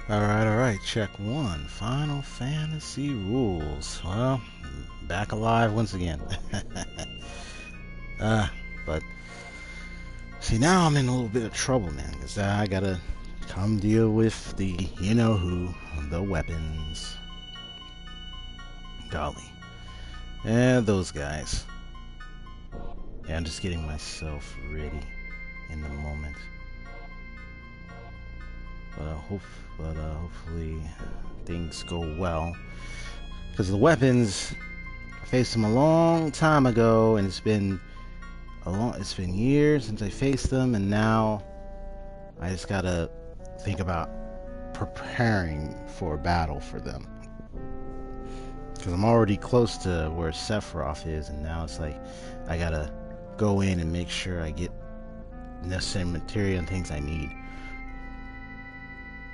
Alright, check one. Final Fantasy rules. Well, back alive once again. uh, but, see, now I'm in a little bit of trouble, man, because I gotta come deal with the you-know-who, the weapons. Golly. And those guys. Yeah, I'm just getting myself ready in the moment. Hopefully things go well. Because the weapons, I faced them a long time ago, and it's been years since I faced them, and now I just gotta think about preparing for a battle for them. Because I'm already close to where Sephiroth is, and now it's like I gotta go in and make sure I get necessary material and things I need.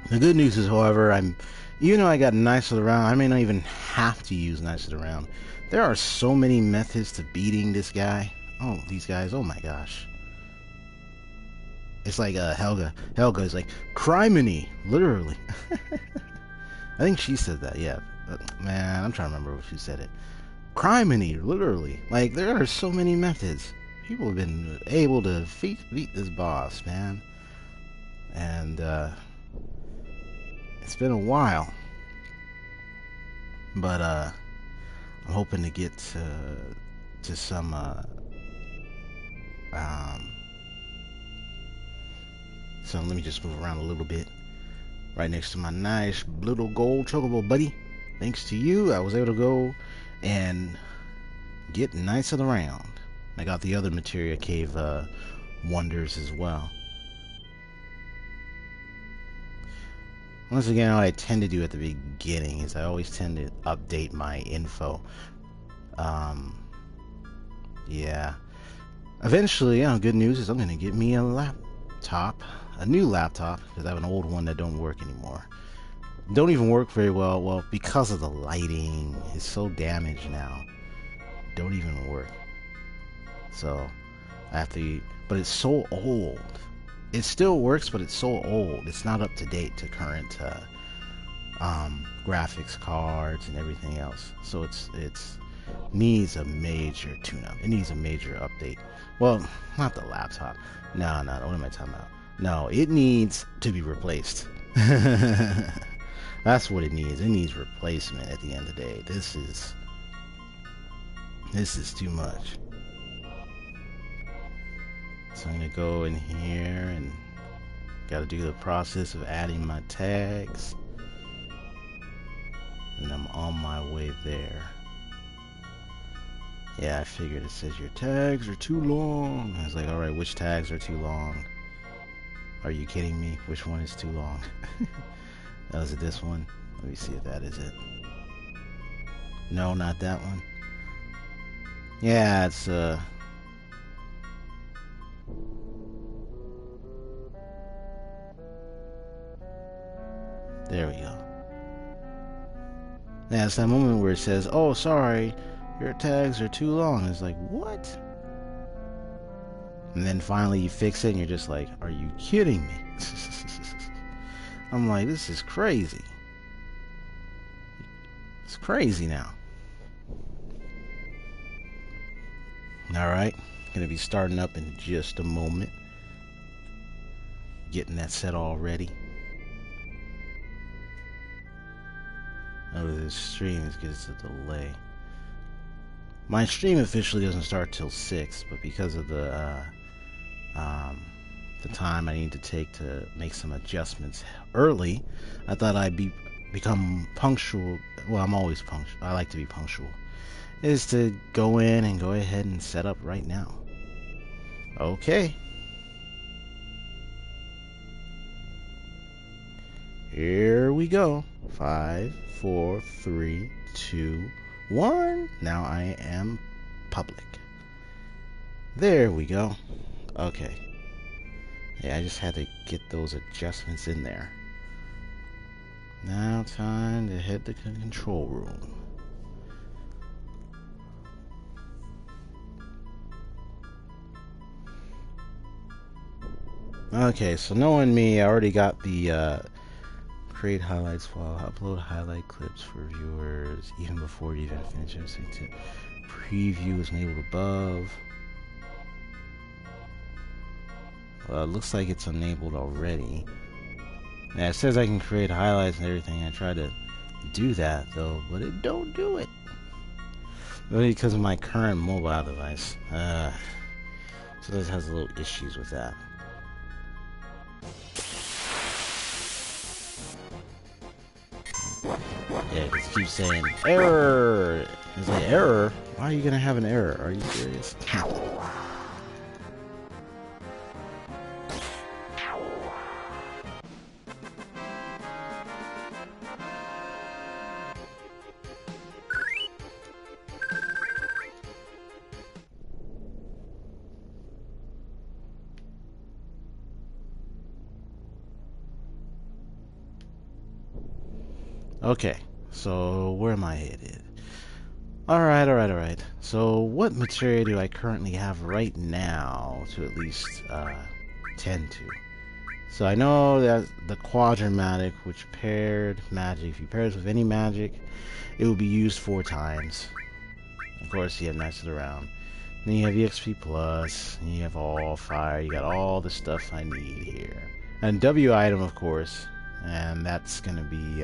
The good news is, however, even though I got Knights of the Round, I may not even have to use Knights of the Round. There are so many methods to beating this guy. Oh, these guys, oh my gosh. It's like Helga. Helga is like, criminy, literally. I think she said that, yeah. But, man, I'm trying to remember if she said it. Criminy, literally. Like, there are so many methods. People have been able to beat this boss, man. And, it's been a while. But, I'm hoping to get to some, so let me just move around a little bit. Right next to my nice little gold chocobo buddy. Thanks to you, I was able to go and get Knights of the Round. I got the other Materia Cave wonders as well. Once again, what I tend to do at the beginning is I always tend to update my info. Yeah. Eventually, good news is I'm going to get me a laptop. A new laptop, because I have an old one that don't work anymore. Don't even work very well. Well, because of the lighting, it's so damaged now. Don't even work. So, I have to... But it's so old. It still works, but it's so old. It's not up to date to current graphics cards and everything else. So it's needs a major tune-up. It needs a major update. Well, not the laptop. No. What am I talking about? No, it needs to be replaced. That's what it needs. It needs replacement at the end of the day. This is too much. So I'm going to go in here and got to do the process of adding my tags. And I'm on my way there. Yeah, I figured it says your tags are too long. I was like, alright, which tags are too long? Are you kidding me? Which one is too long? Was it this one? Let me see if that is it. No, not that one. Yeah, it's there we go. Yeah, it's that moment where it says, oh, sorry, your tags are too long. It's like, what? And then finally you fix it and you're just like, are you kidding me? I'm like, this is crazy. It's crazy now. Alright, gonna be starting up in just a moment. Getting that set all ready. Oh, this stream is because it's a delay. My stream officially doesn't start till 6, but because of the time I need to take to make some adjustments early, I thought I'd become punctual. Well, I'm always punctual. I like to be punctual. Is to go in and go ahead and set up right now. Okay. Here we go. 5, 4, 3, 2, 1. Now I am public. There we go. Okay. Yeah, I just had to get those adjustments in there. Now time to head to the control room. Okay, so knowing me, I already got the create highlights while upload highlight clips for viewers even before you even finish it. Preview is enabled above. Well, it looks like it's enabled already. Yeah, it says I can create highlights and everything. I try to do that though, but it don't do it. Really, because of my current mobile device. So this has a little issues with that. Yeah, because it keeps saying error. It's like, error? Why are you gonna have an error? Are you serious? Okay, so where am I headed? Alright. So what material do I currently have right now to at least tend to? So I know that the quadramatic, which paired magic, if you pair this with any magic, it will be used 4 times. Of course, you have Knights of the Round. Then you have EXP Plus, and you have all fire, you got all the stuff I need here. And W item, of course, and that's gonna be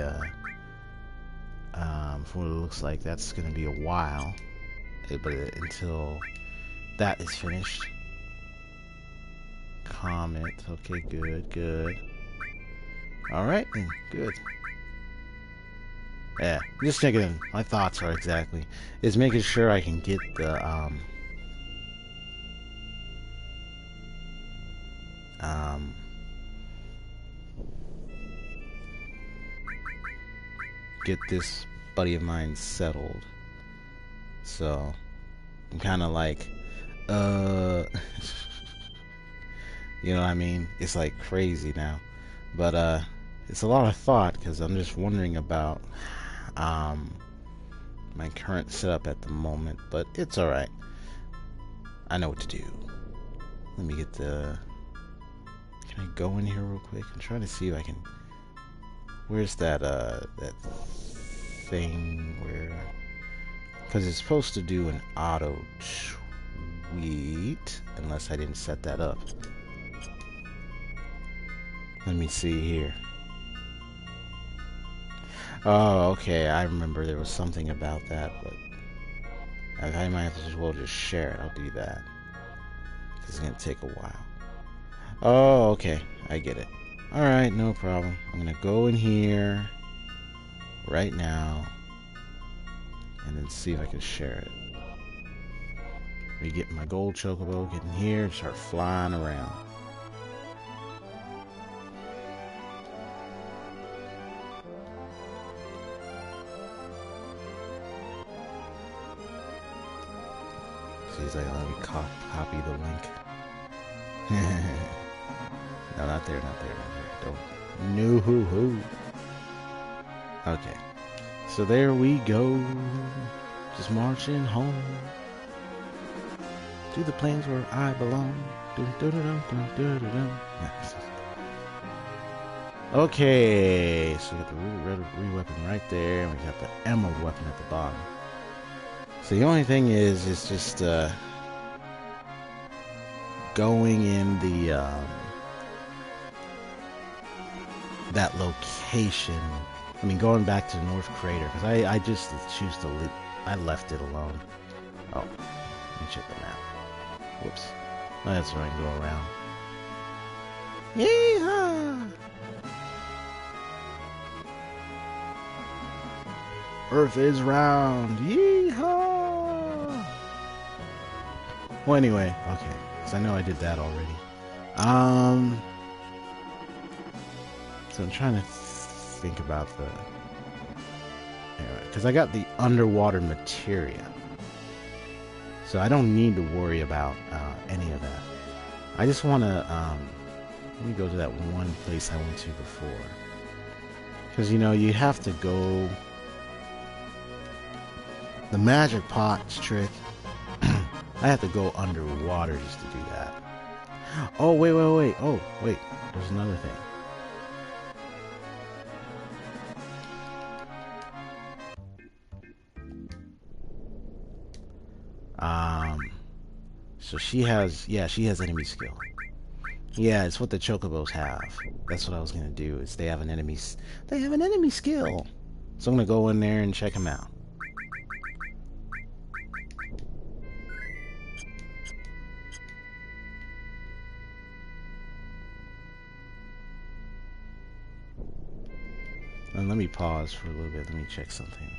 from what it looks like, that's going to be a while, but until that is finished. Comment. Okay, good. Alright, then, good. Yeah, just checking in. My thoughts are exactly. Is making sure I can get the, get this buddy of mine settled. So I'm kind of like you know what I mean, it's like crazy now, but it's a lot of thought because I'm just wondering about my current setup at the moment, but it's all right. I know what to do. Let me get the, can I go in here real quick? I'm trying to see if I can, where's that that thing where, because it's supposed to do an auto tweet unless I didn't set that up. Let me see here. Oh, okay, I remember there was something about that, but I might have to as well just share it. I'll do that, because it's gonna take a while. Oh, okay, I get it. Alright, no problem. I'm gonna go in here right now and then see if I can share it. We get my gold chocobo, get in here and start flying around. So he's like, let me copy the link. No, not there. Don't. No hoo. Okay. So there we go. Just marching home to the plains where I belong. Okay, so we got the red weapon right there, and we got the emerald weapon at the bottom. So the only thing is just going in the that location. I mean, going back to the North Crater, because I just choose to leave. I left it alone. Oh, let me check the map. Whoops. Oh, that's right, go around. Yeehaw! Earth is round. Yeehaw! Well, anyway, okay, because I know I did that already. So I'm trying to think about the, because I got the underwater materia, so I don't need to worry about any of that. I just want to let me go to that one place I went to before, because you know you have to go the magic pots trick. I have to go underwater just to do that. Oh wait. Oh wait, there's another thing. So she has, yeah, she has enemy skill. Yeah, it's what the chocobos have. That's what I was gonna do. Is they have an enemy skill. So I'm gonna go in there and check them out. And let me pause for a little bit. Let me check something.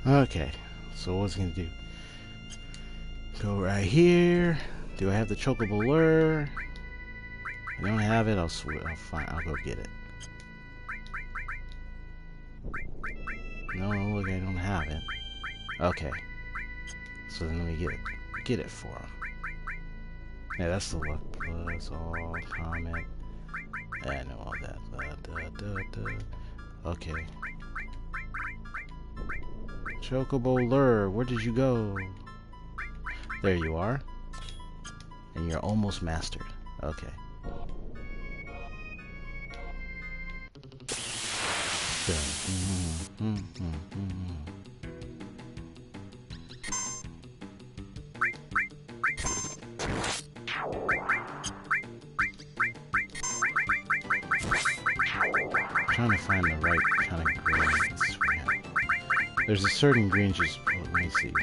Okay, so what's it gonna do? Go right here. Do I have the chocobo lure? If I don't have it, I'll go get it. No, look, I don't have it. Okay. So then let me get it for him. Yeah, that's the luck plus all comment. I know all that. Okay. Chocobo lure, where did you go? There you are. And you're almost mastered. Okay. Trying to find the right kind of greens for him. There's a certain green just... Let me see.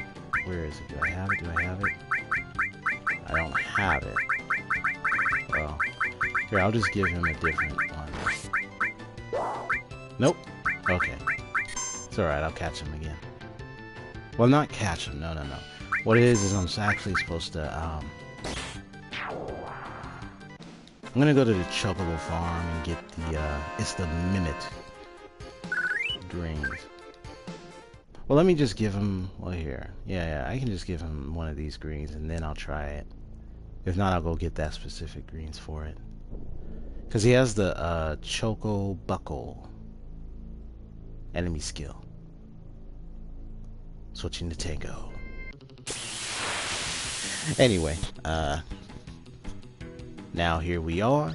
Where is it? Do I have it? Do I have it? I don't have it. Well, here, I'll just give him a different one. Nope. Okay. It's alright, I'll catch him again. Well, not catch him. No. What it is I'm actually supposed to, I'm gonna go to the Chocobo farm and get the, it's the Mimit greens. Well, let me just give him, well, here. Yeah, I can just give him one of these greens and then I'll try it. If not, I'll go get that specific greens for it. Because he has the, Choco Buckle enemy skill. Switching to Tango. Anyway, now here we are.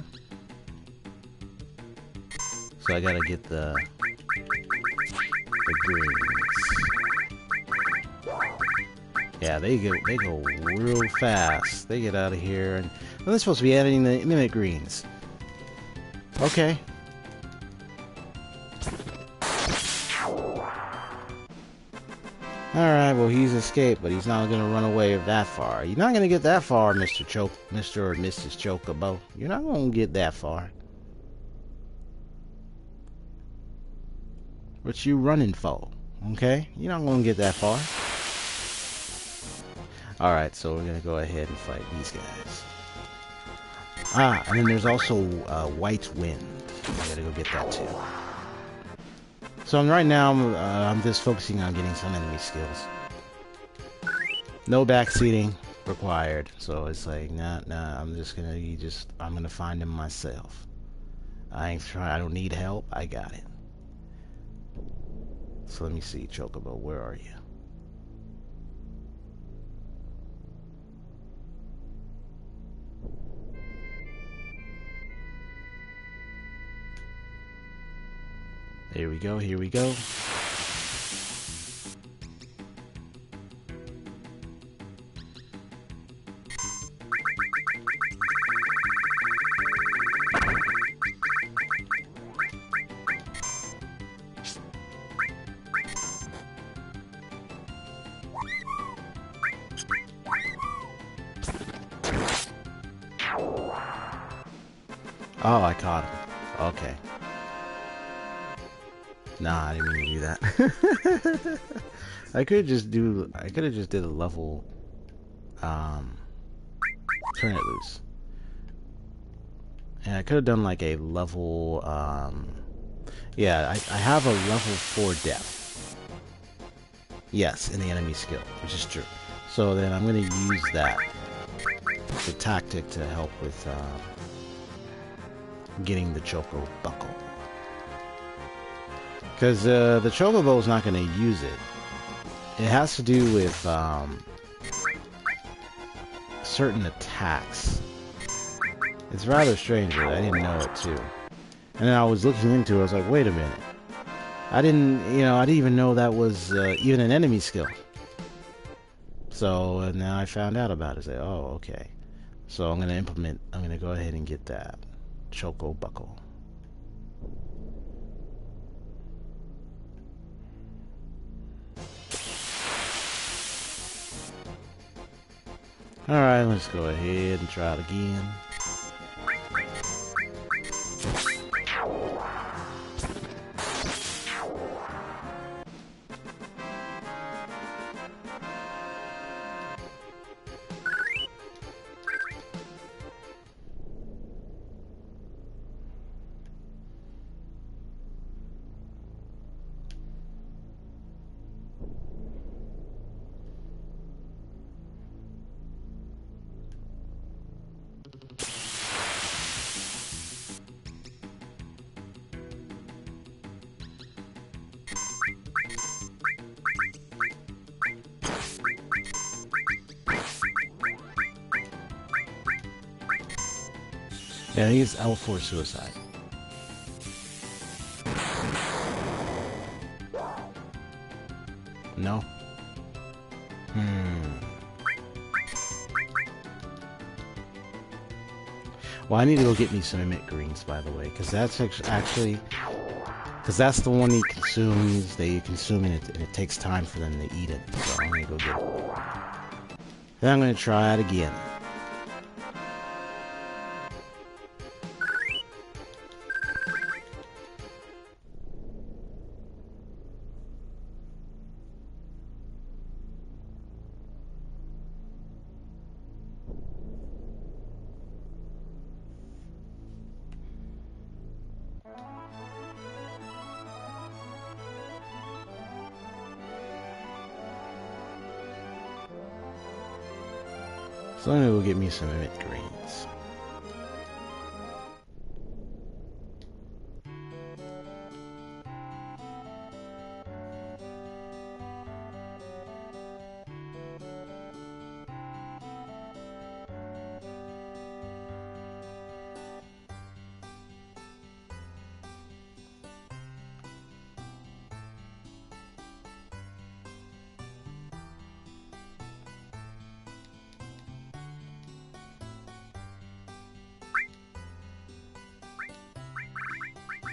So I gotta get the greens. Yeah, they go real fast. They get out of here, and well, they're supposed to be adding the mimic greens. Okay. Alright, well, he's escaped, but he's not gonna run away that far. You're not gonna get that far, Mr. or Mrs. Chocobo. You're not gonna get that far. What you running for? Okay? You're not gonna get that far. Alright, so we're gonna go ahead and fight these guys. Ah, and then there's also White Wind. I gotta go get that too. So right now, I'm just focusing on getting some enemy skills. No backseating required. So it's like, nah, I'm just gonna I'm gonna find them myself. I don't need help, I got it. So let me see, Chocobo, where are you? Here we go, here we go. Oh, I caught him. Okay. Nah, I didn't mean to do that. I could have just did a level, turn it loose. Yeah, I could have done like a level, yeah, I have a level 4 death. Yes, in the enemy skill, which is true. So then I'm going to use that, the tactic, to help with getting the Choco Buckle. Because the Chocobo is not going to use it. It has to do with certain attacks. It's rather strange, but I didn't know it too. And then I was looking into it, I was like, wait a minute. I didn't even know that was even an enemy skill. So now I found out about it. I say, oh, okay. So I'm going to go ahead and get that Choco Buckle. Alright, let's go ahead and try it again. Yeah, he's L4 suicide. No? Well, I need to go get me some emit greens, by the way, because that's actually... Because that's the one he consumes, they consume it, and it takes time for them to eat it. So I'm going to go get it. Then I'm going to try it again. So I'm gonna go get me some emit greens.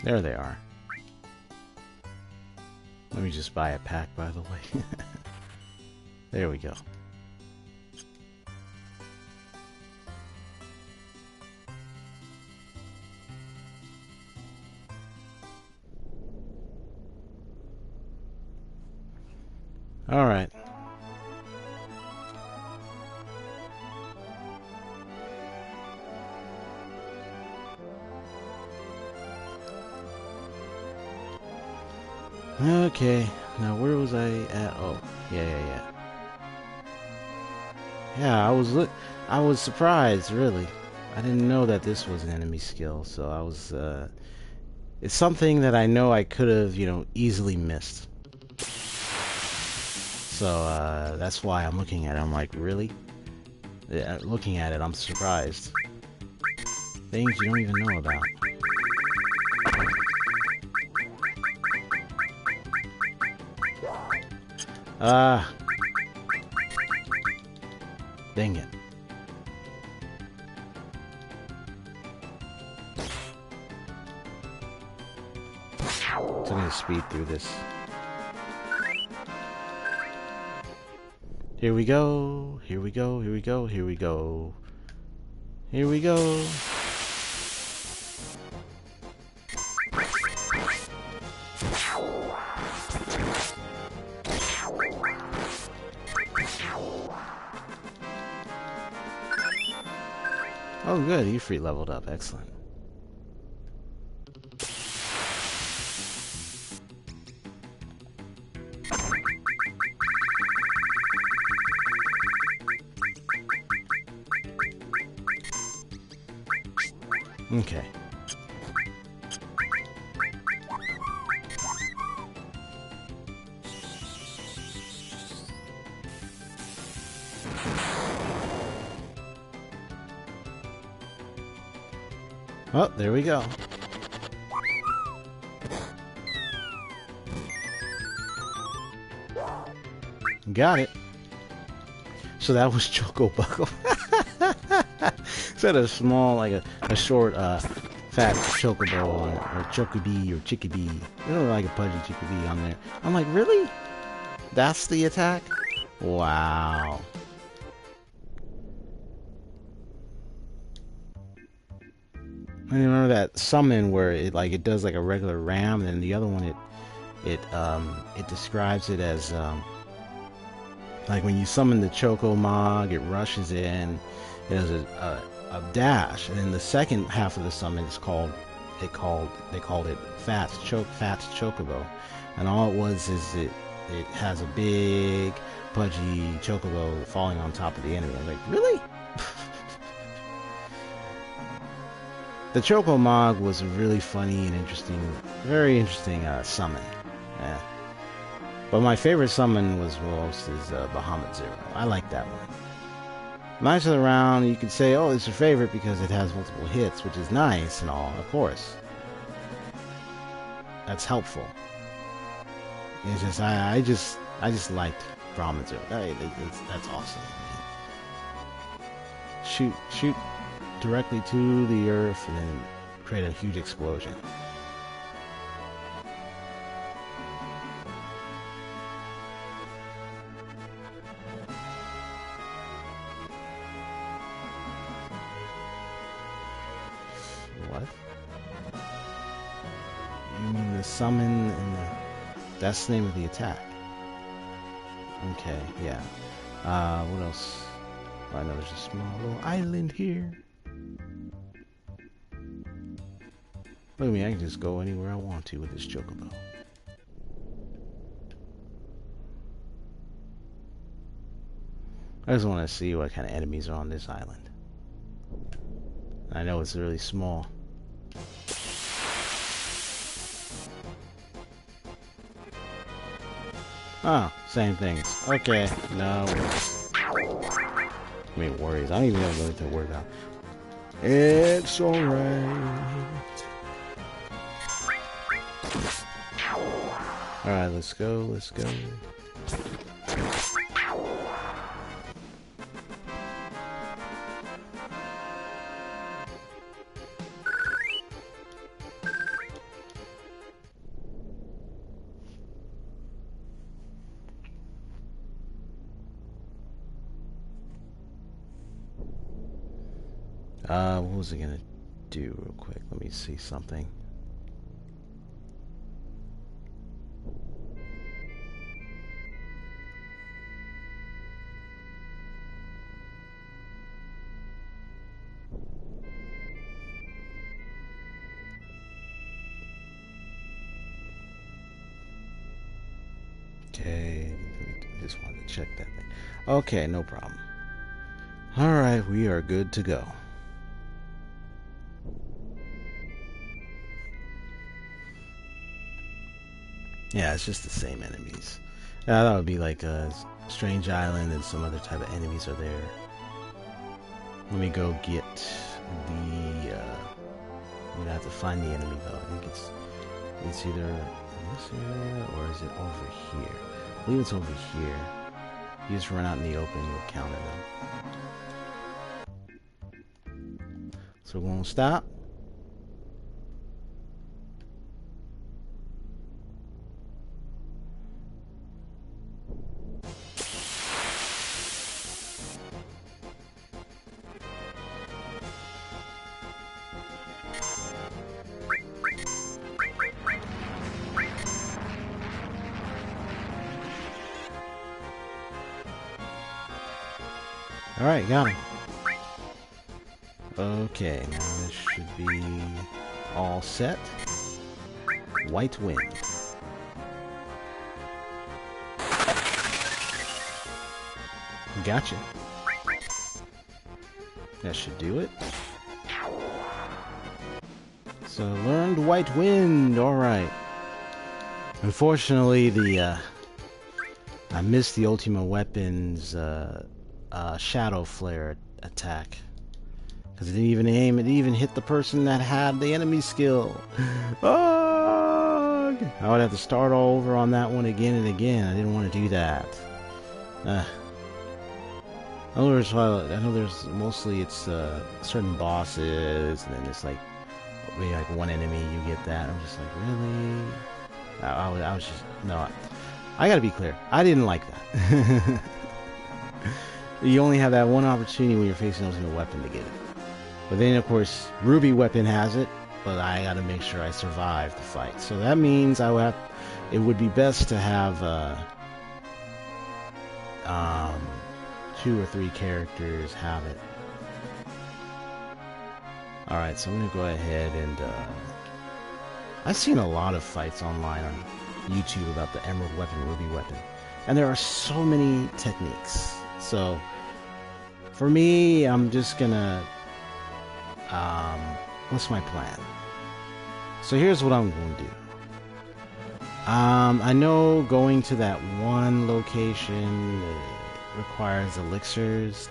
There they are. Let me just buy a pack, by the way. There we go. All right. Okay, now where was I at? Oh, yeah. Yeah, I was surprised, really. I didn't know that this was an enemy skill, so I was, it's something that I know I could have, easily missed. So, that's why I'm looking at it. I'm like, really? Yeah, looking at it, I'm surprised. Things you don't even know about. Dang it. So I'm gonna speed through this. Here we go. Here we go. Here we go. Here we go. Here we go. Oh, good. You free leveled up. Excellent. Okay. Oh, there we go. Got it. So that was Choco Buckle. Instead of small, like a short, fat chocobo on it, or chocobee or chickabee. You know, like a pudgy chickabee on there. I'm like, really? That's the attack? Wow. I remember that summon where it does like a regular ram, and then the other one it describes it as like when you summon the Choco Mog, it rushes in. It has a dash, and then the second half of the summon is they called it Fats Chocobo, and all it was is it has a big pudgy Chocobo falling on top of the enemy. I'm like, really? The Choco Mog was a really funny and interesting, very interesting summon. Yeah. But my favorite summon was Bahamut Zero. I like that one. Knights of the Round, you could say, oh, it's your favorite because it has multiple hits, which is nice and all, of course. That's helpful. It's just I just liked Bahamut Zero. That's awesome. Shoot directly to the earth and then create a huge explosion. What? You mean the summon and that's the name of the attack. Okay, yeah. What else? I know there's a small little island here. Look at me, I can just go anywhere I want to with this Chocobo. I just want to see what kind of enemies are on this island. I know it's really small. Oh, same things. Okay, no. I mean, worries. I don't even know what to work out. It's alright. Alright, let's go, let's go. What was it gonna do real quick? Let me see something. Okay, just wanted to check that thing. Okay, no problem. Alright, we are good to go. Yeah, it's just the same enemies. That would be like a Strange Island and some other type of enemies are there. Let me go get the... I'm gonna have to find the enemy though. I think it's either in this area or is it over here? I believe it's over here. You just run out in the open, you'll counter them. So we're gonna stop. Alright, got him. Okay, now this should be all set. White Wind. Gotcha. That should do it. So learned White Wind. All right. Unfortunately, I missed the Ultima Weapon's Shadow Flare attack because it didn't even aim. It didn't even hit the person that had the enemy skill. Oh, I would have to start all over on that one again and again. I didn't want to do that. I know there's mostly it's certain bosses, and then it's like maybe like one enemy you get that. I'm just like, really? I was just no. I gotta be clear. I didn't like that. You only have that one opportunity when you're facing Ultimate Weapon to get it. But then, of course, Ruby Weapon has it, but I gotta make sure I survive the fight. So that means it would be best to have 2 or 3 characters have it. Alright, so I'm gonna go ahead and I've seen a lot of fights online on YouTube about the Emerald Weapon, Ruby Weapon, and there are so many techniques. So for me, I'm just gonna what's my plan? So here's what I'm going to do. I know going to that one location requires elixirs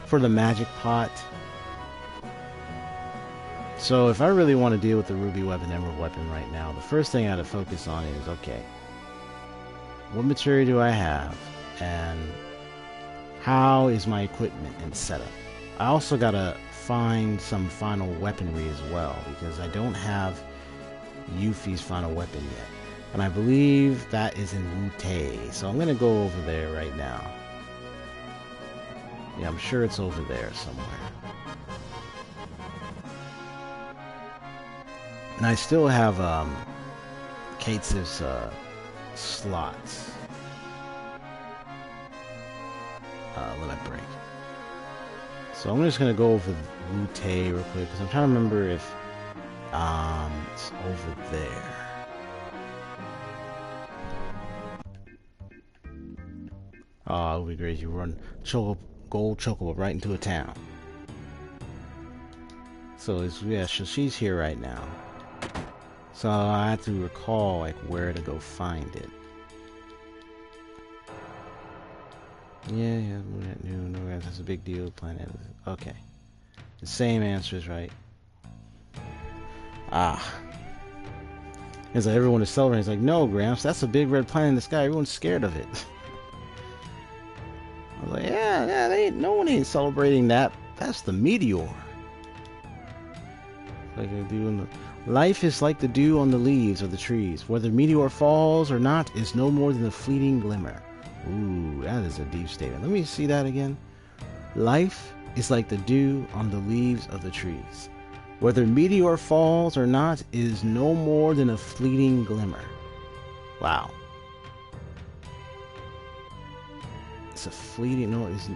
for the magic pot. So if I really want to deal with the Ruby Weapon, Emerald Weapon right now, the first thing I gotta focus on is, okay, what material do I have, and how is my equipment and setup? I also gotta find some final weaponry as well, because I don't have Yuffie's final weapon yet. And I believe that is in Wu-Tei, so I'm gonna go over there right now. Yeah, I'm sure it's over there somewhere. And I still have Kate's slots. Limit break. So I'm just gonna go over Wu-Tei real quick because I'm trying to remember if it's over there. Oh, it would be great. You run gold chocobo right into a town. So yeah, so she's here right now. So I have to recall like where to go find it. Yeah, no, that's a big deal. Planet. Okay, the same answers, right? It's like everyone is celebrating. It's like, no, Gramps, that's a big red planet in the sky. Everyone's scared of it. I was like, yeah, no one ain't celebrating that. That's the meteor. Like they do in the life is like the dew on the leaves of the trees. Whether meteor falls or not is no more than a fleeting glimmer. Ooh, that is a deep statement. Let me see that again. Life is like the dew on the leaves of the trees. Whether meteor falls or not is no more than a fleeting glimmer. Wow. It's a fleeting, no, it's,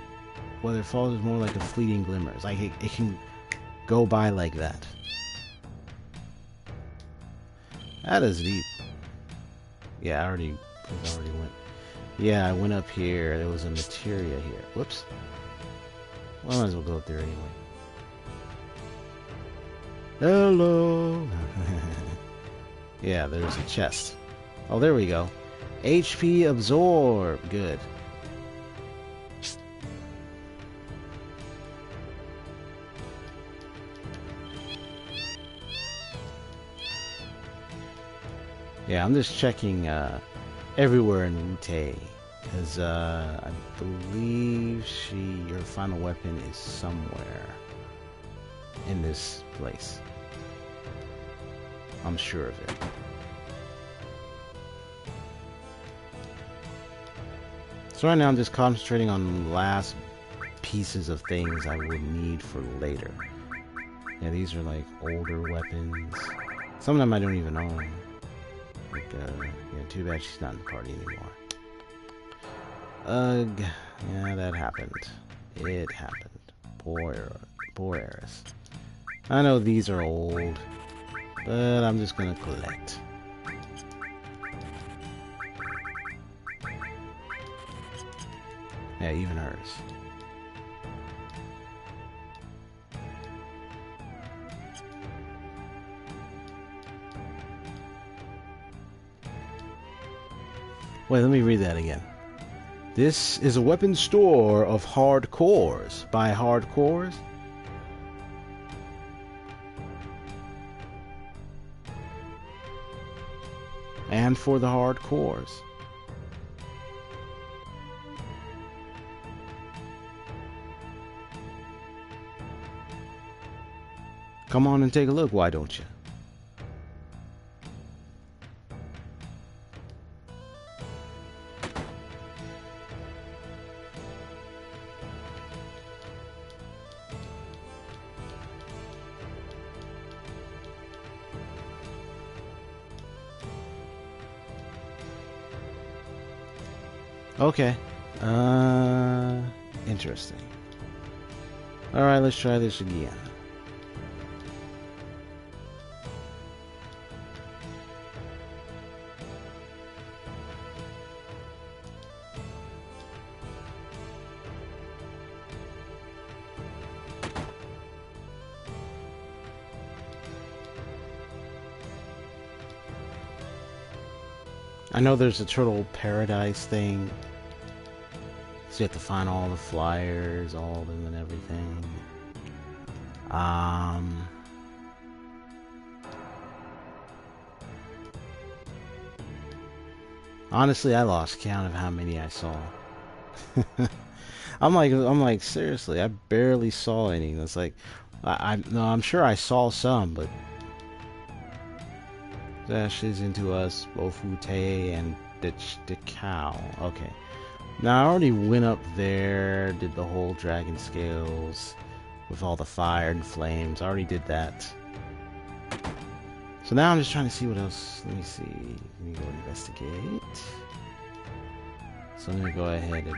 whether it falls is more like a fleeting glimmer. It's like it can go by like that. That is deep. Yeah, I already went. Yeah, I went up here. There was a materia here. Whoops. Well, I might as well go up there anyway. Hello. Yeah, there's a chest. Oh, there we go. HP absorb. Good. Yeah, I'm just checking everywhere in Wu-Tei, because I believe her final weapon is somewhere in this place. I'm sure of it. So right now I'm just concentrating on the last pieces of things I would need for later. Yeah, these are like older weapons. Some of them I don't even own. Like, yeah, too bad she's not in the party anymore. Ugh, yeah, that happened. It happened. Poor Eris. I know these are old, but I'm just gonna collect. Yeah, even hers. Wait, let me read that again. This is a weapon store of hard cores. By hard cores? And for the hard cores. Come on and take a look, why don't you? Okay. Interesting. Alright, let's try this again. I know there's a Turtle Paradise thing. So you have to find all the flyers, all of them and everything. Honestly, I lost count of how many I saw. I'm like, seriously, I barely saw any. It's like, no, I'm sure I saw some, but Dashes into us, both Ute and the cow. Okay. Now I already went up there, did the whole dragon scales with all the fire and flames. I already did that. So now I'm just trying to see what else. Let me see. Let me go investigate. So I'm gonna go ahead and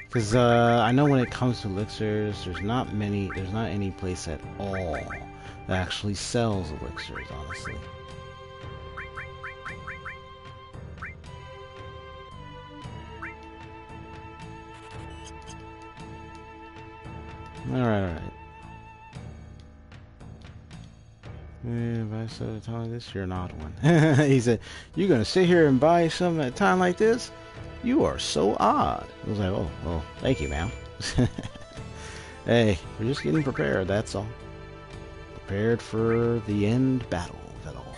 because I know when it comes to elixirs, there's not any place at all that actually sells elixirs, honestly. Alright. If I said a time like this, you're not one. He said, "You're gonna sit here and buy something at a time like this? You are so odd." I was like, "Oh, well, thank you, ma'am." Hey, we're just getting prepared, that's all. Prepared for the end battle of it all.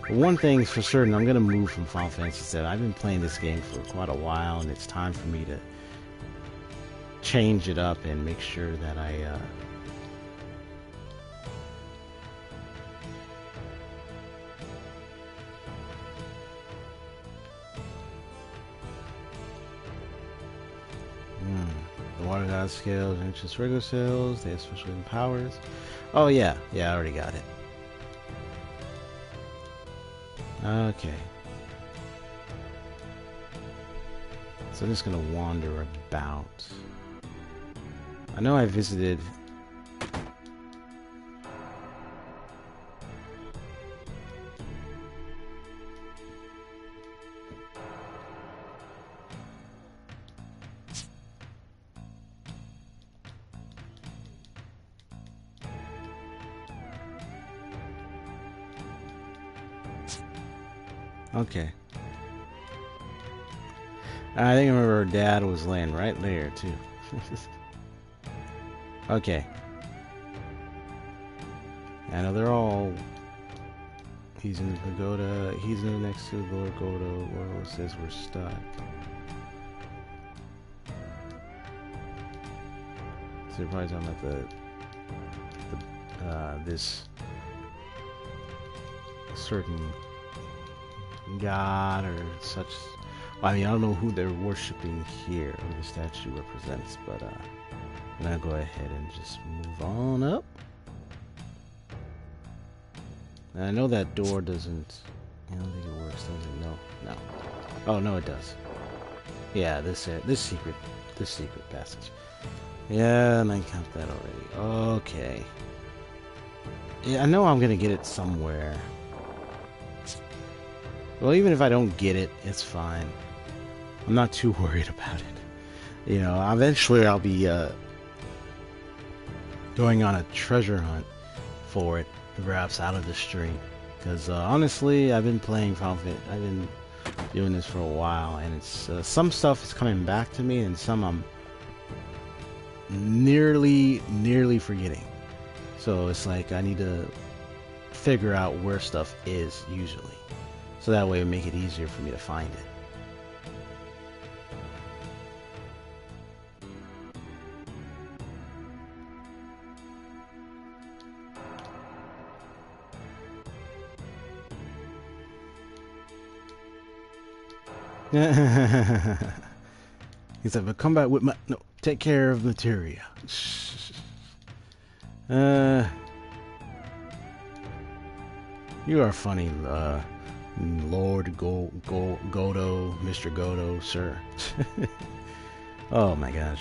But one thing's for certain, I'm gonna move from Final Fantasy VII. I've been playing this game for quite a while, and it's time for me to change it up and make sure that I the water god scales, ancient regular scales, they have special powers. Oh yeah, I already got it. Okay. So I'm just gonna wander about. I know I visited okay. I think I remember her dad was laying right there too. Okay. I know they're all. He's in the pagoda. He's in the next to the Lord Godo. Where it says we're stuck. So they're probably talking about this certain god or such. Well, I mean, I don't know who they're worshiping here, who the statue represents, but I'm gonna go ahead and just move on up. And I know that door doesn't. I don't think it works, does it? No. Oh no, it does. Yeah, this secret passage. Yeah, and I count that already. Okay. Yeah, I know I'm gonna get it somewhere. Well, even if I don't get it, it's fine. I'm not too worried about it. You know, eventually I'll be going on a treasure hunt for it, perhaps out of the stream. Because honestly, I've been playing Final Fantasy. I've been doing this for a while, and it's some stuff is coming back to me, and some I'm nearly forgetting. So it's like I need to figure out where stuff is usually, so that way it make it easier for me to find it. He said, "But come back with my no. Take care of materia." You are funny, Lord Godo, Mr. Godo, sir. Oh my gosh.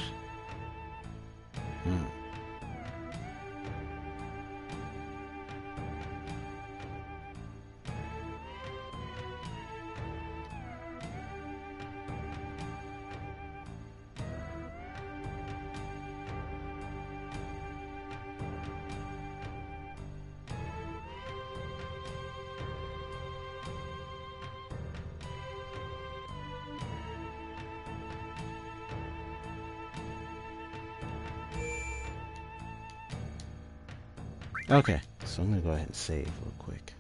Okay, so I'm gonna go ahead and save real quick.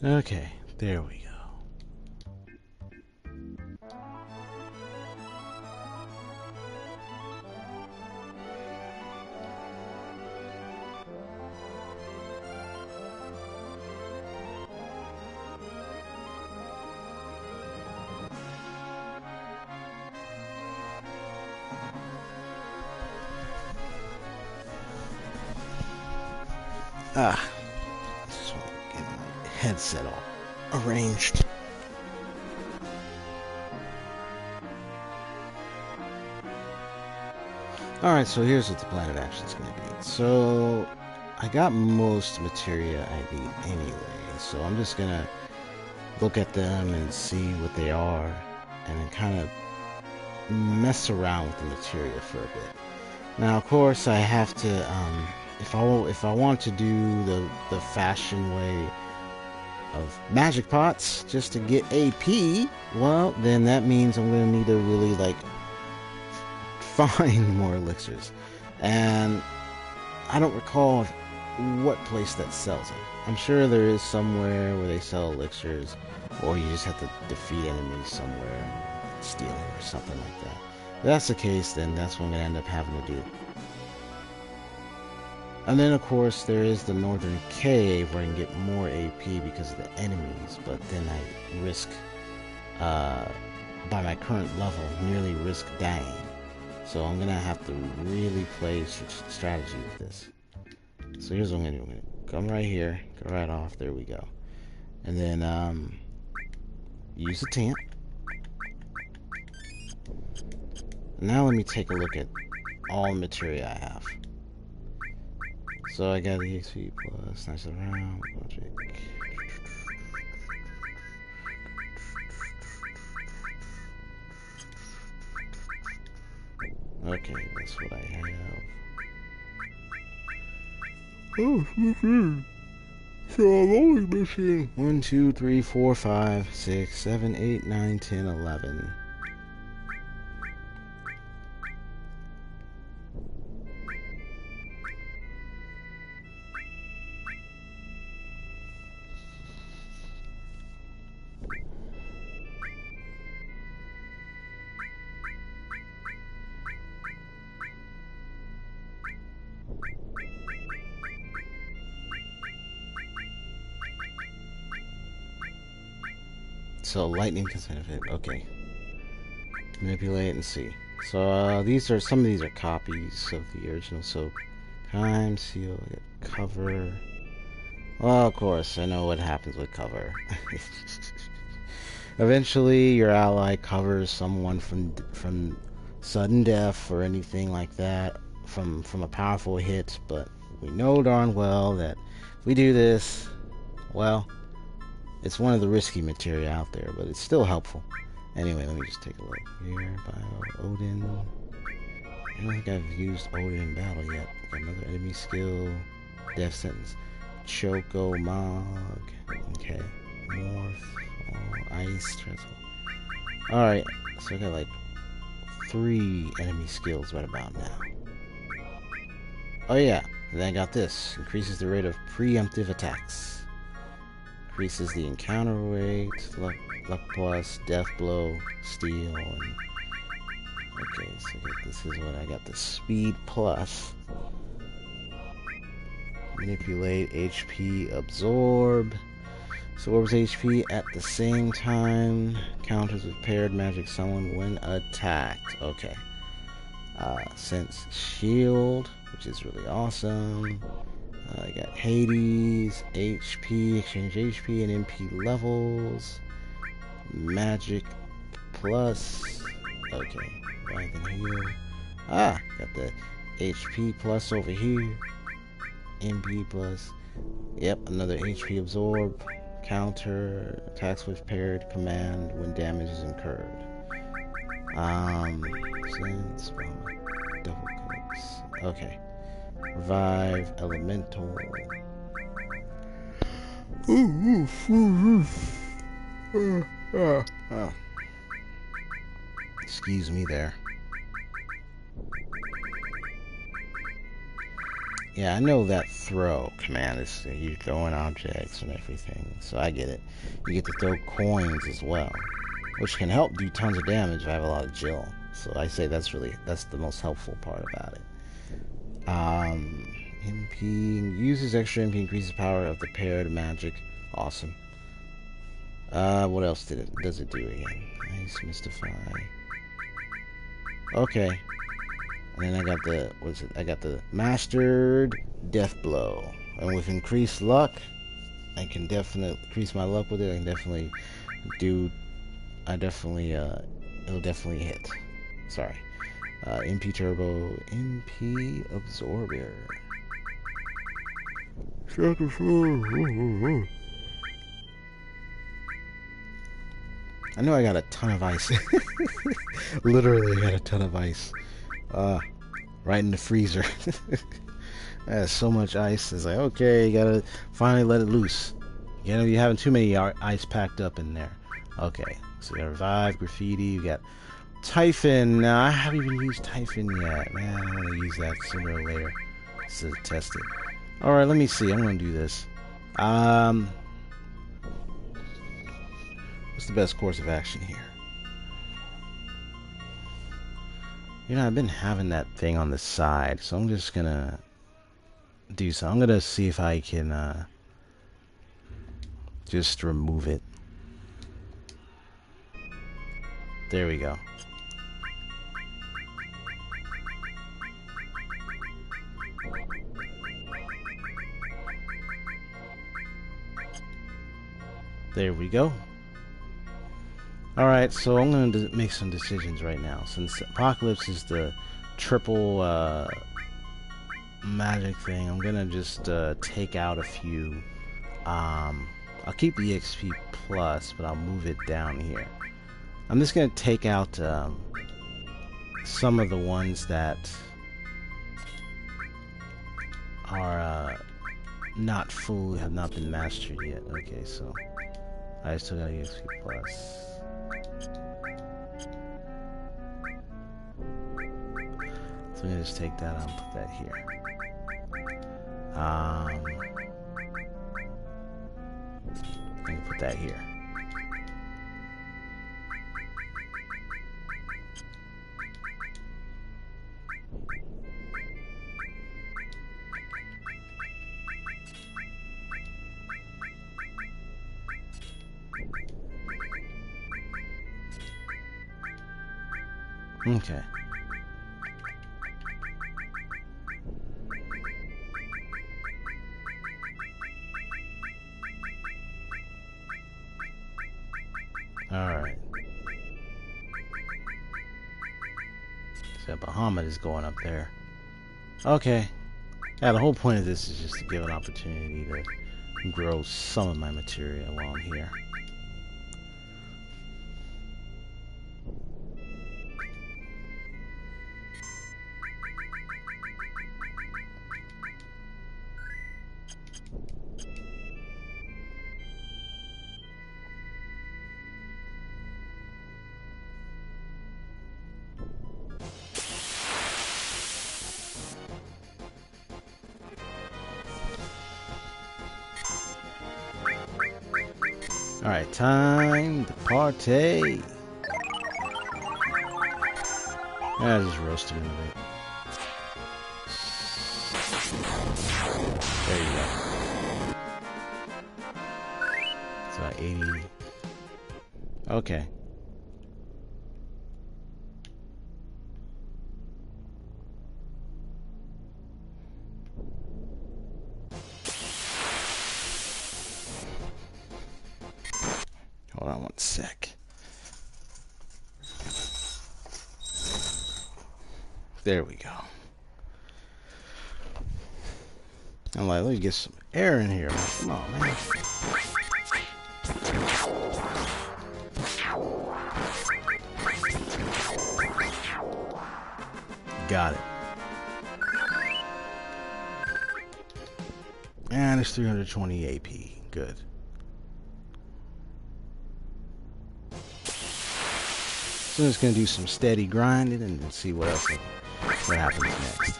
Okay, there we go. Just want to get my headset all arranged. Alright, so here's what the plan of action is going to be. So, I got most materia I need anyway, so I'm just going to look at them and see what they are, and then kind of mess around with the materia for a bit. Now, of course, I have to, if I want to do the fashion way of magic pots just to get AP, well, then that means I'm going to need to really, like, find more elixirs. And I don't recall what place that sells it. I'm sure there is somewhere where they sell elixirs, or you just have to defeat enemies somewhere, steal them or something like that. If that's the case, then that's what I'm going to end up having to do. And then, of course, there is the Northern Cave where I can get more AP because of the enemies, but then I risk, by my current level, nearly risk dying. So I'm going to have to really play strategy with this. So here's what I'm going to do. I'm going to come right here, go right off, there we go. And then, use the tent. Now let me take a look at all the materia I have. So I got the XP plus, nice around, logic. Okay, that's what I have. Oh, so I'm only missing 1, 2, 3, 4, 5, 6, 7, 8, 9, 10, 11. So lightning can benefit. Okay. Manipulate and see. So these are some of these are copies of the original. So time seal. cover. Well, of course, I know what happens with cover. Eventually, your ally covers someone from sudden death or anything like that from a powerful hit, but we know darn well that if we do this, well, it's one of the risky material out there, but it's still helpful. Anyway, let me just take a look here. Bio Odin. I don't think I've used Odin in battle yet. Got another enemy skill. Death sentence. Choco Mog. Okay. Morph. Ice. Transform. Alright. So I got like 3 enemy skills right about now. Oh yeah. And then I got this. Increases the rate of preemptive attacks. Increases the encounter rate. Luck plus. Death blow. Steal. And okay, so this is what I got. The speed plus. Manipulate, HP, absorb. Absorbs HP at the same time. Counters with paired magic summon when attacked. Okay. Sense shield, which is really awesome. I got Hades, HP, exchange HP and MP levels. Magic plus. Okay. Right then here. Got the HP plus over here. MP plus. Yep, another HP absorb. Counter. Attacks with paired command when damage is incurred. Sense. Double clicks. Okay. Revive. Elemental. Excuse me there. Yeah, I know that throw command is you throwing objects and everything, so I get it. You get to throw coins as well, which can help do tons of damage if I have a lot of Jill. So I say that's the most helpful part about it. MP uses extra MP, increases power of the paired magic. Awesome. What else does it do again? Nice, mystify. Okay. And then I got the mastered death blow. And with increased luck, I can definitely increase my luck with it. I can definitely it'll definitely hit. Sorry. MP turbo, MP absorber. I know I got a ton of ice. Literally, I got a ton of ice. Right in the freezer. I had so much ice. It's like, okay, you gotta finally let it loose. You know, you're having too many ice packed up in there. Okay, so you got Revive, Graffiti, you got Typhon. Now, I haven't even used Typhon yet. Man, I'm gonna use that sooner or later to test it. Alright, let me see. I'm gonna do this. What's the best course of action here? You know, I've been having that thing on the side, so I'm just gonna do so. I'm gonna see if I can just remove it. There we go. There we go. Alright, so I'm going to make some decisions right now. Since Apocalypse is the triple magic thing, I'm going to just take out a few. I'll keep the XP plus, but I'll move it down here. I'm just going to take out some of the ones that are not full, have not been mastered yet. Okay, so I still got XP plus. So I'm gonna just take that out and put that here. I'm gonna put that here. Okay. So Bahamut is going up there. Okay. Yeah, the whole point of this is just to give an opportunity to grow some of my material along here. Alright, time to partay. Yeah, just roast him a bit. There you go. It's about 80. Okay. Hold on one sec. There we go. I'm like, let me get some air in here. Come on, man. Got it. And it's 320 AP. Good. So I'm just gonna do some steady grinding and see what else, what happens next.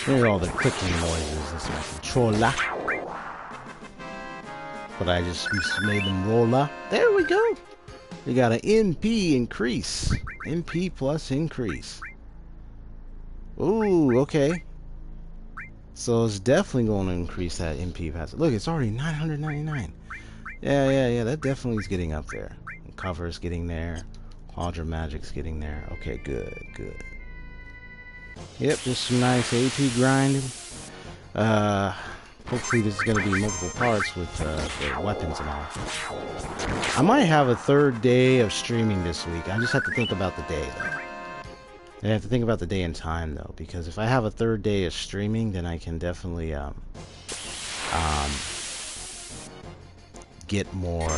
There's all the clicking noises. That's my controller. But I just made them roller. There we go. We got an MP increase. MP plus increase. Ooh, okay. So it's definitely going to increase that MP pass. Look, it's already 999. Yeah, that definitely is getting up there. Cover's getting there. Quadra Magic's getting there. Okay, good. Yep, just some nice AP grinding. Hopefully this is going to be multiple parts with the weapons and all. I might have a third day of streaming this week. I just have to think about the day, though. I have to think about the day and time, though, because if I have a third day of streaming, then I can definitely get more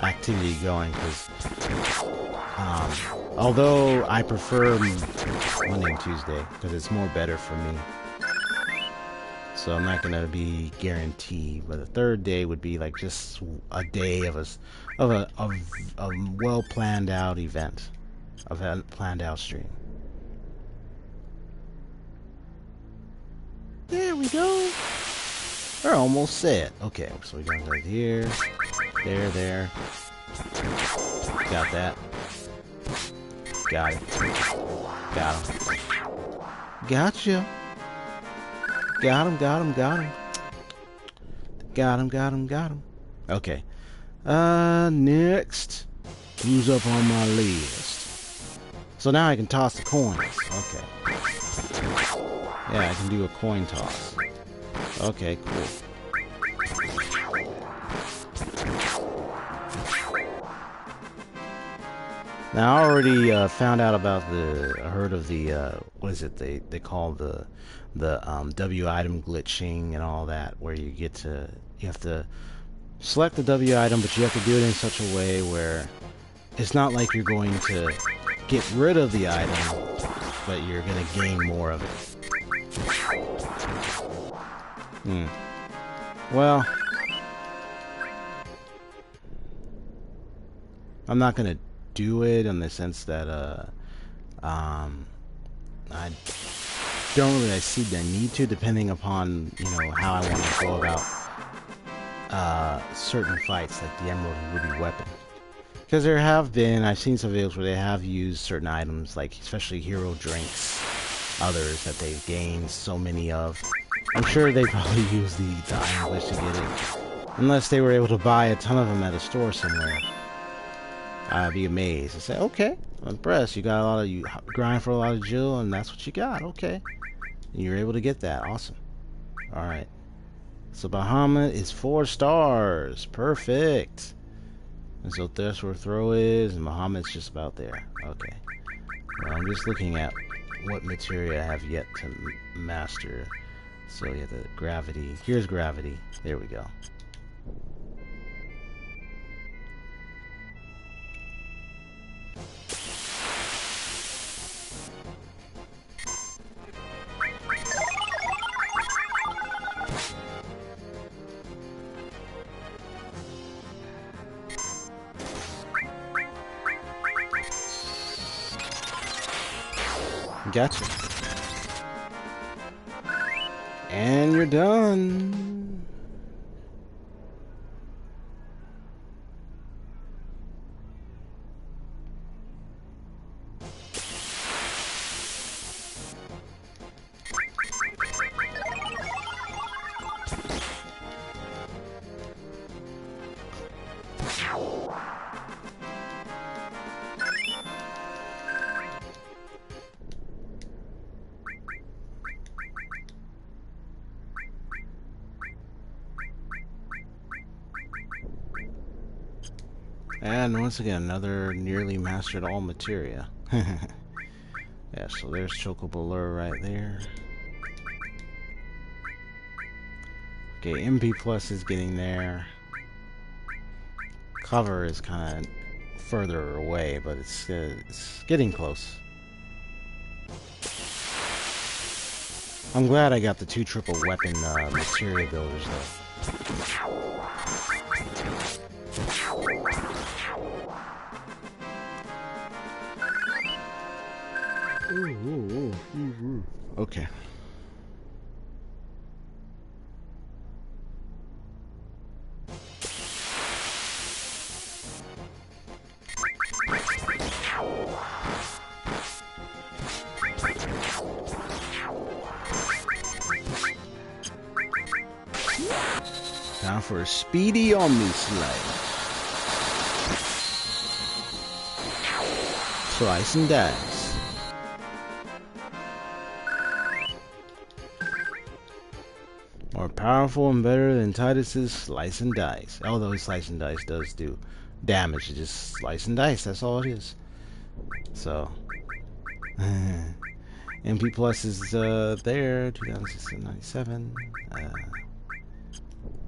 activity going. Because although I prefer Monday and Tuesday, because it's more better for me. So I'm not gonna be guaranteed, but the third day would be like just a day of a well planned out event, of a planned out stream. There we go. We're almost set. Okay, so we got right here, there. Got that. Got it. Got him. Gotcha. Got him. Okay. Next. Who's up on my list? So now I can toss the coins. Okay. Yeah, I can do a coin toss. Okay, cool. Now I already found out about I heard of the, what is it they call the W item glitching and all that, where you have to select the W item, but you have to do it in such a way where it's not like you're going to get rid of the item, but you're going to gain more of it. Well, I'm not going to do it in the sense that I don't really see the need to, depending upon, you know, how I want to go about certain fights, like the Emerald and Ruby weapon. Because there have been, I've seen some videos where they have used certain items, like especially hero drinks, others that they've gained so many of. I'm sure they probably used the Iron Glitch to get it, unless they were able to buy a ton of them at a store somewhere. I'd be amazed and say, okay, I'm impressed. You grind for a lot of Jill, and that's what you got. Okay, and you're able to get that. Awesome. All right. So Bahamut is 4 stars. Perfect. And so that's where throw is, and Muhammad's just about there. Okay. Well, I'm just looking at what materia I have yet to master. So yeah, the gravity. Here's gravity. There we go. Gotcha. And you're done. And once again, another nearly mastered all materia. Yeah, so there's Chocobo Lure right there. Okay, MP Plus is getting there. Cover is kind of further away, but it's getting close. I'm glad I got the 2 triple weapon materia builders though. Okay. Time for a speedy Omni Slide. Slice and dice. More powerful and better than Titus's Slice and Dice. Although Slice and Dice does do damage, it's just Slice and Dice, that's all it is. So MP Plus is there, 2697.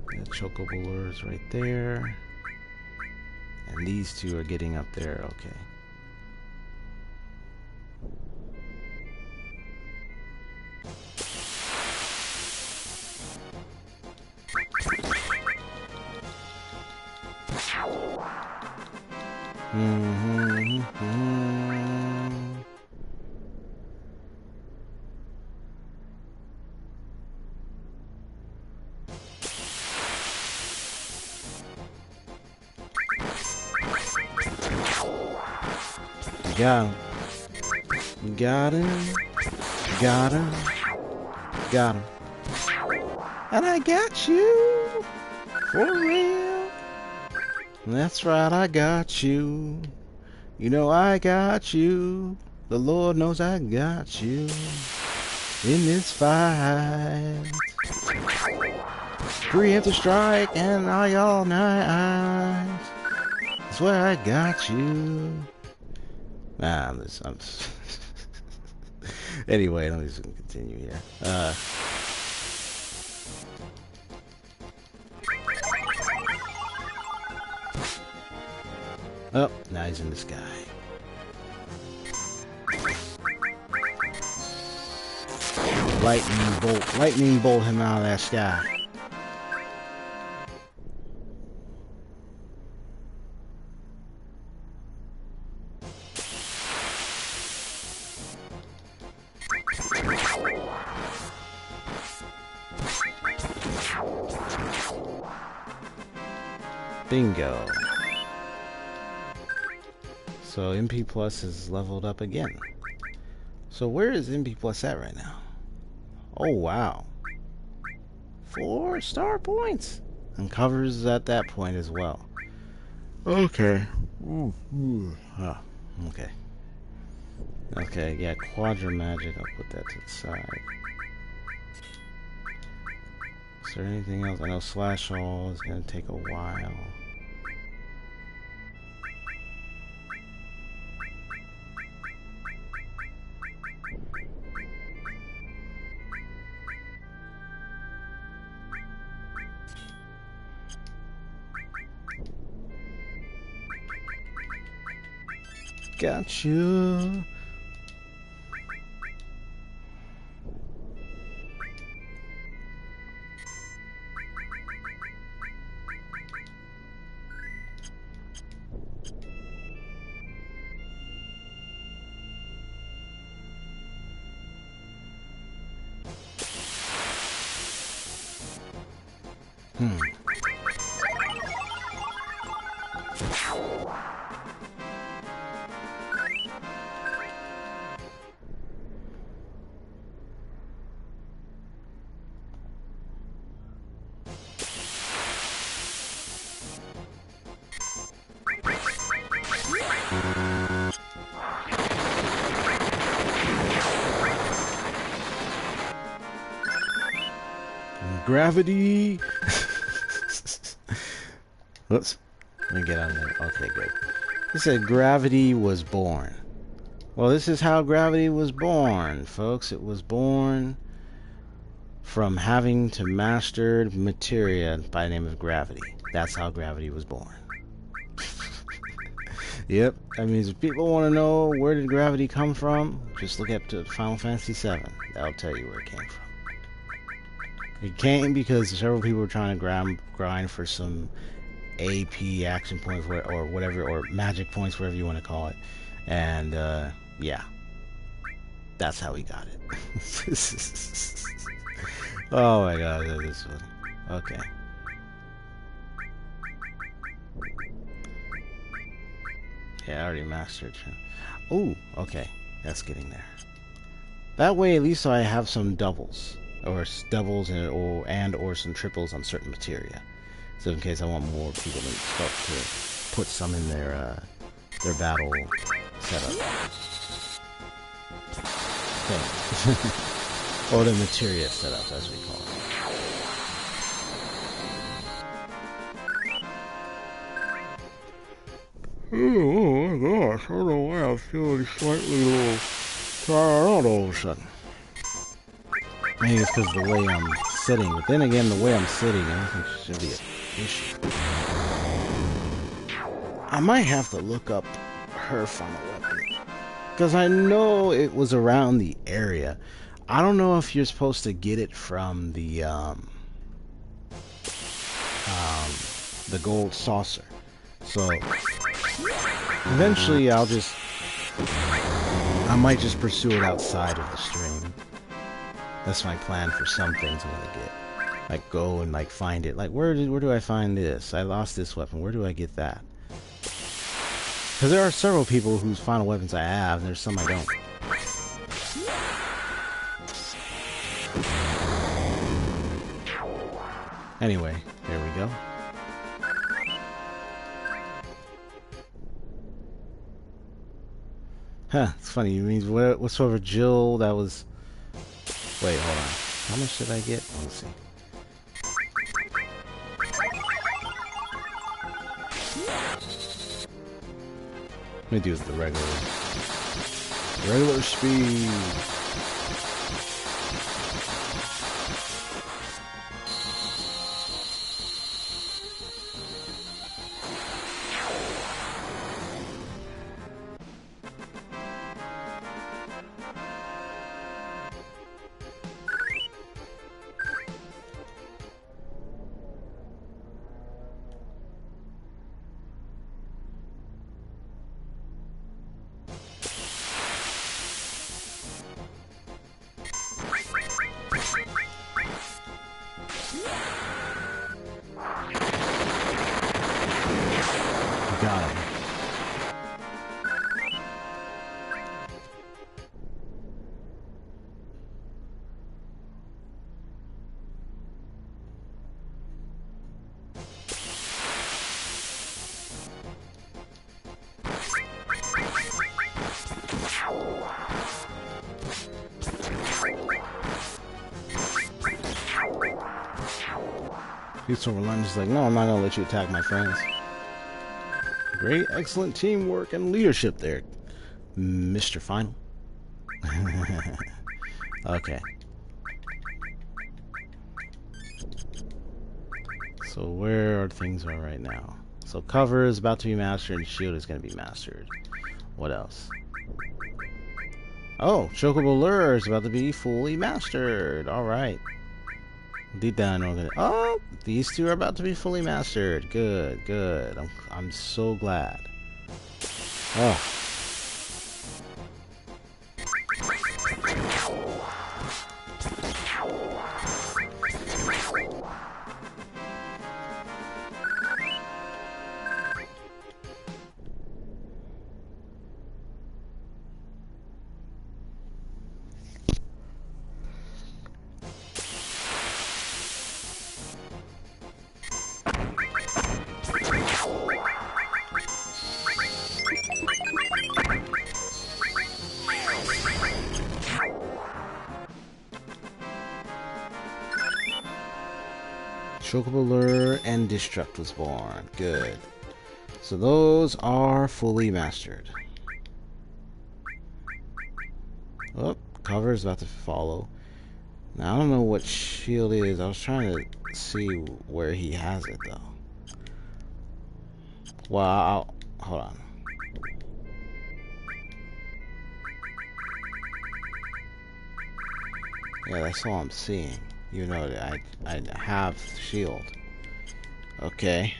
The Chocobo Lure is right there. And these two are getting up there, okay. Got him. Got him. Got him. Got him. And I got you. For real. That's right, I got you. You know I got you. The Lord knows I got you. In this fight. Preemptive strike and I all night. That's where I got you. Nah, I'm anyway, I'm just gonna continue here. Oh, now he's in the sky. Lightning bolt him out of that sky. Bingo. So MP Plus is leveled up again. So where is MP Plus at right now? Oh wow. 4 star points. And covers at that point as well. Okay. Oh, okay. Okay, yeah, Quadra Magic, I'll put that to the side. Is there anything else? I know Slash All is gonna take a while. Got you. Gravity. Whoops. Let me get on there. Okay, good. It said gravity was born. Well, this is how gravity was born, folks. It was born from having to master materia by the name of gravity. That's how gravity was born. Yep. That means if people want to know where did gravity come from, just look up to Final Fantasy VII. That'll tell you where it came from. It came because several people were trying to grind for some AP action points or whatever, or magic points, whatever you want to call it. And, yeah. That's how we got it. Oh my god, that is funny. Okay. Yeah, I already mastered. Oh, okay. That's getting there. That way, at least I have some doubles. Or doubles or some triples on certain materia. So in case I want more people to start to put some in their battle setup. Okay. Or the materia setup, as we call it. Oh my gosh, I don't know why I'm feeling slightly little tired out all of a sudden. Maybe it's because of the way I'm sitting, but then again, the way I'm sitting, I don't think should be an issue. I might have to look up her final weapon, because I know it was around the area. I don't know if you're supposed to get it from the gold saucer. So eventually, I might just pursue it outside of the stream. That's my plan for some things I'm gonna get. Like go and like find it. Like where do I find this? I lost this weapon. Where do I get that? Because there are several people whose final weapons I have, and there's some I don't. Anyway, there we go. Huh, it's funny. It means whatsoever Jill that was... Wait, hold on. How much did I get? Let's see. Let me do the regular speed. Got him. He's so relentless, like, no, I'm not gonna let you attack my friends. Great, excellent teamwork and leadership there, Mr. Final. Okay. So where are things are right now? So cover is about to be mastered and shield is going to be mastered. What else? Oh, Chocobo Lure is about to be fully mastered. Alright. Deep down, oh, these two are about to be fully mastered. Good, good. I'm so glad. Oh. Chocobo Lure and Destruct was born. Good. So those are fully mastered. Oh, cover is about to follow. Now, I don't know what shield is. I was trying to see where he has it, though. Well, hold on. Yeah, that's all I'm seeing. You know that I have shield. Okay.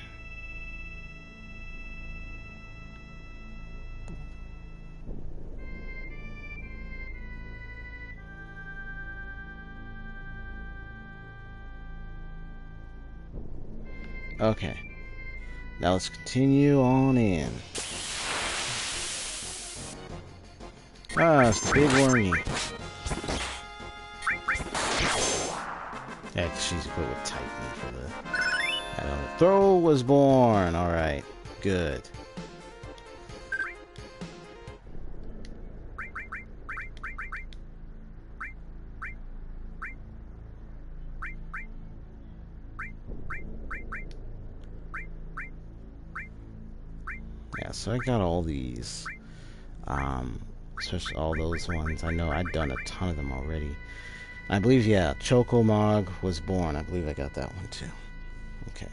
Okay. Now let's continue on in. Ah, it's the big wormy. Yeah, she's equipped with Titan for the... Throw was born. Alright. Good. Yeah, so I got all these. Especially all those ones. I know I've done a ton of them already. I believe, yeah, Chocomog was born. I believe I got that one too. Okay.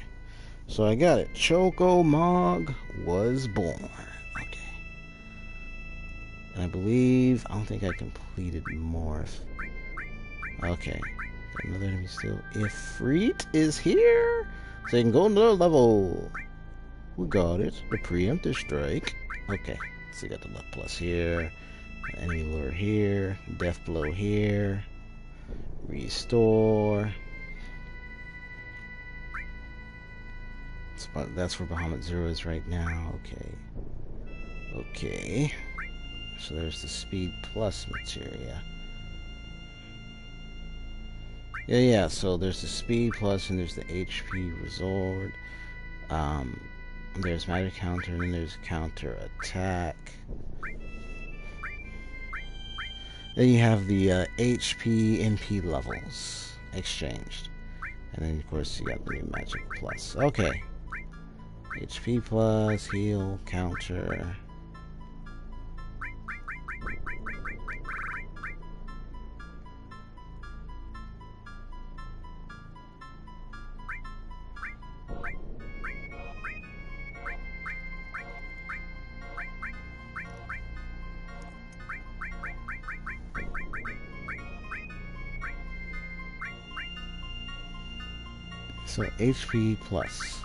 So I got it. Chocomog was born. Okay. And I believe, I don't think I completed more. Okay. Got another enemy still. Ifrit is here. So you can go another level. We got it. The preemptive strike. Okay. So you got the left plus here. Enemy lure here. Death blow here. Restore. That's where Bahamut Zero is right now. Okay. Okay. So there's the speed plus materia. Yeah, so there's the speed plus and there's the HP resort. There's magic counter and there's counter attack. Then you have the HP, MP levels exchanged. And then, of course, you got the magic plus. Okay. HP plus, heal, counter. So HP plus.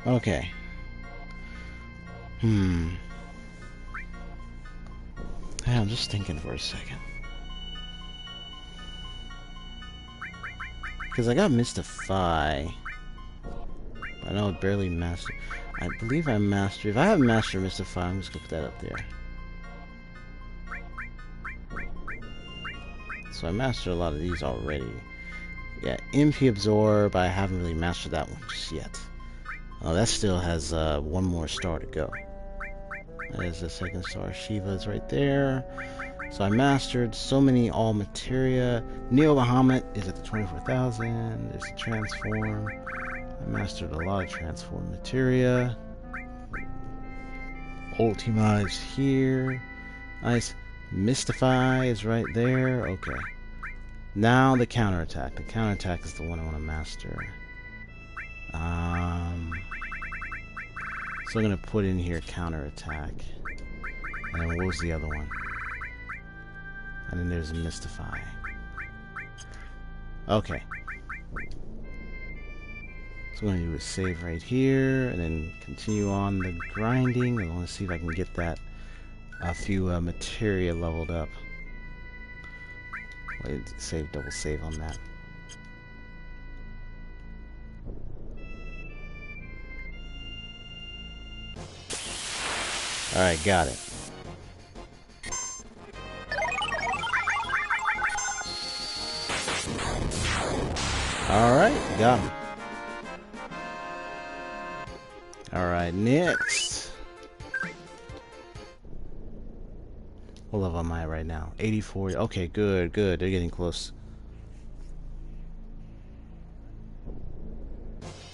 Okay. Hey, I'm just thinking for a second. Because I got Mystify. I know it barely mastered. I believe I mastered. If I have Master Mystify, I'm just going to put that up there. So I mastered a lot of these already. Yeah, MP Absorb, I haven't really mastered that one just yet. Oh, that still has one more star to go. There's the second star. Shiva's right there. So I mastered so many all materia. Neo Bahamut is at the 24,000. There's the transform. I mastered a lot of transform materia. Ultima is here. Nice. Mystify is right there. Okay. Now the counterattack. The counterattack is the one I want to master. So I'm going to put in here counterattack. And then what was the other one? And then there's a Mystify. Okay. So what I'm going to do is save right here, and then continue on the grinding. I want to see if I can get that a few materia leveled up. Wait, save, double save on that. Alright, got it. Alright, got him. Alright, next. What level am I right now? 84. Okay, good, good. They're getting close.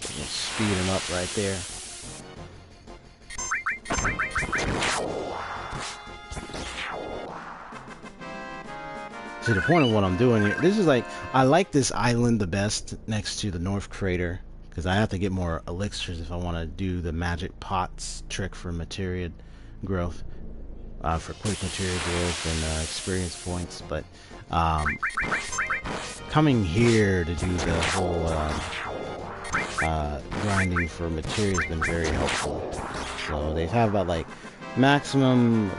Speed them up right there. To the point of what I'm doing here, this is like, I like this island the best next to the North Crater, because I have to get more elixirs if I want to do the magic pots trick for materia growth, for quick materia growth and experience points. But coming here to do the whole grinding for materia has been very helpful. So they've had about like the maximum,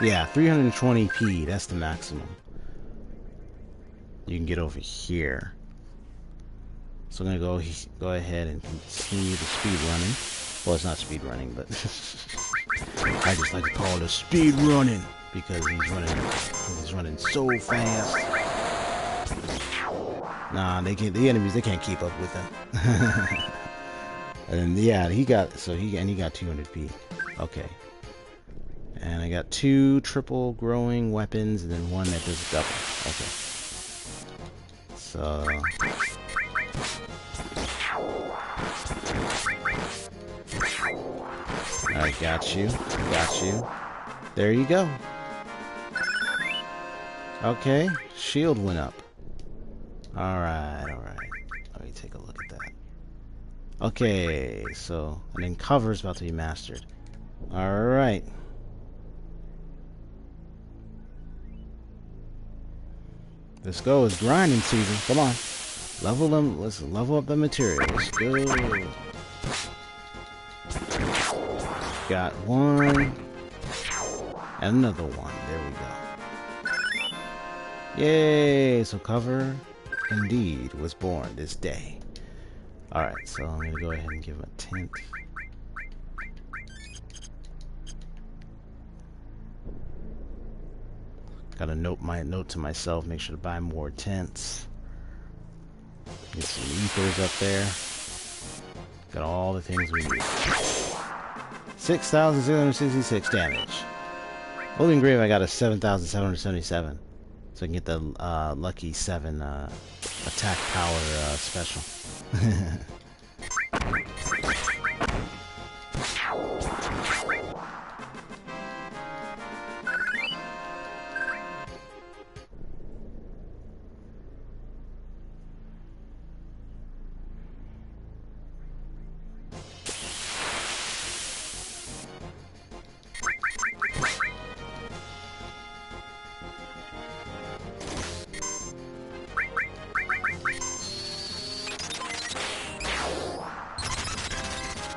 yeah, 320p, that's the maximum you can get over here. So I'm gonna go ahead and continue the speed running. Well, it's not speed running, but I just like to call it speed running because he's running so fast. Nah, the enemies, they can't keep up with him. And yeah, he got 200p. Okay. And I got 2 triple growing weapons and then 1 that does double. Okay. So alright, got you. There you go. Okay, shield went up. Alright. Let me take a look at that. Okay, so, and then cover's about to be mastered. Alright. Let's go, it's grinding season. Come on. Level them, let's level up the material. Let's go. Got 1. And another 1. There we go. Yay! So cover indeed was born this day. Alright, so I'm gonna go ahead and give him a tint. Gotta note to myself, make sure to buy more tents. Get some ethers up there. Got all the things we need. 6,666 damage. Holy Engrave, I got a 7,777. So I can get the lucky 7 attack power special.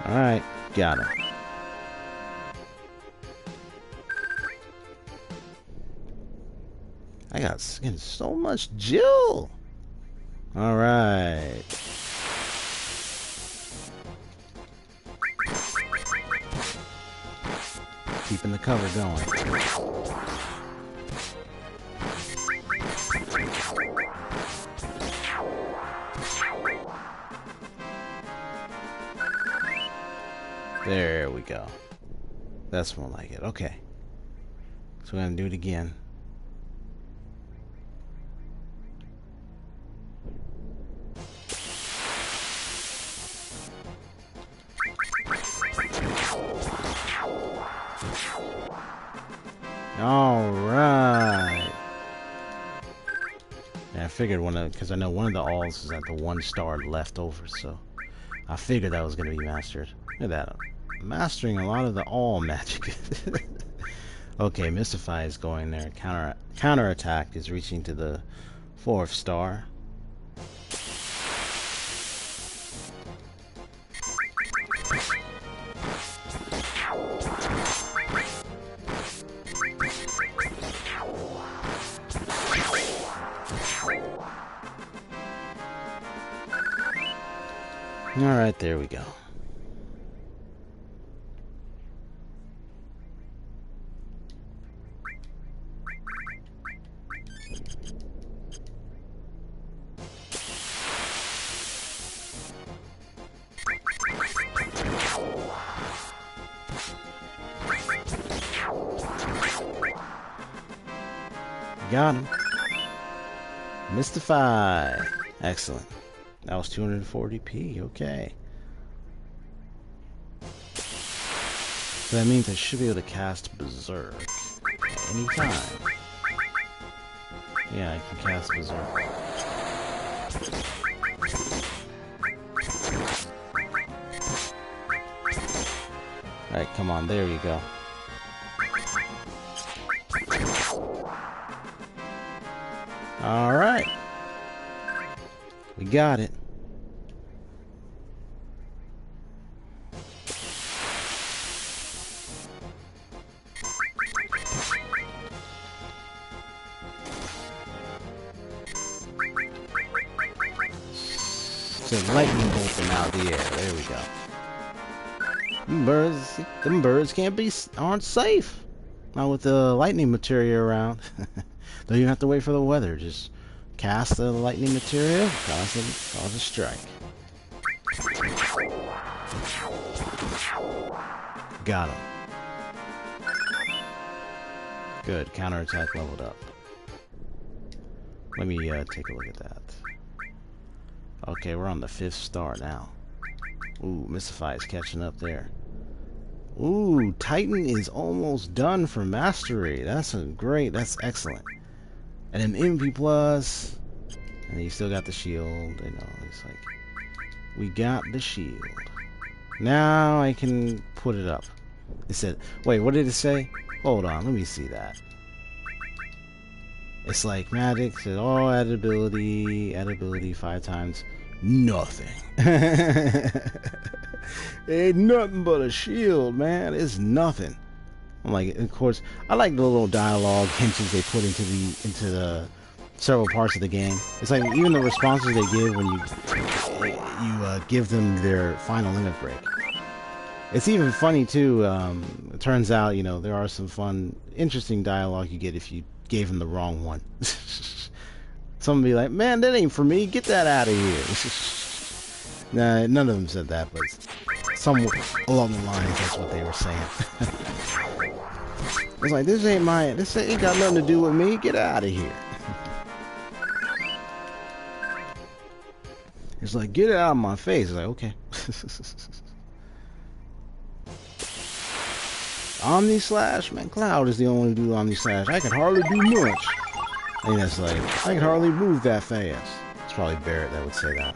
Alright, got it. I got so much Jill. Alright. Keeping the cover going. There we go. That's more like it. Okay. So we're going to do it again. Alright. Yeah, I figured because I know one of the alls is at the 1-star left over, so I figured that was going to be mastered. Look at that. Mastering a lot of the all magic. Okay, Mystify is going there. Counterattack is reaching to the 4th star. Alright, there we go. Got him. Mystify. Excellent. That was 240p. Okay. So that means I should be able to cast Berserk at any time. Yeah, I can cast Berserk. Alright, come on. There you go. Alright. We got it. So lightning bolting out of the air. There we go. Them birds aren't safe. Not with the lightning materia around. Don't even have to wait for the weather. Just cast the lightning material, cause a strike. Got him. Good. Counterattack leveled up. Let me take a look at that. Okay, we're on the 5th star now. Ooh, Mystify is catching up there. Ooh, Titan is almost done for mastery. That's excellent. And then MP plus, and then you still got the shield. You know, it's like we got the shield. Now I can put it up. It said, wait, what did it say? Hold on, let me see that. It's like magic said, oh, add ability 5 times. Nothing. Ain't nothing but a shield, man. It's nothing. I'm like, of course, I like the little dialogue hints they put into the several parts of the game. It's like even the responses they give when you give them their final limit break. It's even funny too. It turns out, you know, there are some fun, interesting dialogue you get if you gave them the wrong one. Someone be like, "Man, that ain't for me. Get that out of here." Nah, none of them said that, but somewhere along the lines, that's what they were saying. It's like, this ain't got nothing to do with me. Get out of here. It's like, get it out of my face. It's like, okay. Omni Slash, man. Cloud is the only one who do Omni Slash. I can hardly do much. I think that's like, I can hardly move that fast. It's probably Barrett that would say that.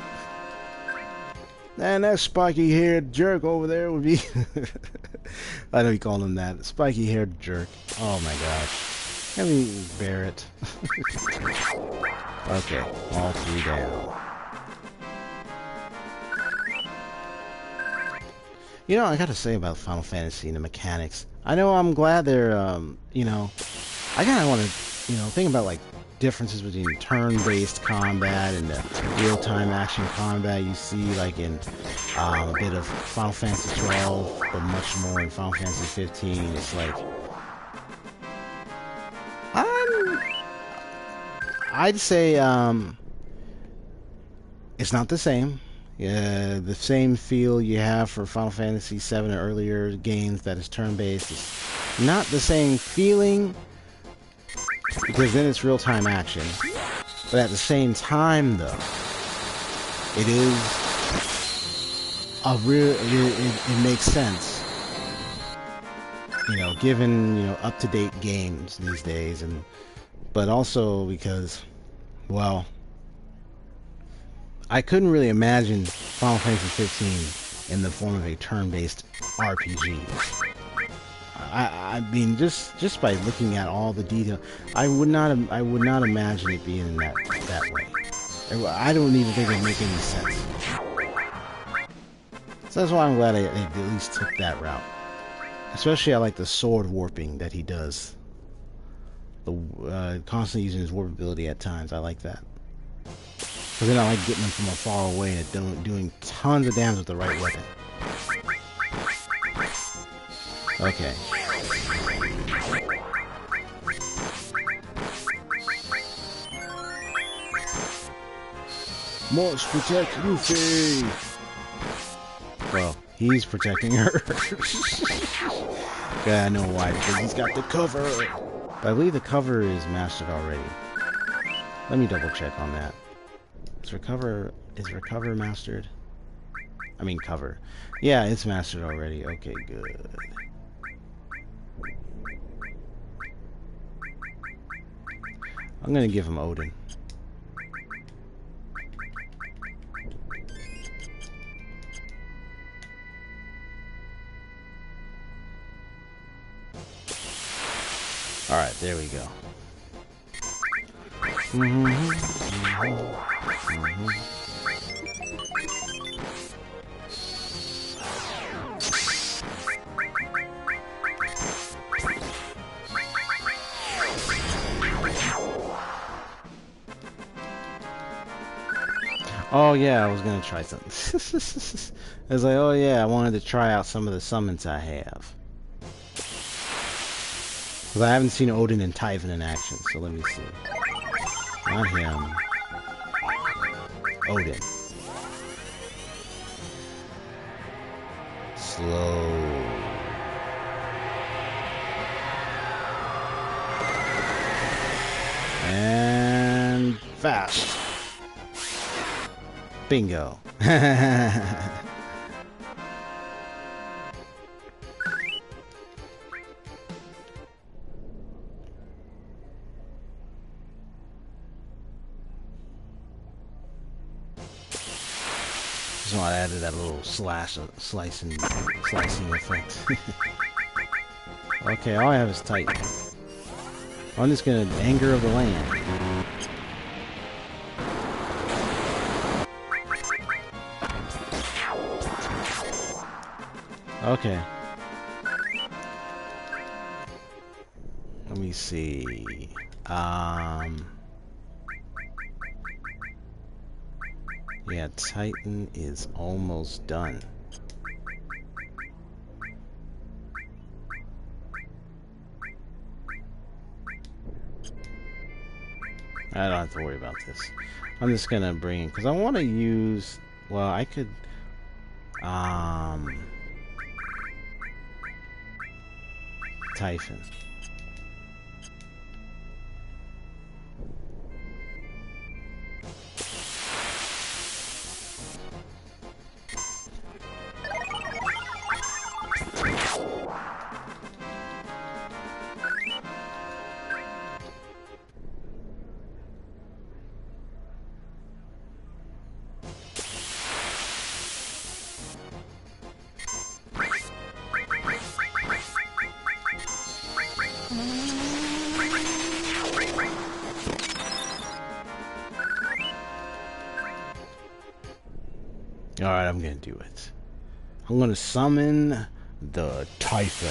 And that spiky-haired jerk over there would be... I know you call him that. Spiky-haired jerk. Oh my gosh. I mean, Barrett. Okay, all 3 down. You know, I gotta say about Final Fantasy and the mechanics. I know I'm glad they're, you know... I kinda wanna, you know, think about, like, differences between turn-based combat and the real-time action combat you see, like in a bit of Final Fantasy XII, but much more in Final Fantasy XV. It's like I'd say it's not the same. Yeah, the same feel you have for Final Fantasy VII or earlier games that is turn-based. It's not the same feeling, because then it's real-time action. But at the same time, though, it is a real... It makes sense. you know, given, you know, up-to-date games these days, and but also because, well, I couldn't really imagine Final Fantasy XV in the form of a turn-based RPG. I mean, just by looking at all the detail, I would not imagine it being in that way. I don't even think it'd make any sense. So that's why I'm glad they at least took that route. Especially I like the sword warping that he does. The constantly using his warp ability at times. I like that. Because then I like getting them from a far away and doing tons of damage with the right weapon. Okay. Must protect Luffy! Well, he's protecting her. Yeah, I know why, because he's got the cover. But I believe the cover is mastered already. Let me double check on that. Is recover mastered? I mean cover. Yeah, it's mastered already. Okay, good. I'm gonna give him Odin. Alright, there we go. Oh yeah, I was gonna try something. I was like, oh yeah, I wanted to try out some of the summons I have. Because I haven't seen Odin and Typhon in action, so let me see. Not him. Odin. Slow. And fast. Bingo. So I added that little slicing effect. Okay, all I have is Titan. I'm just gonna anger of the land. Okay. Let me see. Yeah, Titan is almost done. I don't have to worry about this. I'm just gonna bring, because I want to use, well, I could, Typhon. Alright, I'm gonna do it. I'm gonna summon the Typhon.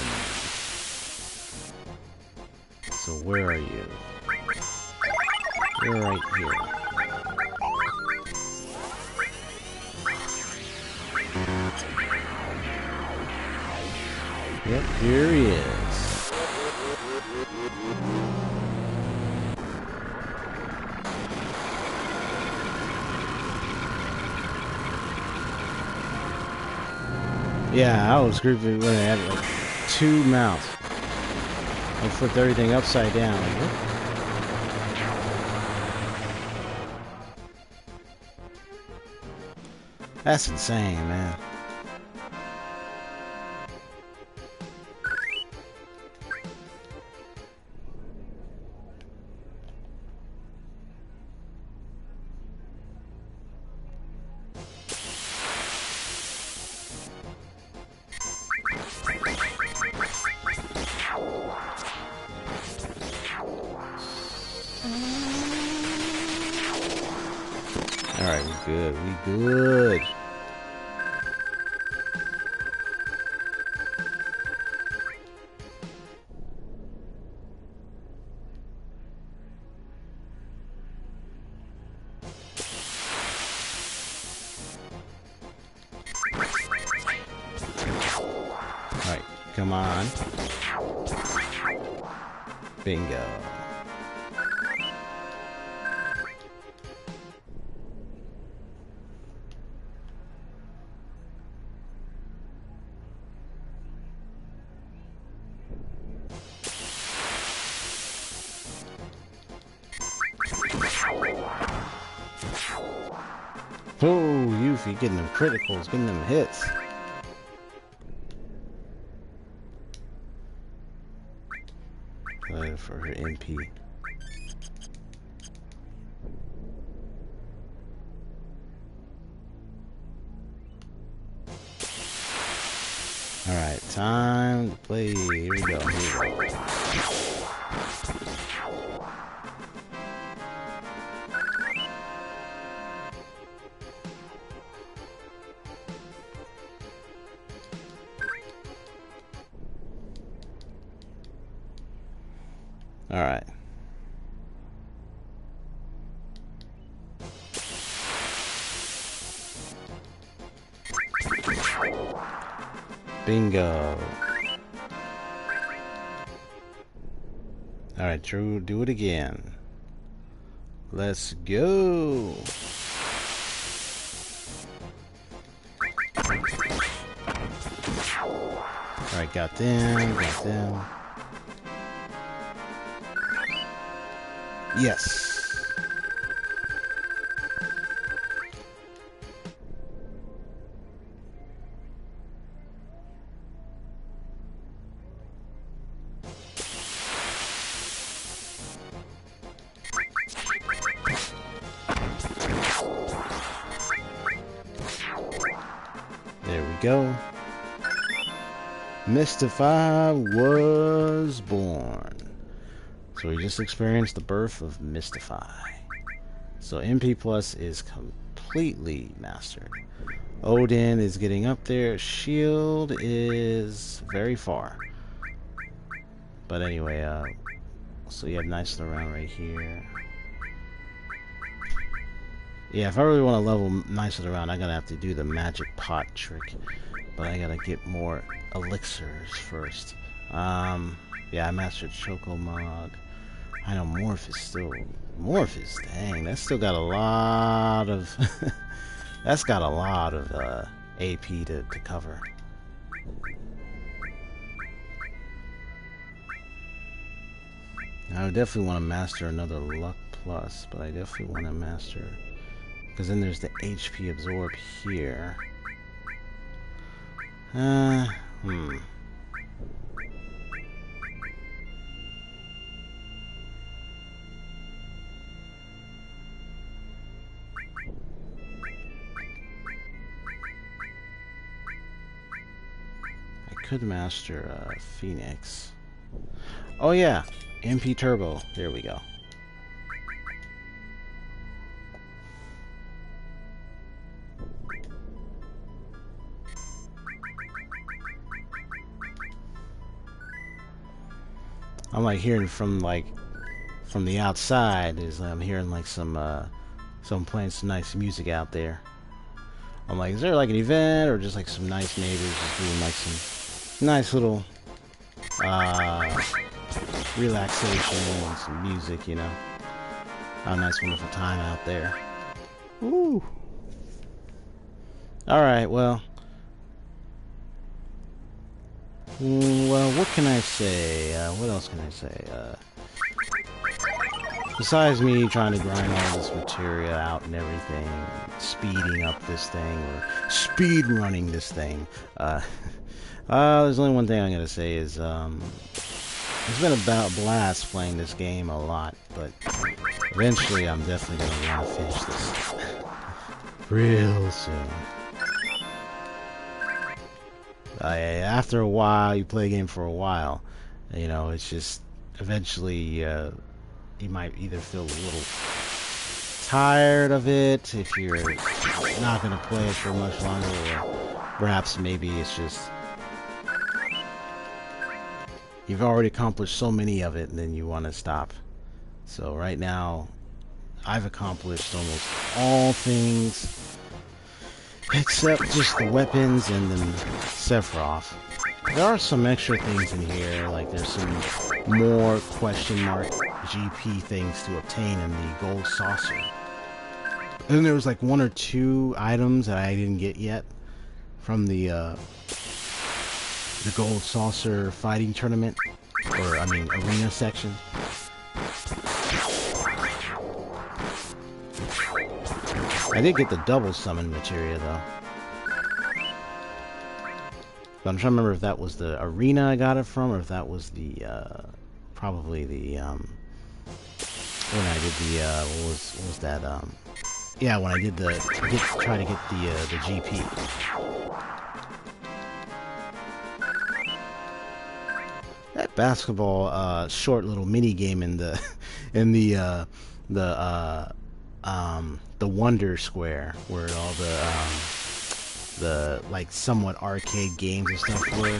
So where are you? You're right here. Yep, here he is. Yeah, I was grouping when I had like 2 mouths. I flipped everything upside down. Like, what? That's insane, man. good. We good. Alright, come on. Bingo. Oh, Yuffie getting them criticals, getting them hits. For her MP. Alright, time to play. Here we go. Here we go. All right. Bingo. All right, Drew, do it again. Let's go. All right, got them, got them. Yes. There we go. Mystify was born. So we just experienced the birth of Mystify. So MP Plus is completely mastered. Odin is getting up there. Shield is very far. But anyway, so you have nice around right here. Yeah, if I really want to level nice around, I'm gonna have to do the magic pot trick. But I gotta get more elixirs first. Yeah, I mastered Chocomog. I know Morph is still... Morph is, dang, that's still got a lot of... that's got a lot of AP to cover. I would definitely want to master another Luck Plus, but I definitely want to master... Because then there's the HP Absorb here. Could master Phoenix. Oh yeah, MP Turbo. There we go. I'm like hearing from the outside is I'm hearing like someone playing some nice music out there. I'm like, is there like an event or just like some nice neighbors just doing like some nice little relaxation and some music, you know. Have a nice wonderful time out there. Woo! Alright, well, what can I say? What else can I say? Besides me trying to grind all this materia out and everything, speeding up this thing, or speed running this thing, there's only one thing I'm gonna say is, it's been a blast playing this game a lot, but eventually I'm definitely gonna want to finish this real soon. After a while, you play a game for a while, you know, it's just eventually you might either feel a little tired of it, if you're not going to play it for much longer, or perhaps maybe it's just you've already accomplished so many of it and then you want to stop. So right now, I've accomplished almost all things except just the weapons and then Sephiroth. There are some extra things in here, like there's some more question mark GP things to obtain in the gold saucer. And then there was like 1 or 2 items that I didn't get yet from the gold saucer fighting tournament, or I mean arena section. I did get the double summon materia though. But I'm trying to remember if that was the arena I got it from, or if that was the, probably the, when I did the, what was that, yeah, when I did try to get the GP. That basketball, short little mini game in the, the Wonder Square, where all the like somewhat arcade games and stuff were.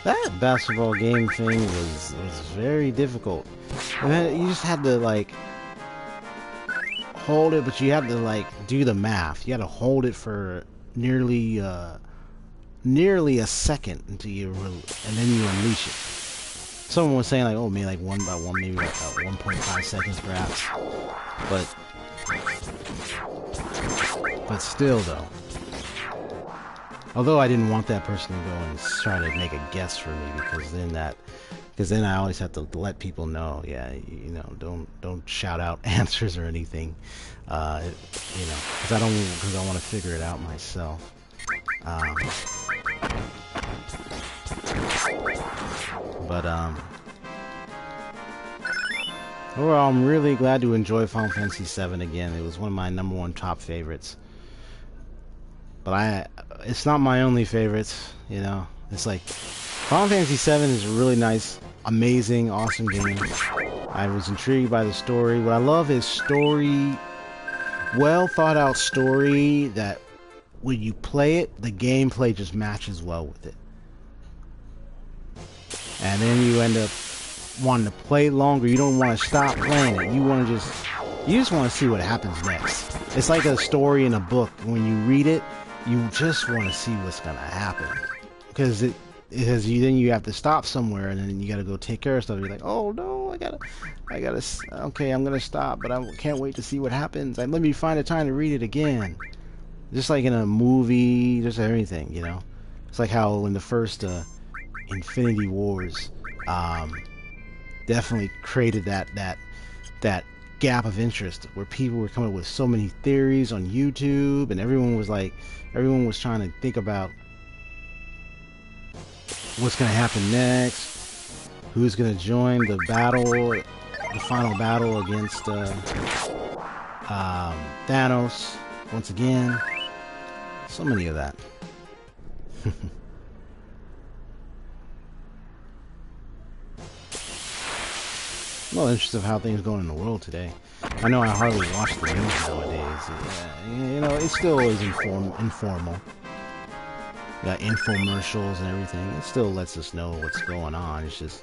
That basketball game thing was very difficult. And then you just had to like hold it, but you had to like do the math. You had to hold it for nearly a second until and then you unleash it. Someone was saying like, oh, maybe like 1 by 1, maybe like 1.5 seconds perhaps. But still though. Although I didn't want that person to go and try to make a guess for me, because then I always have to let people know, yeah, you know, don't shout out answers or anything, you know, because I want to figure it out myself. Overall, I'm really glad to enjoy Final Fantasy VII again. It was one of my #1 top favorites. But it's not my only favorites, you know. It's like, Final Fantasy VII is a really nice, amazing, awesome game. I was intrigued by the story. What I love is story, well thought out story that when you play it, the gameplay just matches well with it. And then you end up wanting to play longer. You don't want to stop playing it. You just want to see what happens next. It's like a story in a book. When you read it, you just want to see what's gonna happen, because then you have to stop somewhere, and then you gotta go take care of stuff. You're like, oh no, I gotta. Okay, I'm gonna stop, but I can't wait to see what happens. Let me find a time to read it again. Just like in a movie, just everything, you know. It's like how in the first Infinity Wars, definitely created that gap of interest where people were coming up with so many theories on YouTube, and everyone was trying to think about what's going to happen next, who's going to join the final battle against Thanos once again. So many of that. Well, interested of how things are going in the world today. I know I hardly watch the news nowadays. You know, it still is informal. You got infomercials and everything. It still lets us know what's going on. It's just,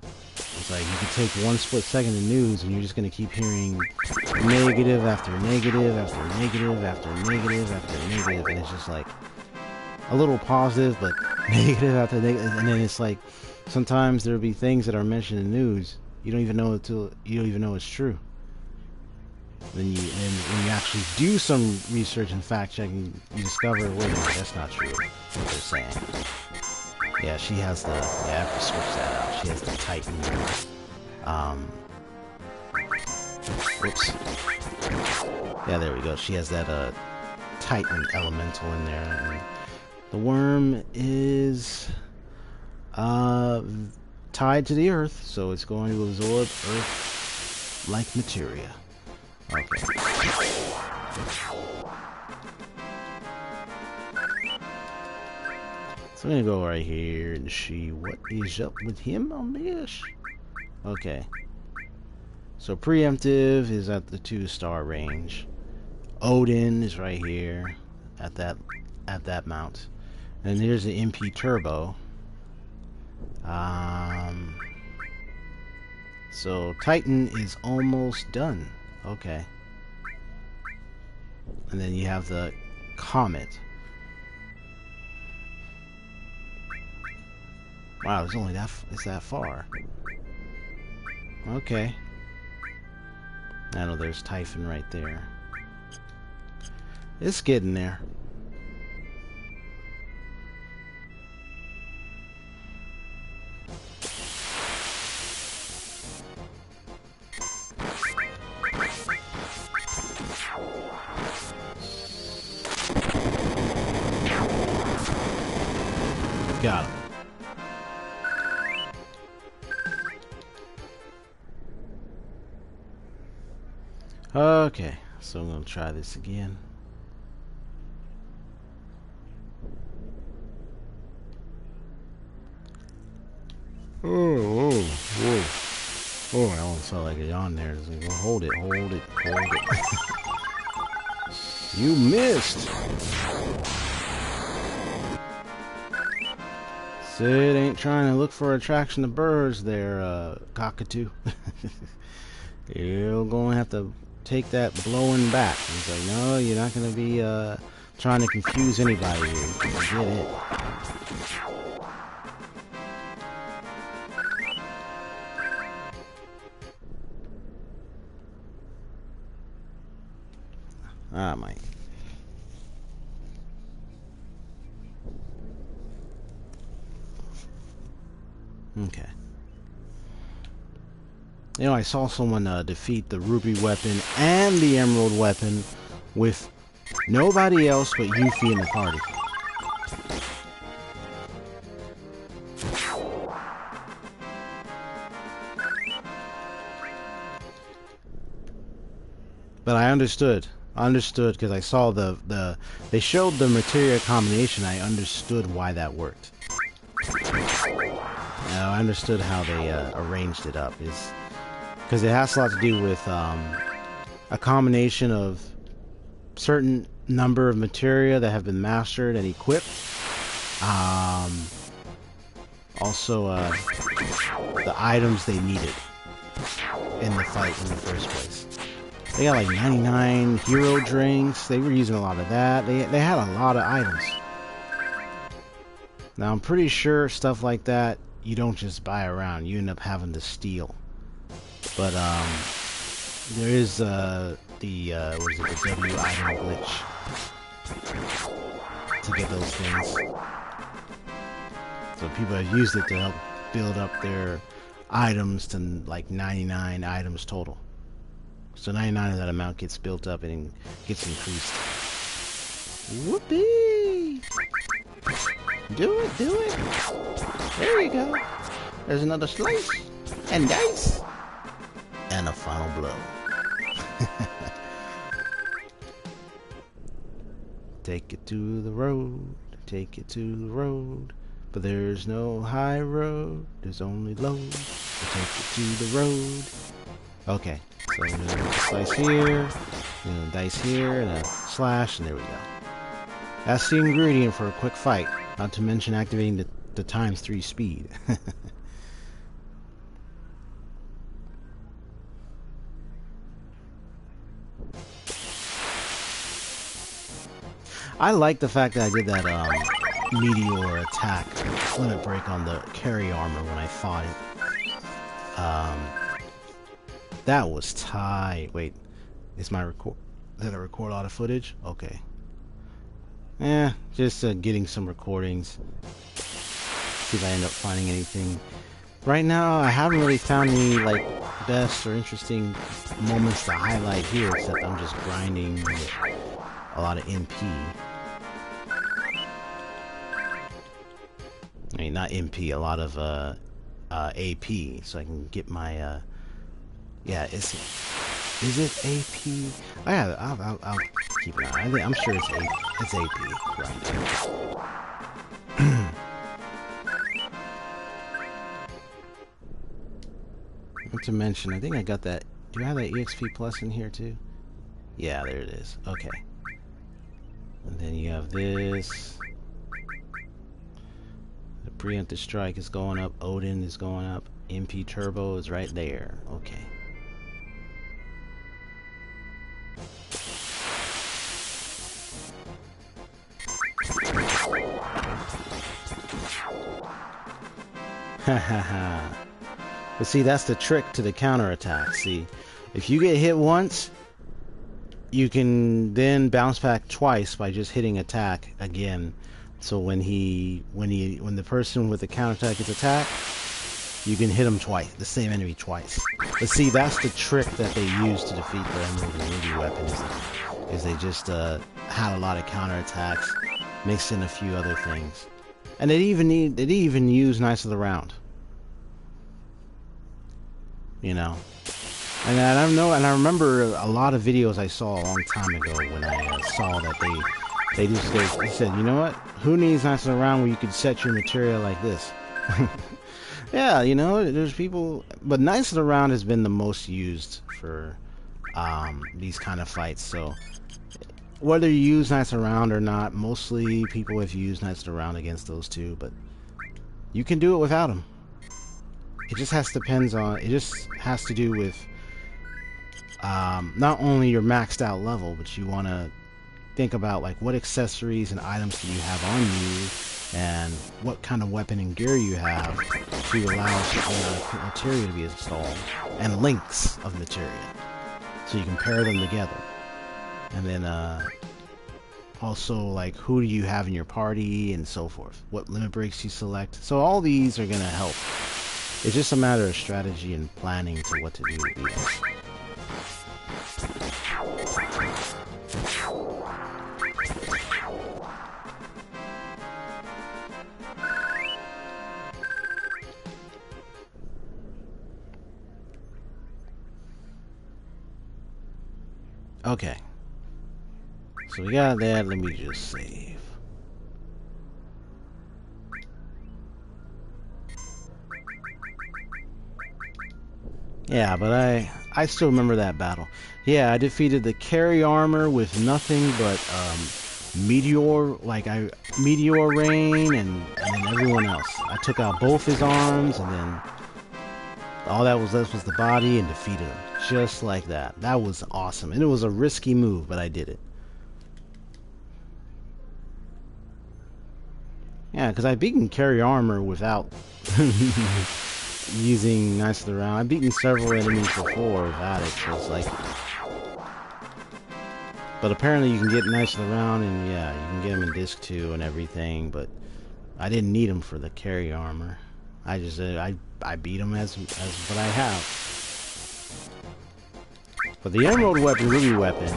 it's like you can take one split second of news and you're just going to keep hearing negative after negative after negative after negative after negative, and it's just like a little positive, but negative after negative, and then it's like, sometimes there'll be things that are mentioned in the news you don't even know it's true. Then when you actually do some research and fact checking, you discover, wait a minute, that's not true what they're saying. Yeah, she has the, yeah, I have to switch that out. She has the Titan, whoops. Yeah, there we go. She has that Titan elemental in there. And the worm is tied to the earth, so it's going to absorb earth-like materia. Okay. So I'm gonna go right here and see what is up with him on this. Okay. So preemptive is at the 2-star range. Odin is right here at that mount. And here's the MP Turbo. So Titan is almost done. Okay. And then you have the Comet. Wow, it's only it's that far. Okay. I know there's Typhon right there. It's getting there. Got him. Okay, so I'm gonna try this again. Oh, I almost felt like a yawn there. Hold it. You missed. Sid ain't trying to look for attraction of birds there, cockatoo. You're gonna have to take that blowing back. He's like, no, you're not gonna be trying to confuse anybody here. Get it. Ah, Mike. Okay. You know, I saw someone defeat the ruby weapon and the emerald weapon with nobody else but Yuffie in the party. But I understood because I saw they showed the materia combination. I understood why that worked. I understood how they arranged it up. Is because it has a lot to do with a combination of certain number of materia that have been mastered and equipped. Also, the items they needed in the fight in the first place. They got like 99 hero drinks. They were using a lot of that. They had a lot of items. Now I'm pretty sure stuff like that you don't just buy around. You end up having to steal. But there is the what is it, the W item glitch to get those things. So people have used it to help build up their items to like 99 items total. So 99 of that amount gets built up and gets increased. Whoopee! Do it! There you go. There's another slice and dice and a final blow. Take it to the road, but there's no high road, there's only low. Take it to the road. Okay, so I'm gonna slice here, dice here, and a slash, and there we go. That's the ingredient for a quick fight, not to mention activating the ×3 speed. I like the fact that I did that meteor attack limit break on the carry armor when I fought it. That was tight. Wait, is my record? Did I record a lot of footage? Okay. Just getting some recordings. See if I end up finding anything. Right now, I haven't really found any like best or interesting moments to highlight here, except I'm just grinding with a lot of MP. I mean, not MP, a lot of AP, so I can get my yeah, is it AP? I'll keep an eye. I'm sure it's AP right now. Not to mention, I think I got that Do I have that EXP plus in here too? Yeah, there it is. Okay. And then you have this. The preemptive strike is going up. Odin is going up. MP turbo is right there. Okay. Hahaha. But see, that's the trick to the counterattack. See, if you get hit once, you can then bounce back twice by just hitting attack again. So when the person with the counterattack gets attacked, you can hit them twice, the same enemy twice. But see, that's the trick that they use to defeat the Emerald and Ruby weapons. Is they just had a lot of counterattacks, mixed in a few other things, and they even use Knights of the Round. You know, and I remember a lot of videos I saw a long time ago when I saw that they said, you know what? Who needs Knights of the Round where you could set your materia like this? Yeah, you know, there's people, but Knights of the Round has been the most used for these kind of fights. So whether you use Knights of the Round or not, mostly people have used Knights of the Round against those two, but you can do it without them. It just has to do with not only your maxed out level, but you want to think about like what accessories and items do you have on you, and what kind of weapon and gear you have to allow certain materia to be installed, and links of materia, so you can pair them together. And then also like who do you have in your party and so forth, what limit breaks you select. So all these are going to help. It's just a matter of strategy and planning to what to do with these. Okay. So we got that. Let me just save. Yeah, but I still remember that battle. Yeah, I defeated the carry armor with nothing but meteor rain and then everyone else. I took out both his arms, and then all that was left was the body, and defeated him just like that. That was awesome, and it was a risky move, but I did it. Yeah, because I've beaten carry armor without using Knights of the Round. I've beaten several enemies before without it, so it's like... But apparently you can get Knights of the Round, and yeah, you can get them in Disc 2 and everything, but I didn't need them for the carry armor. I just, I beat them as what I have. But the Emerald weapon, Ruby weapon,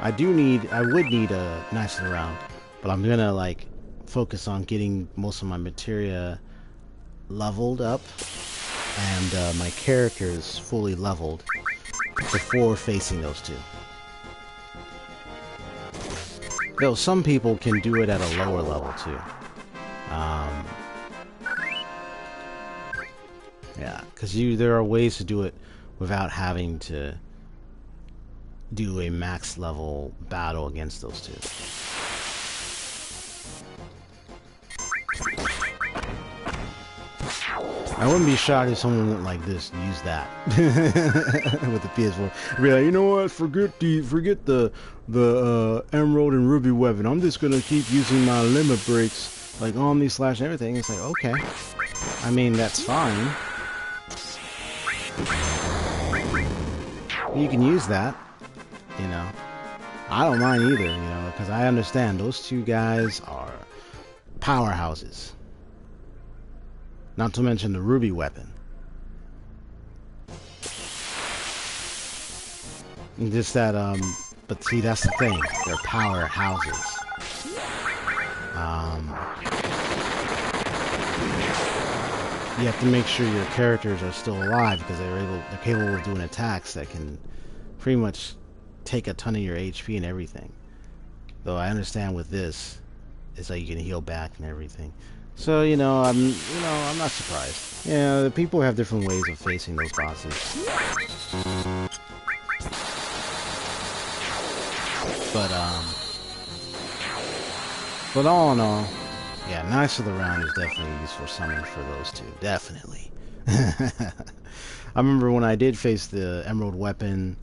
I would need a Knights of the Round, but I'm gonna, like, focus on getting most of my materia leveled up, and my characters fully leveled before facing those two. Though some people can do it at a lower level too. Yeah, because there are ways to do it without having to do a max level battle against those two. I wouldn't be shocked if someone went like this and use that with the PS4. Be like, you know what? Forget the Emerald and Ruby weapon. I'm just gonna keep using my limit breaks like Omni slash and everything. It's like, okay. I mean, that's fine. You can use that, you know. I don't mind either, you know, because I understand those two guys are powerhouses. Not to mention the Ruby weapon. And just that, but see, that's the thing. They're powerhouses. You have to make sure your characters are still alive, because they're capable of doing attacks that can pretty much take a ton of your HP and everything. Though I understand with this, it's like you can heal back and everything. So, I'm not surprised. Yeah, the people have different ways of facing those bosses. But all in all, yeah, Knights of the Round is definitely a useful summon for those two. Definitely. I remember when I did face the Emerald Weapon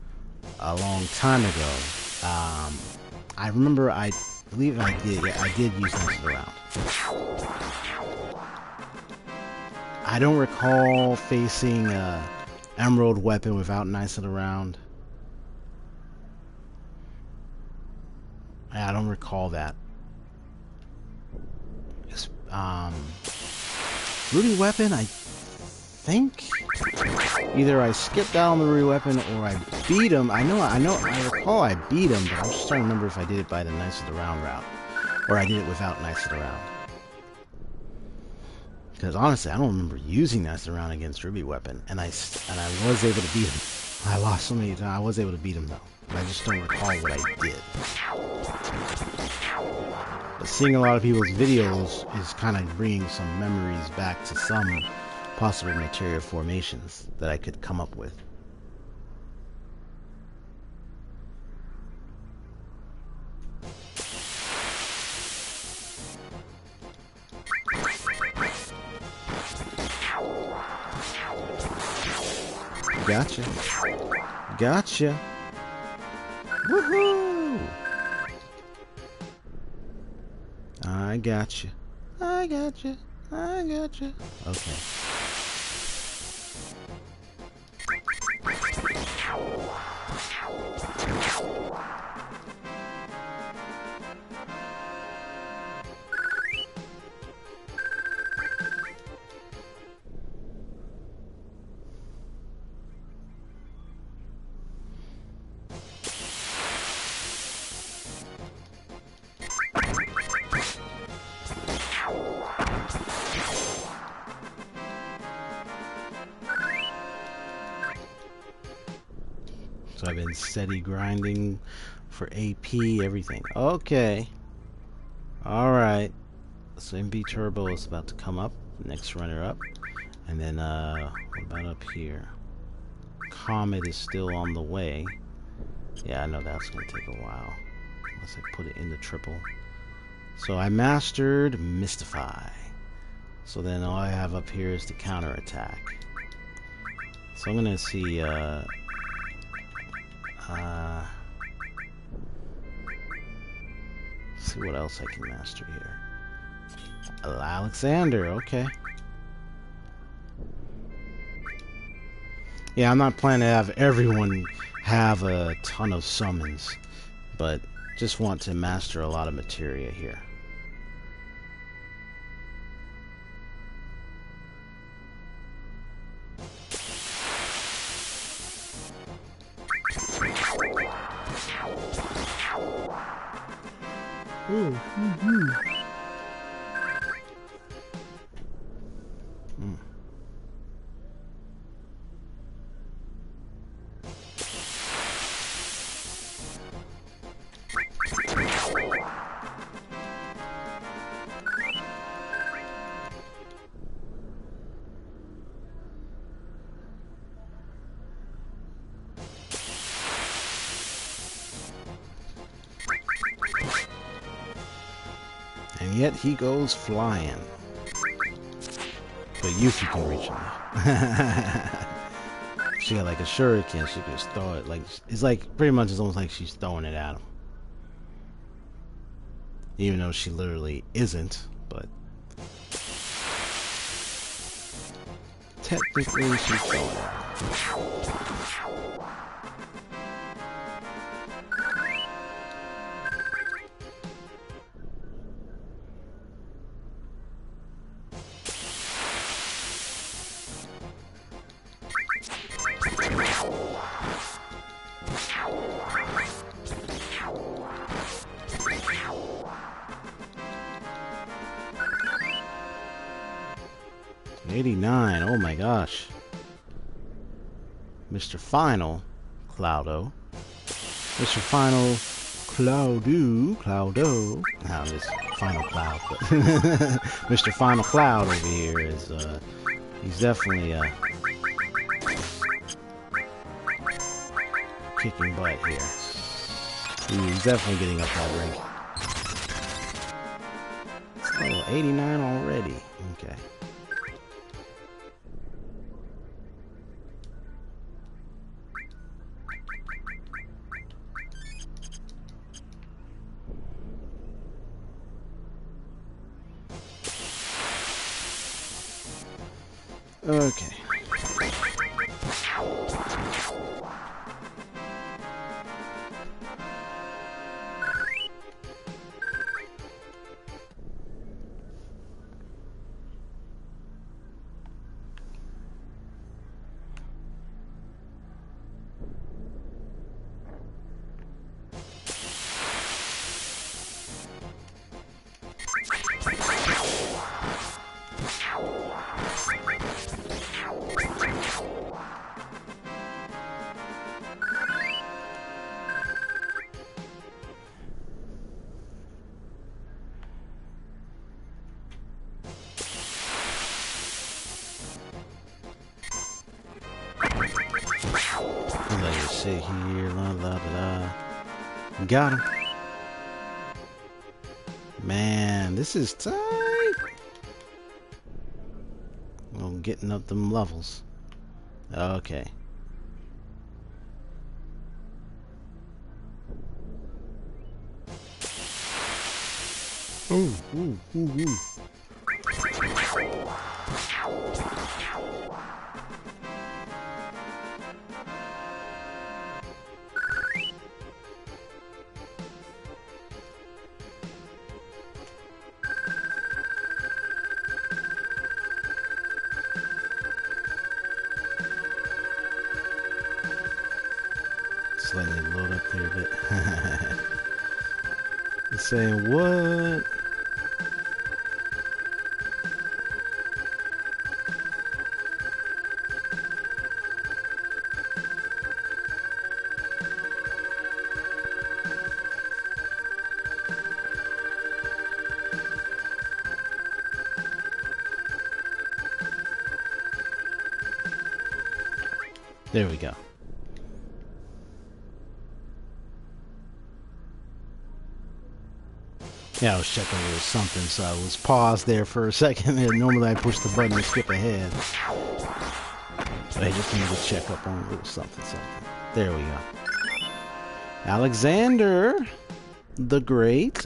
a long time ago. I remember, I believe I did. Yeah, I did use Knights of the Round. I don't recall facing Emerald Weapon without Knights of the Round. I don't recall that. Ruby Weapon, I think either I skipped out on the Ruby Weapon or I beat him. I recall I beat him, but I'm just trying to remember if I did it by the Knights of the Round route or I did it without Knights of the Round. Because honestly, I don't remember using Knights of the Round against Ruby Weapon, and I was able to beat him. I lost so many times. I was able to beat him though, but I just don't recall what I did. But seeing a lot of people's videos is kind of bringing some memories back to some possible materia formations that I could come up with. Gotcha. Gotcha. Woohoo! I gotcha. I gotcha. I gotcha. Okay. So I've been steady grinding for AP, everything. Okay. Alright. So MB Turbo is about to come up. Next runner up. And then, what about up here? Comet is still on the way. Yeah, I know that's going to take a while. Unless I put it in the triple. So I mastered Mystify. So then all I have up here is the counterattack. So I'm going to see, see what else I can master here. Alexander, okay. Yeah, I'm not planning to have everyone have a ton of summons, but just want to master a lot of materia here. Ooh, And yet he goes flying. But Yuffie can reach him. She got like a shuriken, she can just throw it. Like, it's like, pretty much it's almost like she's throwing it at him. Even though she literally isn't, but technically she's throwing it at him. 89, oh my gosh. Mr. Final, Cloudo. Mr. Final, Cloudo. Now this Final Cloud, but Mr. Final Cloud over here is he's definitely kicking butt here. He's definitely getting up that rank. It's level 89 already. Okay. Okay. Let's see here, la la la. Got him. Man, this is tight. Well, getting up them levels. Okay. Ooh, ooh, ooh, ooh. Just letting it load up there a bit. It's saying what? There we go. Yeah, I was checking a little something, so I was paused there for a second. And normally I push the button and skip ahead. But I just needed to check up on a little something. There we go. Alexander the Great.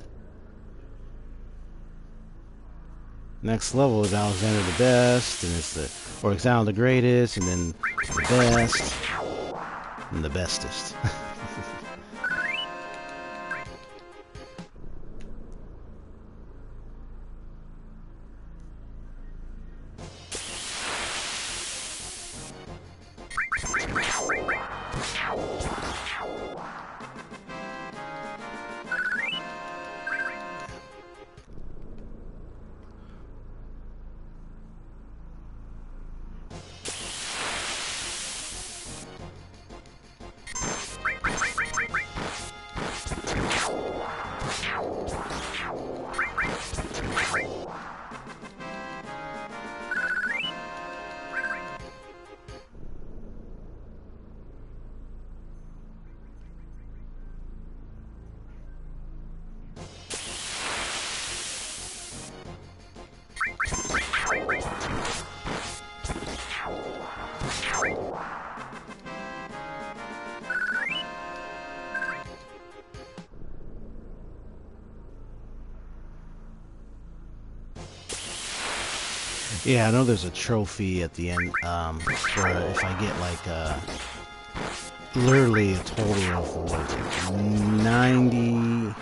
Next level is Alexander the Best, and it's the, or Alexander the Greatest, and then the Best, and the Bestest. Yeah, I know there's a trophy at the end, for if I get like, literally a total of, what is it, 90,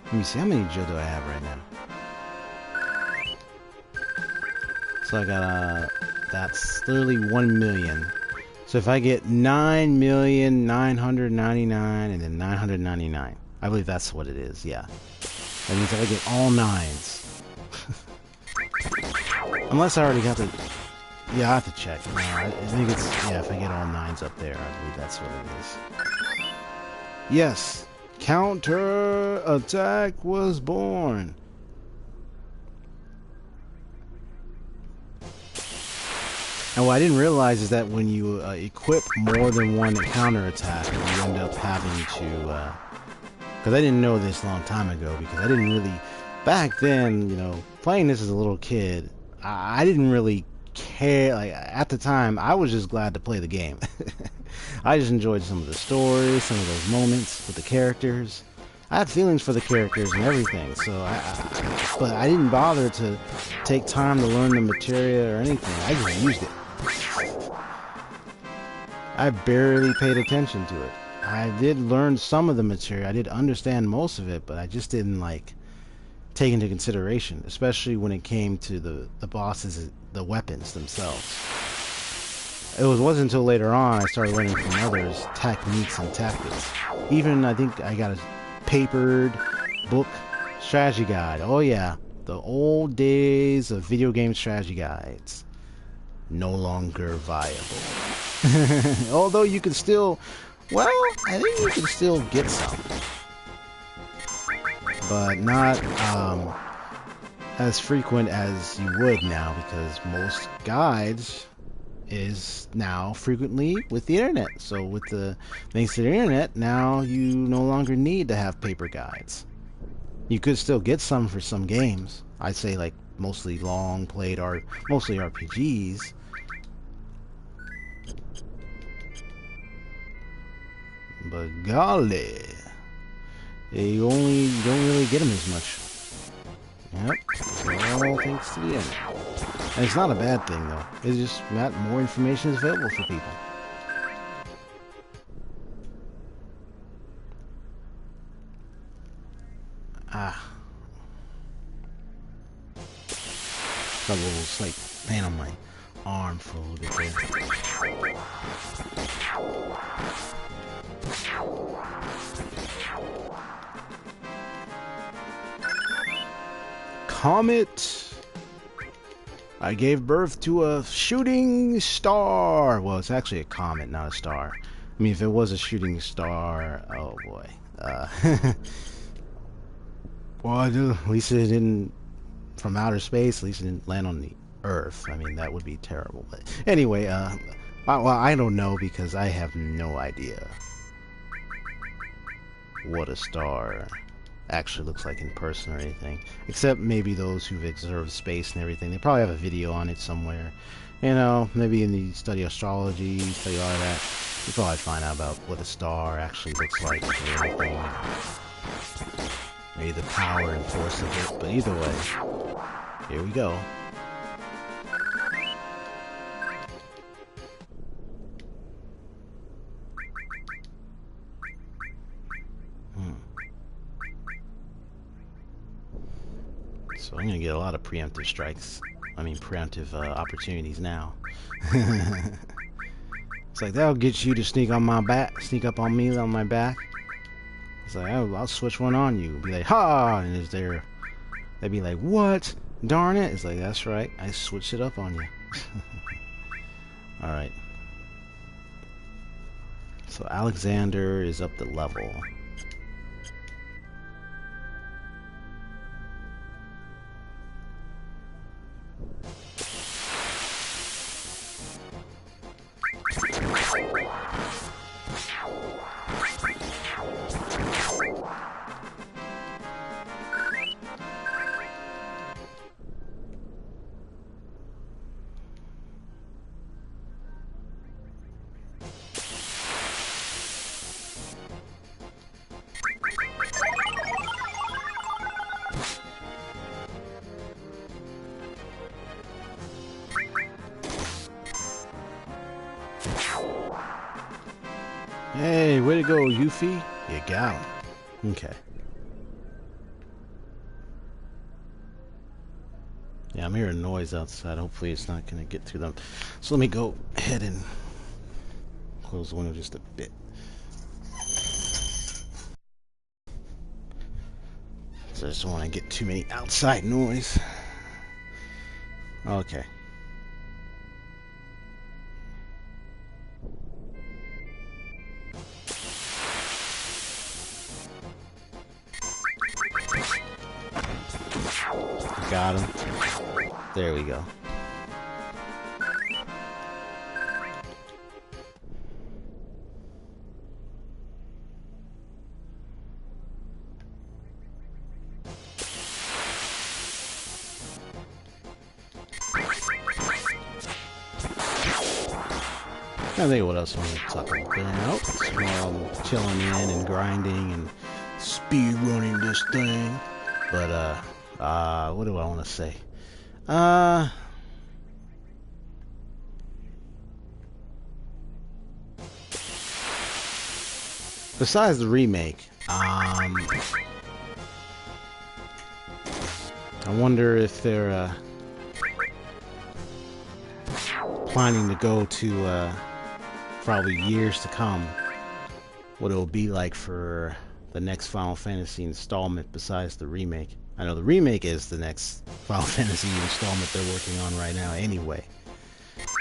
let me see, how many Joe do I have right now? So I got, that's literally 1 million. So if I get 9,999,000 and then 999, I believe that's what it is, yeah. That means if I get all 9s. Unless I already got the... Yeah, I have to check. No, I think it's... Yeah, if I get all 9s up there, I believe that's what it is. Yes! Counter attack was born. And what I didn't realize is that when you equip more than one counter attack, you end up having to, because I didn't know this a long time ago, because I didn't really, back then, you know, playing this as a little kid, I didn't really care. Like, at the time, I was just glad to play the game. I just enjoyed some of the stories, some of those moments with the characters. I had feelings for the characters and everything, so but I didn't bother to take time to learn the materia or anything. I just used it. I barely paid attention to it. I did learn some of the material. I did understand most of it, but I just didn't like take into consideration, especially when it came to the bosses, the weapons themselves. It wasn't until later on I started learning from others techniques and tactics. Even I think I got a papered book strategy guide. Oh yeah, the old days of video game strategy guides. No longer viable. Although you can still, well, I think you can still get some, but not as frequent as you would now, because most guides is now frequently with the internet. So with the thanks to the internet, now you no longer need to have paper guides. You could still get some for some games. I'd say like mostly long played or mostly RPGs. But golly, you don't really get them as much. Yep, all thanks to the internet. And it's not a bad thing though. It's just that more information is available for people. Got a little slight pain on my arm for a little bit there. Comet. I gave birth to a shooting star. Well, it's actually a comet, not a star. I mean, if it was a shooting star, oh boy. Well, at least it didn't, from outer space, at least it didn't land on the Earth. I mean, that would be terrible. But anyway, well, I don't know, because I have no idea what a star actually looks like in person or anything, except maybe those who've observed space and everything. They probably have a video on it somewhere, you know, maybe in the study astrology, study all of that. You probably find out about what a star actually looks like or anything, maybe the power and force of it. But either way, here we go. So I'm gonna get a lot of preemptive strikes. I mean, preemptive opportunities now. It's like, that'll get you to sneak on my back, sneak up on me on my back. It's like, I'll switch one on you. Be like, ha! And is there? They'd be like, what? Darn it! It's like, that's right. I switched it up on you. All right. So Alexander is up the level. Hey, way to go, Yuffie. You got him. Okay. Yeah, I'm hearing noise outside. Hopefully it's not going to get through them. So let me go ahead and close the window just a bit. So I just don't want to get too many outside noise. Okay. got him. There we go. I think what else I want to talk about while I'm chilling in and grinding and speed running this thing. But what do I want to say? Besides the remake, I wonder if they're planning to go to probably years to come, what it'll be like for the next Final Fantasy installment besides the remake. I know the remake is the next Final Fantasy installment they're working on right now anyway.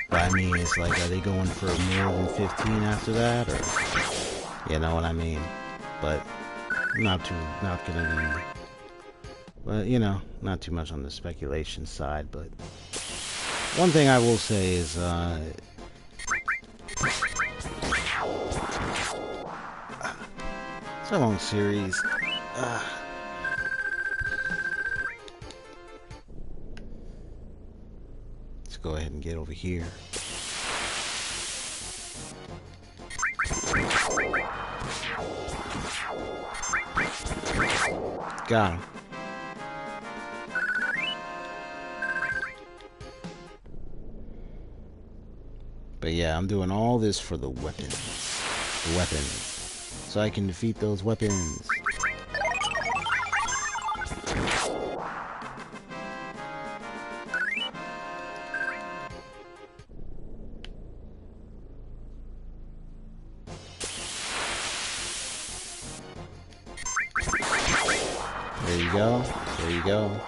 But I mean, it's like, are they going for more than 15 after that, or you know what I mean? But not gonna be, but you know, not too much on the speculation side. But one thing I will say is, it's a long series. Let's go ahead and get over here. Got him. But yeah, I'm doing all this for the weapons. The weapons. So I can defeat those weapons. There you go. There you go.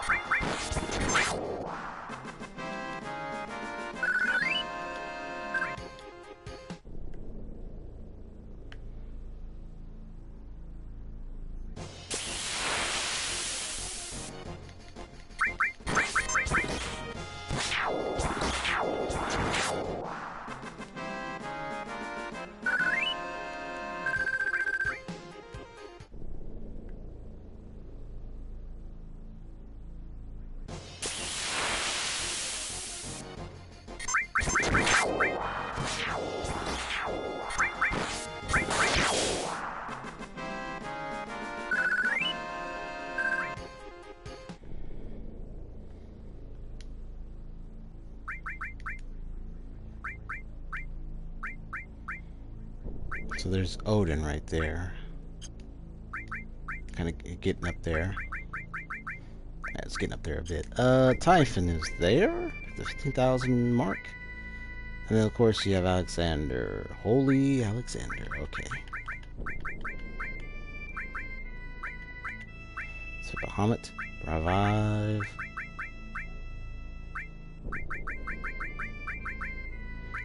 So there's Odin right there. Kind of getting up there. Yeah, it's getting up there a bit. Typhon is there. The 15,000 mark. And then of course you have Alexander. Holy Alexander. Okay. So Bahamut. Revive.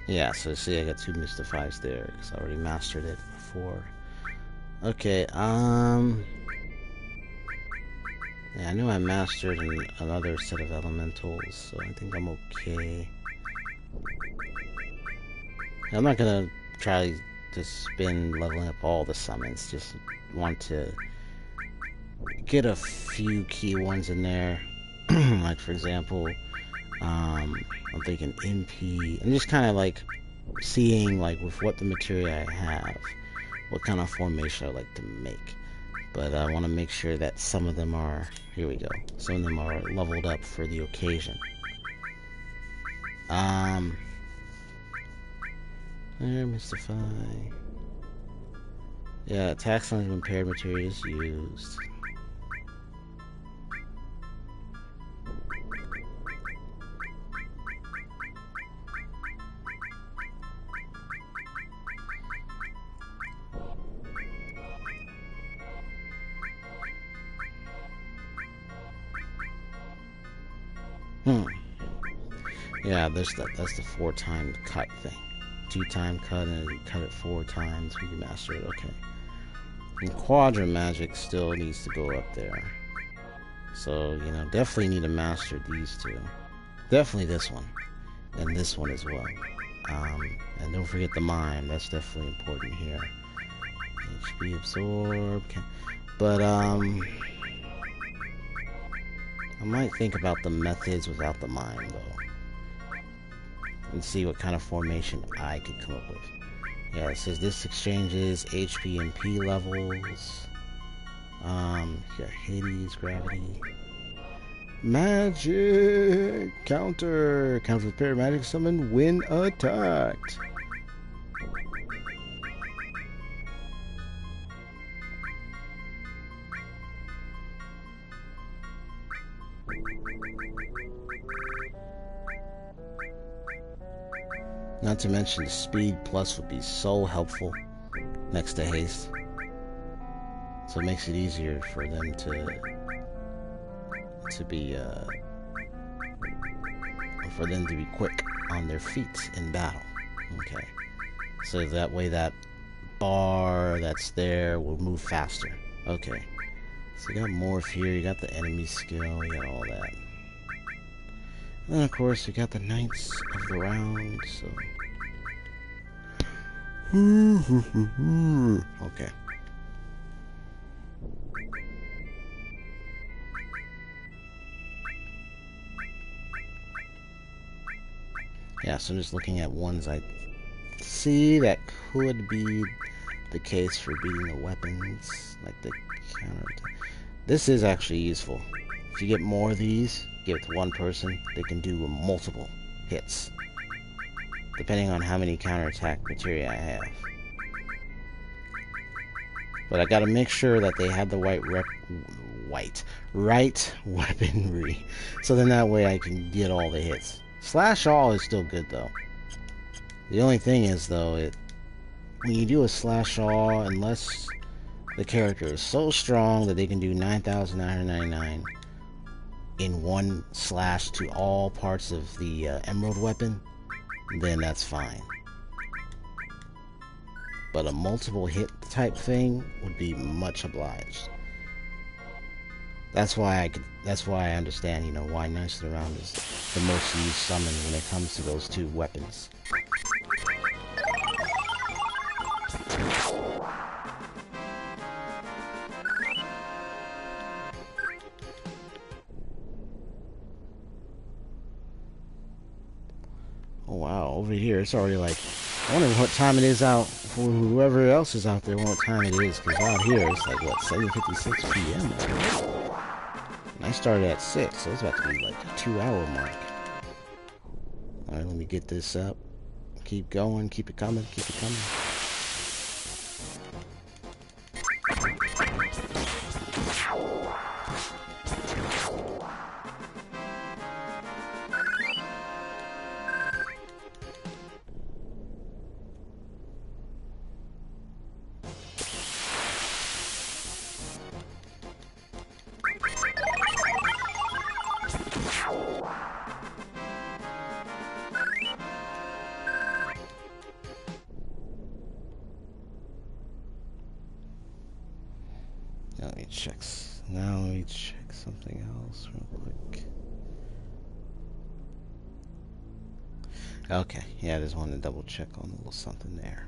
Yeah, so see, I got 2 Mystifies there because I already mastered it before. Okay, yeah, I knew I mastered another set of elementals, so I think I'm okay. I'm not gonna try to spin leveling up all the summons, just want to get a few key ones in there. Like, for example, I'm thinking NP, and just kind of like seeing, like, with what the material I have, what kind of formation I like to make. But I want to make sure that some of them are, here we go, some of them are leveled up for the occasion. There, Mystify. Yeah, attacks on impaired materials used. Yeah, that's the 4-time cut thing. 2-time cut, and you cut it 4 times when you master it. Okay. And Quadra Magic still needs to go up there. So, you know, definitely need to master these two. Definitely this one. And this one as well. And don't forget the mime. That's definitely important here. HP absorb. But, I might think about the methods without the mime, though. And see what kind of formation I could come up with. Yeah, it says this exchanges HP and P levels. You got Hades, gravity. Magic! Counter! Counter with paramagic summon when attacked. Not to mention speed plus would be so helpful next to haste. So it makes it easier for them to be quick on their feet in battle. Okay. So that way that bar that's there will move faster. Okay. So you got morph here, you got the enemy skill, you got all that. And then of course you got the knights of the round, so okay. Yeah, so I'm just looking at ones I see that could be the case for beating the weapons, like the counter. This is actually useful. If you get more of these, give it to one person, they can do multiple hits, depending on how many counterattack materia I have. But I gotta make sure that they have the right weaponry, so then that way I can get all the hits. Slash all is still good though. The only thing is though, when you do a slash all, unless the character is so strong that they can do 9,999 in one slash to all parts of the emerald weapon, then that's fine. But a multiple hit type thing would be much obliged. That's why I understand, you know, why Knights of the Round is the most used summon when it comes to those two weapons. Oh wow, over here it's already like, I wonder what time it is out for whoever else is out there, what time it is, because out here it's like, what, 7:56 p.m. And I started at 6, so it's about to be like a 2-hour mark. Alright, let me get this up. Keep going, keep it coming, keep it coming. Let me check something else real quick. Okay, yeah, I just wanted to double check on a little something there.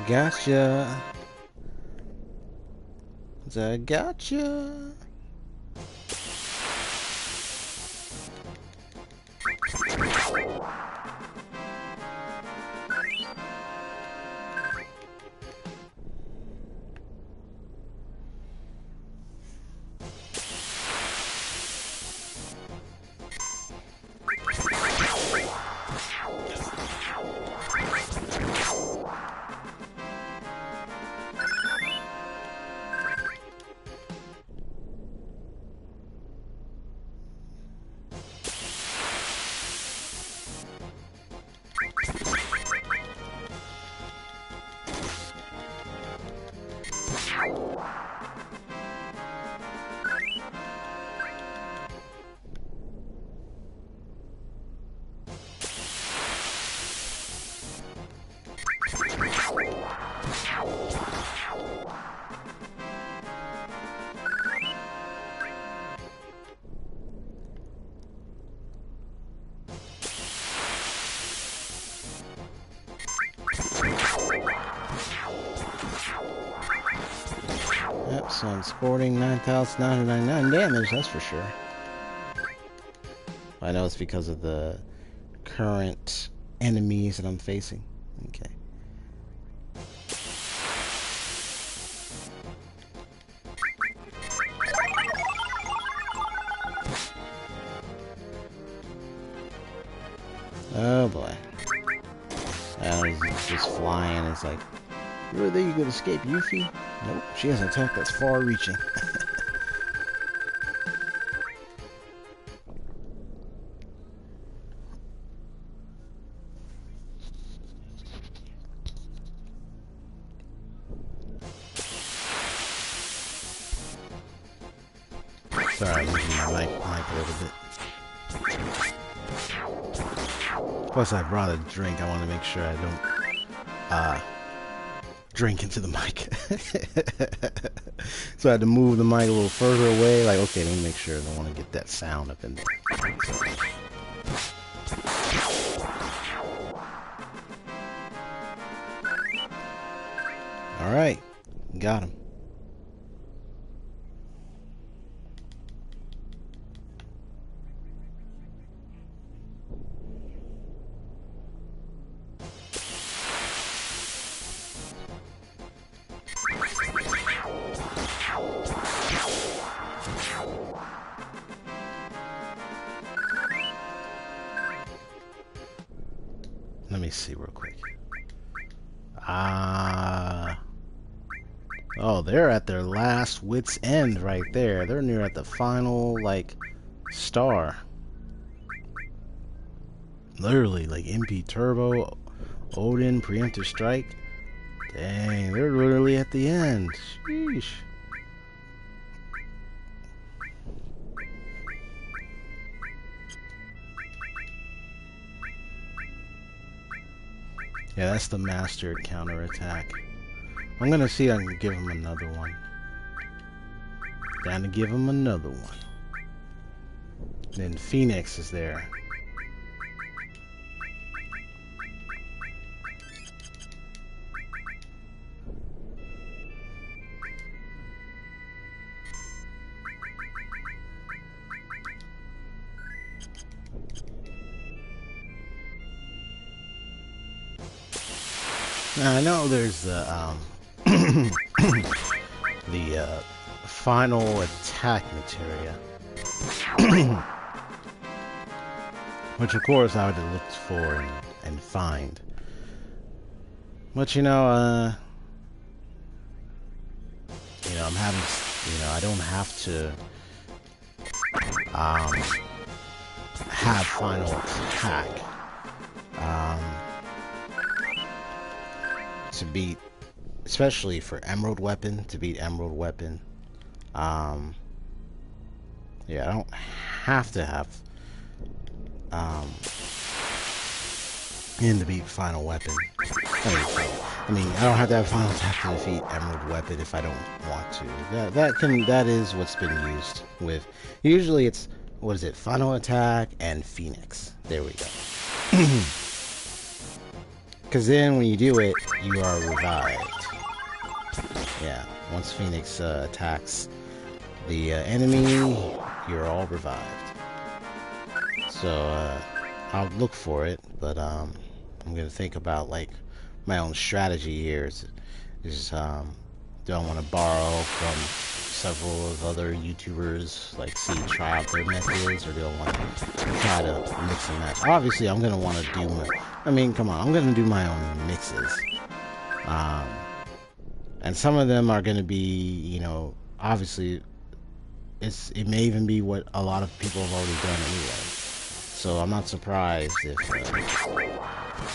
Gotcha. I gotcha. Sporting 9,999 damage, that's for sure. I know it's because of the current enemies that I'm facing. Okay. Oh boy. And he's just flying. It's like, you really think you could escape Yuffie? Nope. She has an attack that's far reaching. Sorry, I'm using my mic a little bit. Plus, I brought a drink. I want to make sure I don't drink into the mic. So I had to move the mic a little further away. Like, okay, let me make sure I don't want to get that sound up in there. All right, got him. Let me see real quick. Oh, they're at their last wit's end right there. They're near at the final, like, star. Literally, like, MP Turbo, Odin, Preemptive Strike. Dang, they're literally at the end. Sheesh. Yeah, that's the mastered counterattack. I'm gonna see if I can give him another one. Down to give him another one. Then Phoenix is there. Now, I know there's the the final attack materia, which of course I would have looked for and find. But you know, I'm having, I don't have to have final attack to beat, especially for Emerald Weapon, to beat Emerald Weapon. Yeah, I don't have to have in to beat Final Weapon. I mean, I don't have to have Final Attack to defeat Emerald Weapon if I don't want to. That is what's been used with. Usually it's, what is it? Final Attack and Phoenix. There we go. Because then when you do it, you are revived. Yeah, once Phoenix attacks the enemy, you're all revived. So I'll look for it, but I'm gonna think about like my own strategy here. Is do I want to borrow from several of other YouTubers, like try out their methods, or do I want to try to mix and match? Obviously, I'm gonna want to do my. I mean, come on, I'm gonna do my own mixes. And some of them are gonna be, obviously, it may even be what a lot of people have already done anyway. So I'm not surprised if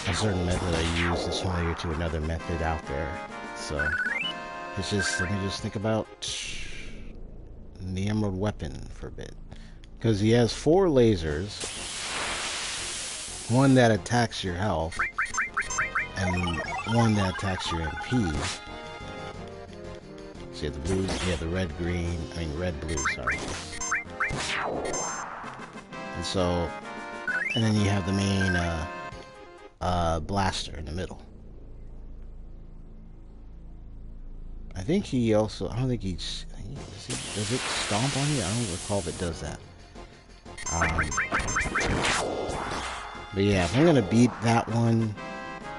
a certain method I use is familiar to another method out there. So it's just, let me just think about the Emerald Weapon for a bit, because he has 4 lasers, one that attacks your health and one that attacks your MP. So you have the blue, you have the red blue, sorry. And so, and then you have the main blaster in the middle. I think he also, I don't think he Does it stomp on you? I don't recall if it does that. But yeah, if I'm gonna beat that one,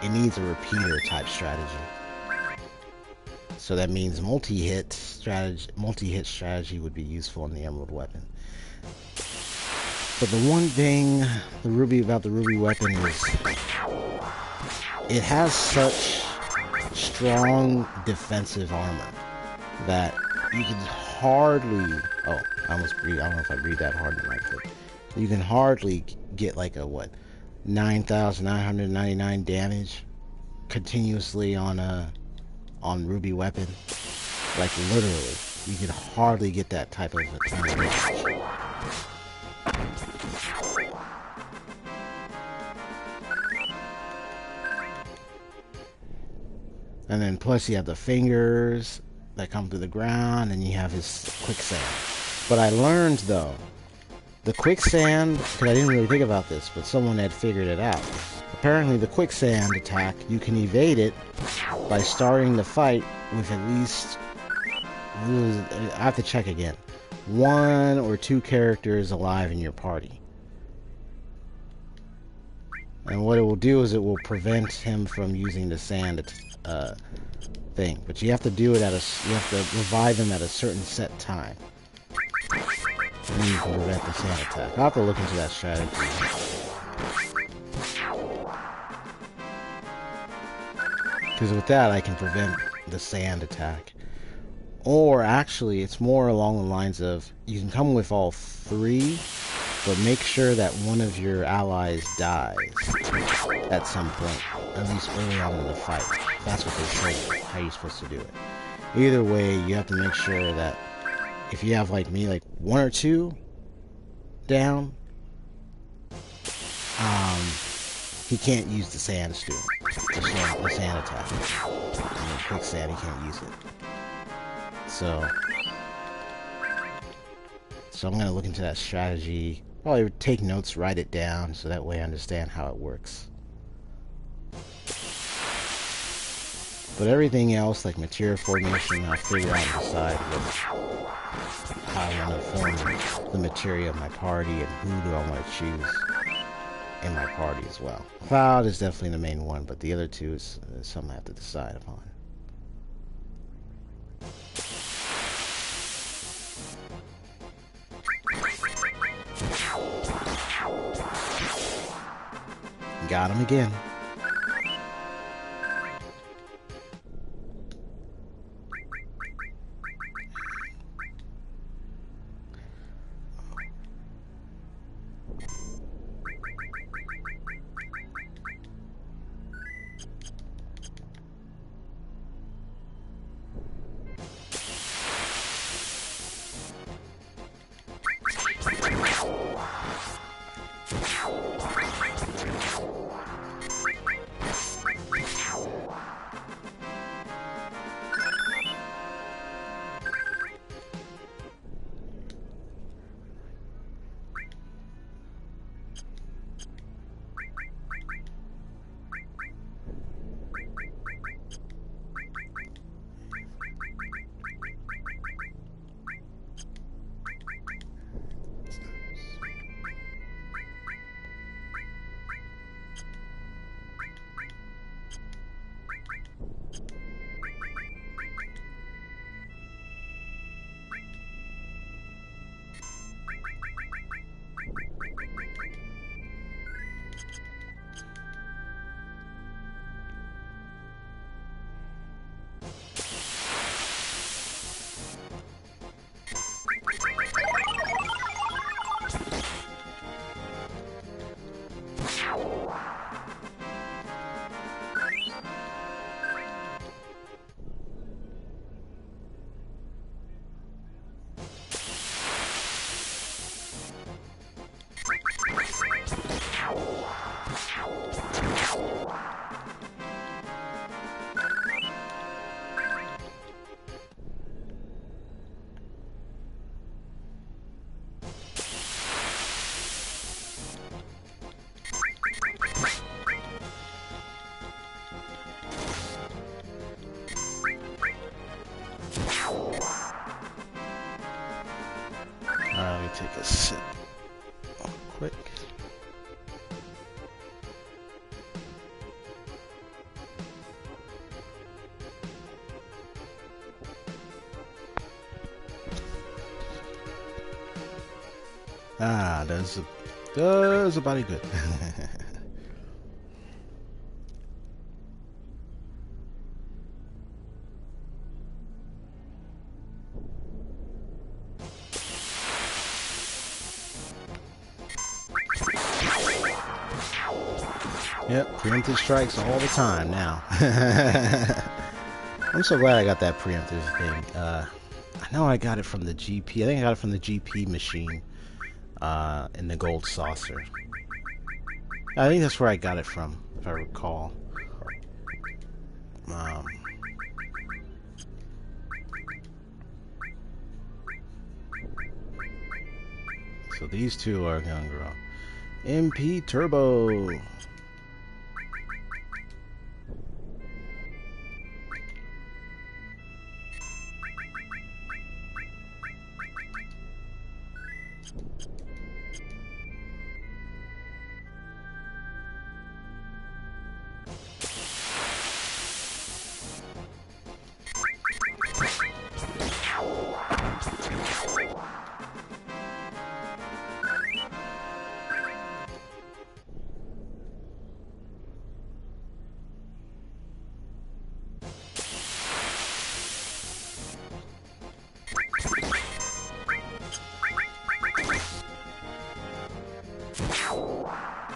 it needs a repeater type strategy. So that means multi-hit strategy would be useful in the Emerald weapon. But the one thing about the Ruby weapon is it has such strong defensive armor that you can hardly, oh, I almost breathe, I don't know if I breathed that hard in the mic, but you can hardly get like a, what, 9,999 damage continuously on Ruby weapon. Like literally, you can hardly get that type of damage. And then plus you have the fingers that come through the ground, and you have his quicksand. But I learned though, the quicksand, because I didn't really think about this, but someone had figured it out. Apparently the quicksand attack, you can evade it by starting the fight with at least, I have to check again, 1 or 2 characters alive in your party. And what it will do is it will prevent him from using the sand thing. But you have to do it you have to revive him at a certain set time. And then you can prevent the sand attack. I'll have to look into that strategy. Because with that, I can prevent the sand attack. Or actually, it's more along the lines of, you can come with all 3, but make sure that one of your allies dies at some point, at least early on in the fight. That's what they say, how you're supposed to do it. Either way, you have to make sure that if you have, like me, like 1 or 2 down, he can't use the sand stone, the sand attack. And the quicksand, he can't use it. So I'm going to look into that strategy. Probably take notes, write it down, so that way I understand how it works. But everything else, like material formation, I'll figure out and decide how I want to form the materia of my party and who do I want to choose in my party as well. Cloud is definitely the main one, but the other 2 is something I have to decide upon. Got him again. Ah, does a body good. Yep, preemptive strikes all the time now. I'm so glad I got that preemptive thing. I know I got it from the GP. I think I got it from the GP machine in the gold saucer. I think that's where I got it from, if I recall. So these two are gonna grow. MP Turbo.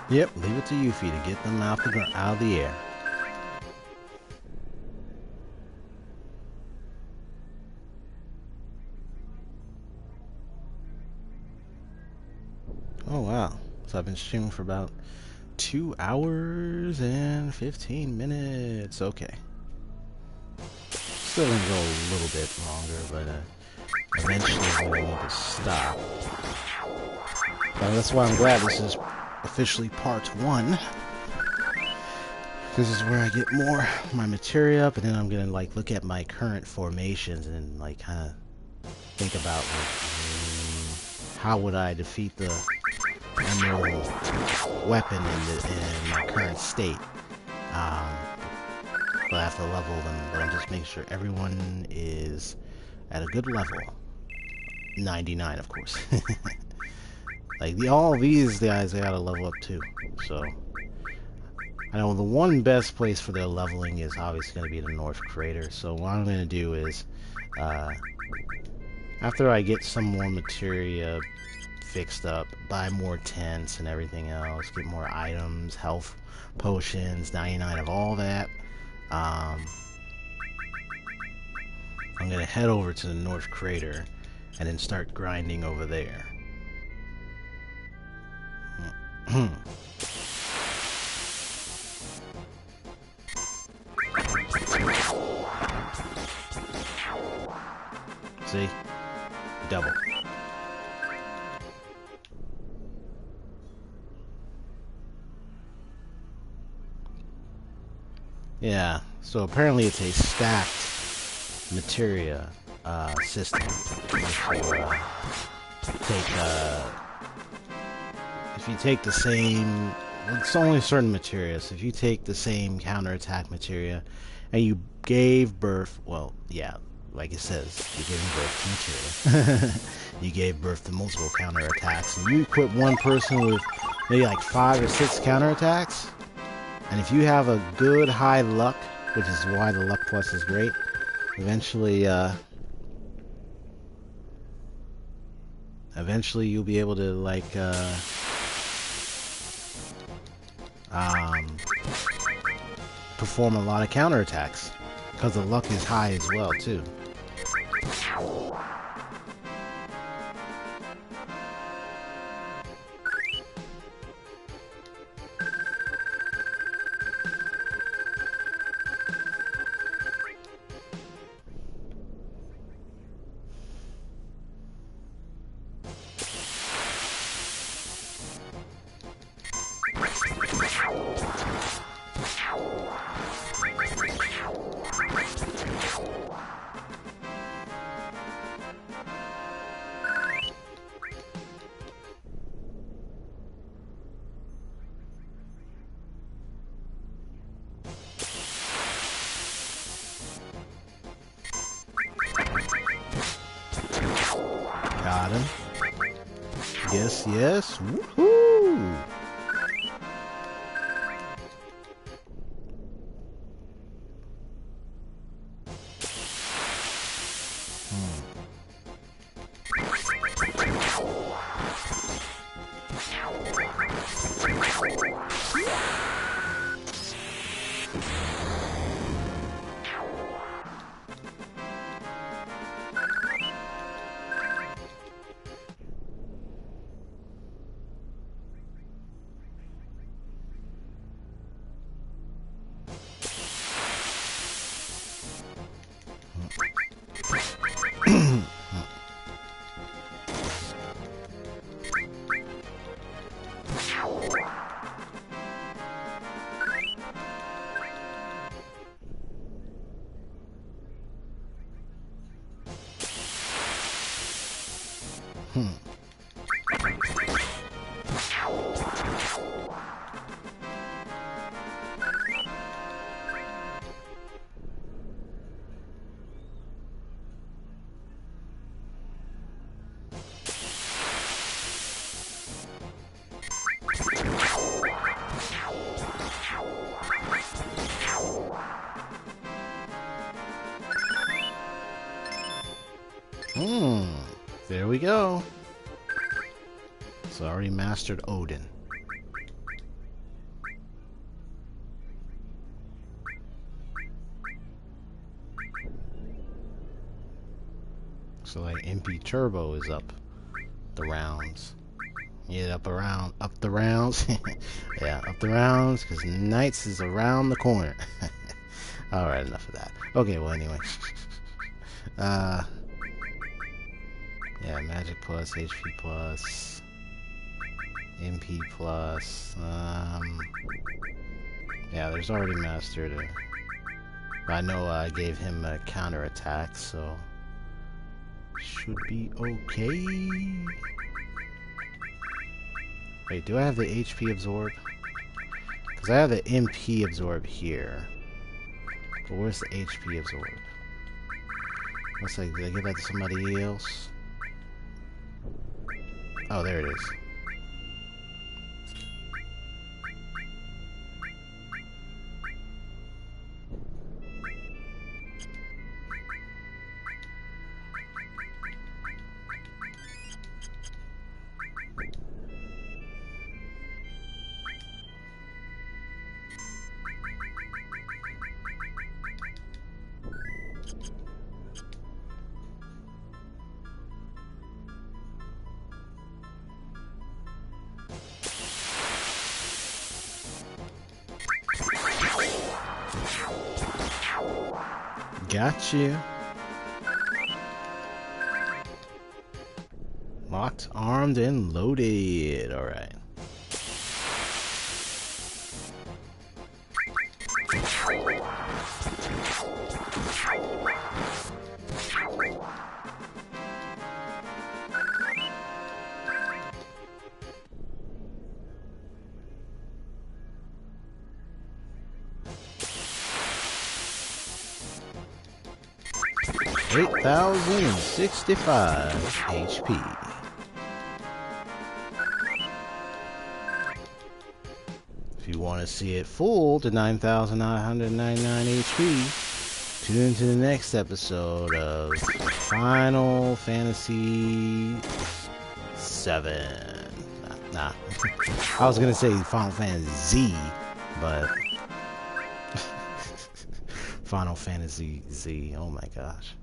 Yep, leave it to Yuffie to get them out of the air. Oh wow. So I've been streaming for about 2 hours and 15 minutes. Okay. Still gonna go a little bit longer, but eventually I'm gonna need to stop. That's why I'm glad this is officially part 1. This is where I get more my materia up, and then I'm gonna like look at my current formations and like kind of think about like, how would I defeat the emerald weapon in my current state. But I have to level them, but I'm just making sure everyone is at a good level. 99, of course. Like all these guys, they gotta level up too. So I know the one best place for their leveling is obviously going to be the North Crater. So what I'm going to do is, after I get some more materia fixed up, buy more tents and everything else, get more items, health potions, 99 of all that, I'm going to head over to the North Crater and then start grinding over there. See? Double. Yeah, so apparently it's a stacked materia system. If you take the same, it's only certain materia, so if you take the same counterattack materia and you gave birth, well, yeah, like it says, you're giving birth to materia. You gave birth to multiple counterattacks, and you equip one person with maybe like 5 or 6 counterattacks, and if you have a good high luck, which is why the luck plus is great, eventually you'll be able to like perform a lot of counterattacks because the luck is high as well too. guess yes. Woohoo! There we go. So I already mastered Odin. So like MP Turbo is up the rounds. Yeah, up the rounds. Yeah, up the rounds, because Knights is around the corner. Alright, enough of that. Okay, well anyway. Yeah, Magic Plus, HP Plus, MP Plus, yeah, there's already mastered it. But I know I gave him a counter attack, so should be okay. Wait, do I have the HP absorb? Because I have the MP absorb here. But where's the HP absorb? What's like, did I give that to somebody else? Oh, there it is. Gotcha. Locked, armed, and loaded. Alright. $8,065 HP. If you want to see it full to 9,999 HP, tune into the next episode of Final Fantasy VII. Nah. I was gonna say Final Fantasy Z, but Final Fantasy Z. Oh my gosh.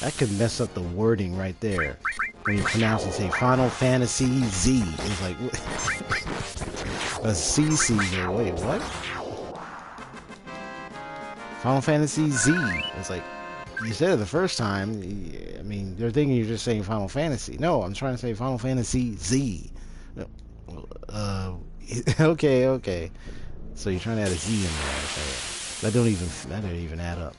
That could mess up the wording right there. When you pronounce and say Final Fantasy Z. It's like, a CC there. Wait, what? Final Fantasy Z. It's like, you said it the first time. I mean, they're thinking you're just saying Final Fantasy. No, I'm trying to say Final Fantasy Z. Okay. So you're trying to add a Z in there. Okay. That don't even add up.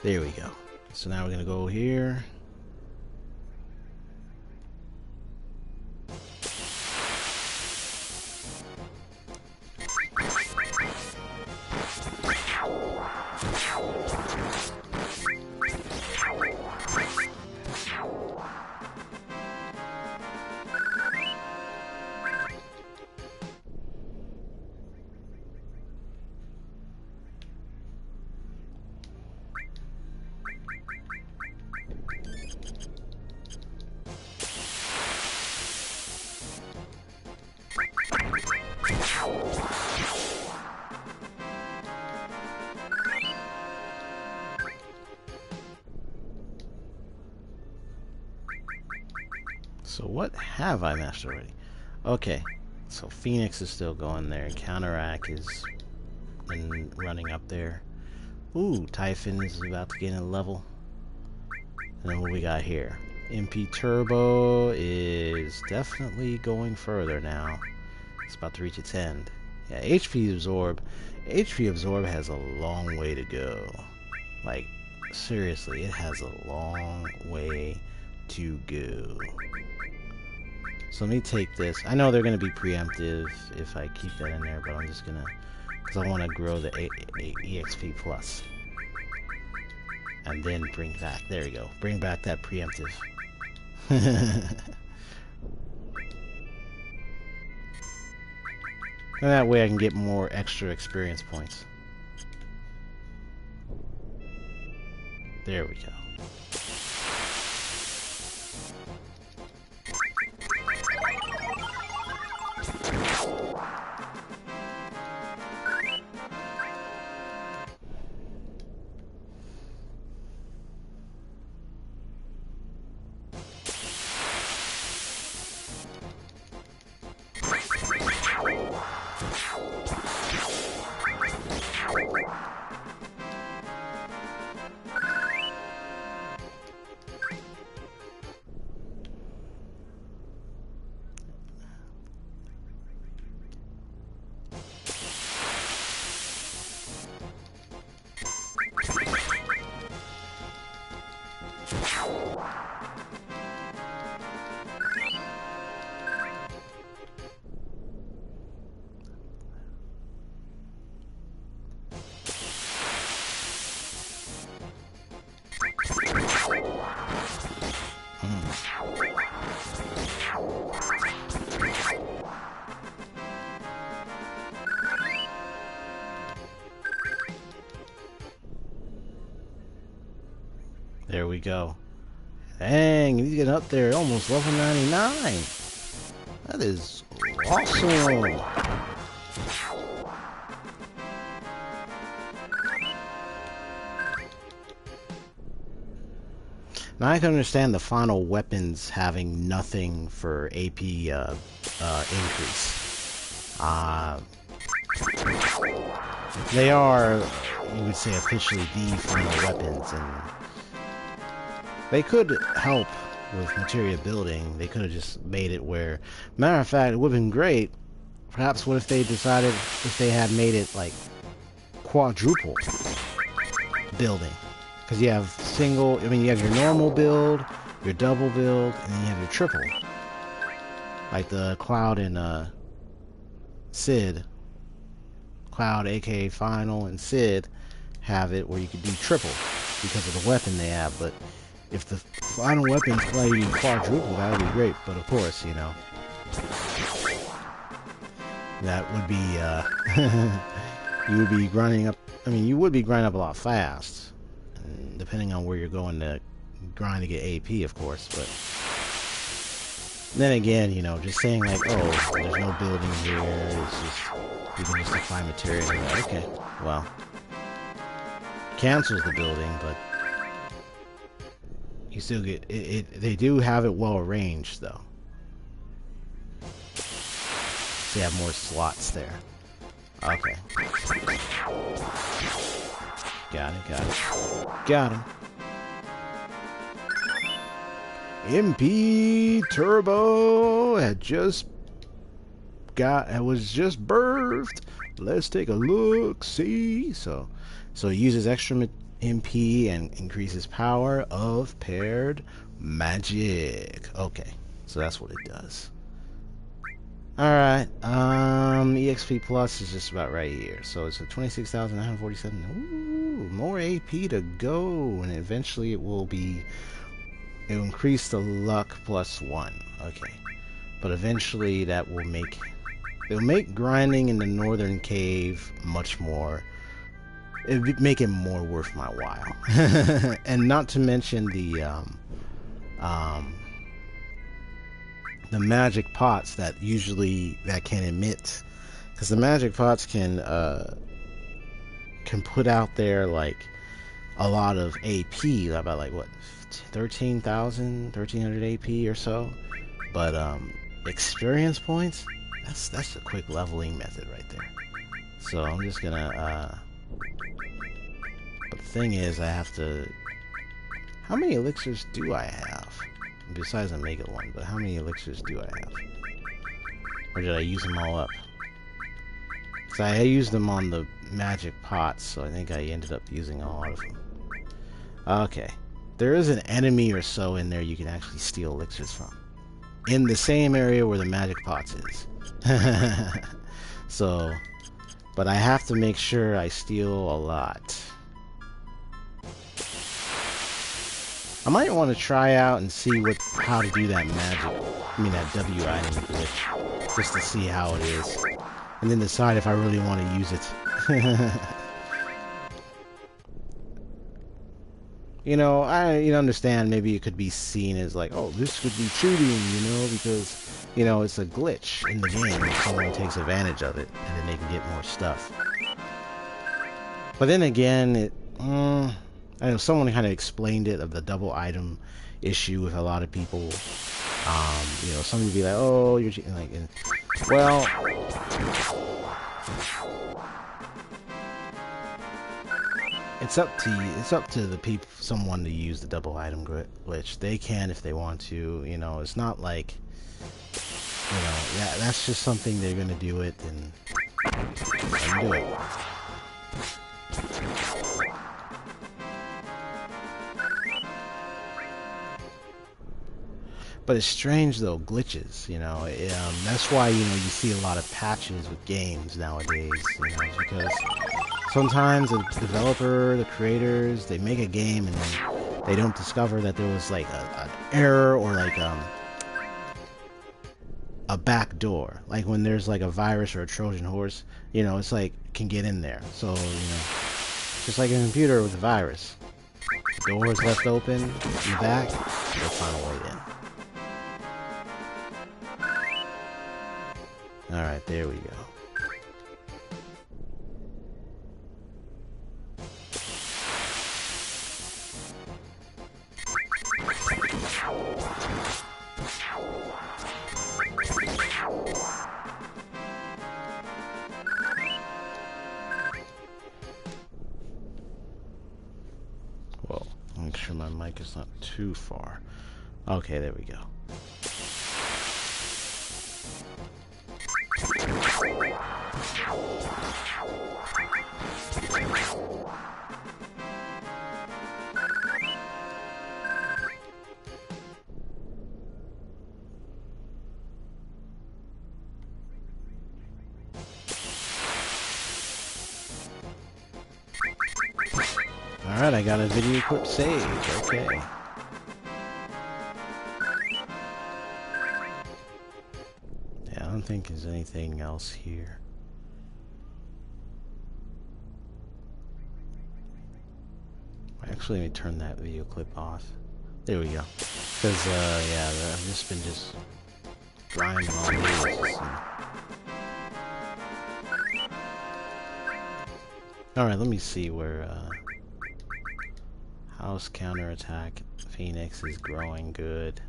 There we go. So now we're gonna go here. So what have I mastered already? Okay, so Phoenix is still going there. Counteract is running up there. Ooh, Typhon is about to gain a level. And then what we got here? MP Turbo is definitely going further now. It's about to reach its end. Yeah, HP Absorb. HP Absorb has a long way to go. Like, seriously, it has a long way to go. So let me take this. I know they're going to be preemptive if I keep that in there, but I'm just going to... because I want to grow the EXP Plus. And then bring back... there we go. Bring back that preemptive. And that way I can get more extra experience points. There we go. There we go. Dang, he's getting up there, almost level 99. That is awesome. Now I can understand the final weapons having nothing for AP increase. They are, you would say, officially the final weapons, and they could help with materia building. They could have just made it where... matter of fact, it would have been great. Perhaps what if they decided, if they had made it like quadruple building? Because you have single... I mean, you have your normal build, your double build, and then you have your triple. Like the Cloud and Sid. Cloud, aka Final, and Sid have it where you could do triple because of the weapon they have. But if the final weapons play you quadruple, that would be great. But of course, you know, that would be, you would be grinding up, I mean, you would be grinding up a lot fast, depending on where you're going to grind to get AP, of course. But then again, you know, just saying like, oh, there's no building here, it's just, you can just find material. Okay, well, cancels the building, but you still get it. They do have it well arranged, though. So you have more slots there. Okay. Got it. Got him. MP Turbo had just was just birthed. Let's take a look. See, so it uses extra MP and increases power of paired magic. Okay, so that's what it does. Alright, EXP Plus is just about right here. So it's a 26,947. Ooh, more AP to go, and eventually it will increase the luck +1. Okay, but eventually that will it'll make grinding in the northern cave much more. It'd make it more worth my while. And not to mention the magic pots that can emit, because the magic pots can put out there like a lot of AP, about like what, 13,000, 1,300 AP or so. But experience points, that's a quick leveling method right there. So I'm just gonna but the thing is, I have to. How many elixirs do I have? Besides a mega one, but how many elixirs do I have? Or did I use them all up? Because I used them on the magic pots, so I think I ended up using a lot of them. Okay. There is an enemy or so in there you can actually steal elixirs from. In the same area where the magic pots is. So, but I have to make sure I steal a lot. I might want to try out and see how to do that that W item glitch, just to see how it is, and then decide if I really want to use it. I understand maybe it could be seen as like, oh, this could be cheating, because it's a glitch in the game if someone takes advantage of it, and then they can get more stuff. But then again, I know someone kind of explained it, of the double item issue with a lot of people. Some would be like, "Oh, you're cheating." Like, well, it's up to the people, someone to use the double item glitch. They can if they want to. It's not like, that's just something they're gonna do it and do it. But it's strange though, glitches, that's why, you see a lot of patches with games nowadays, because sometimes the developer, the creators, they make a game and then they don't discover that there was like an error or like a back door. Like when there's like a virus or a Trojan horse, it's like can get in there. So, just like a computer with a virus. The door is left open in the back, they'll find a way in. Alright, there we go. Whoa, make sure my mic is not too far. Okay, there we go. Alright, I got a video clip saved. Okay. Yeah, I don't think there's anything else here. Actually, let me turn that video clip off. There we go. Because, yeah, I've just been grinding all day. Alright, let me see where, House counterattack. Phoenix is growing good.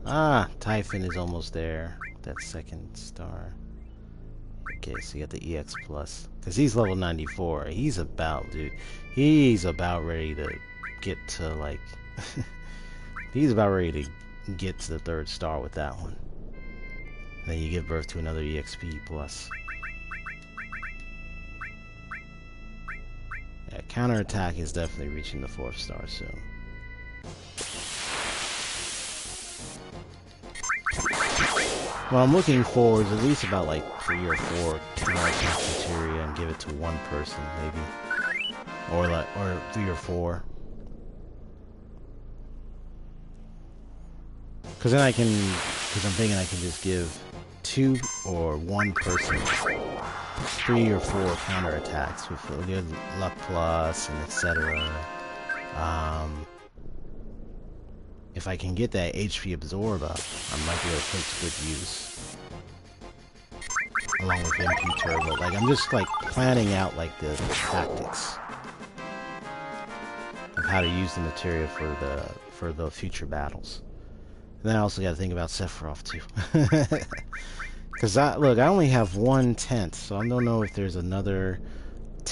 Ah, Typhon is almost there. That second star. Okay, so you got the EX plus. Because he's level 94. He's about ready to get to, like... he's about ready to get to the 3rd star with that one. And then you give birth to another EXP plus. Yeah, counterattack is definitely reaching the 4th star soon. What I'm looking for is at least about like 3 or 4 counterattack materia and give it to one person, maybe, or 3 or 4. Because then I'm thinking I can just give 2 or 1 person 3 or 4 counterattacks with a good luck plus and etc. If I can get that HP absorb up, I might be able to put it to good use. Along with MP turbo. Like, I'm just like planning out like the tactics of how to use the materia for the future battles. And then I also got to think about Sephiroth too. Because look, I only have 1/10, so I don't know if there's another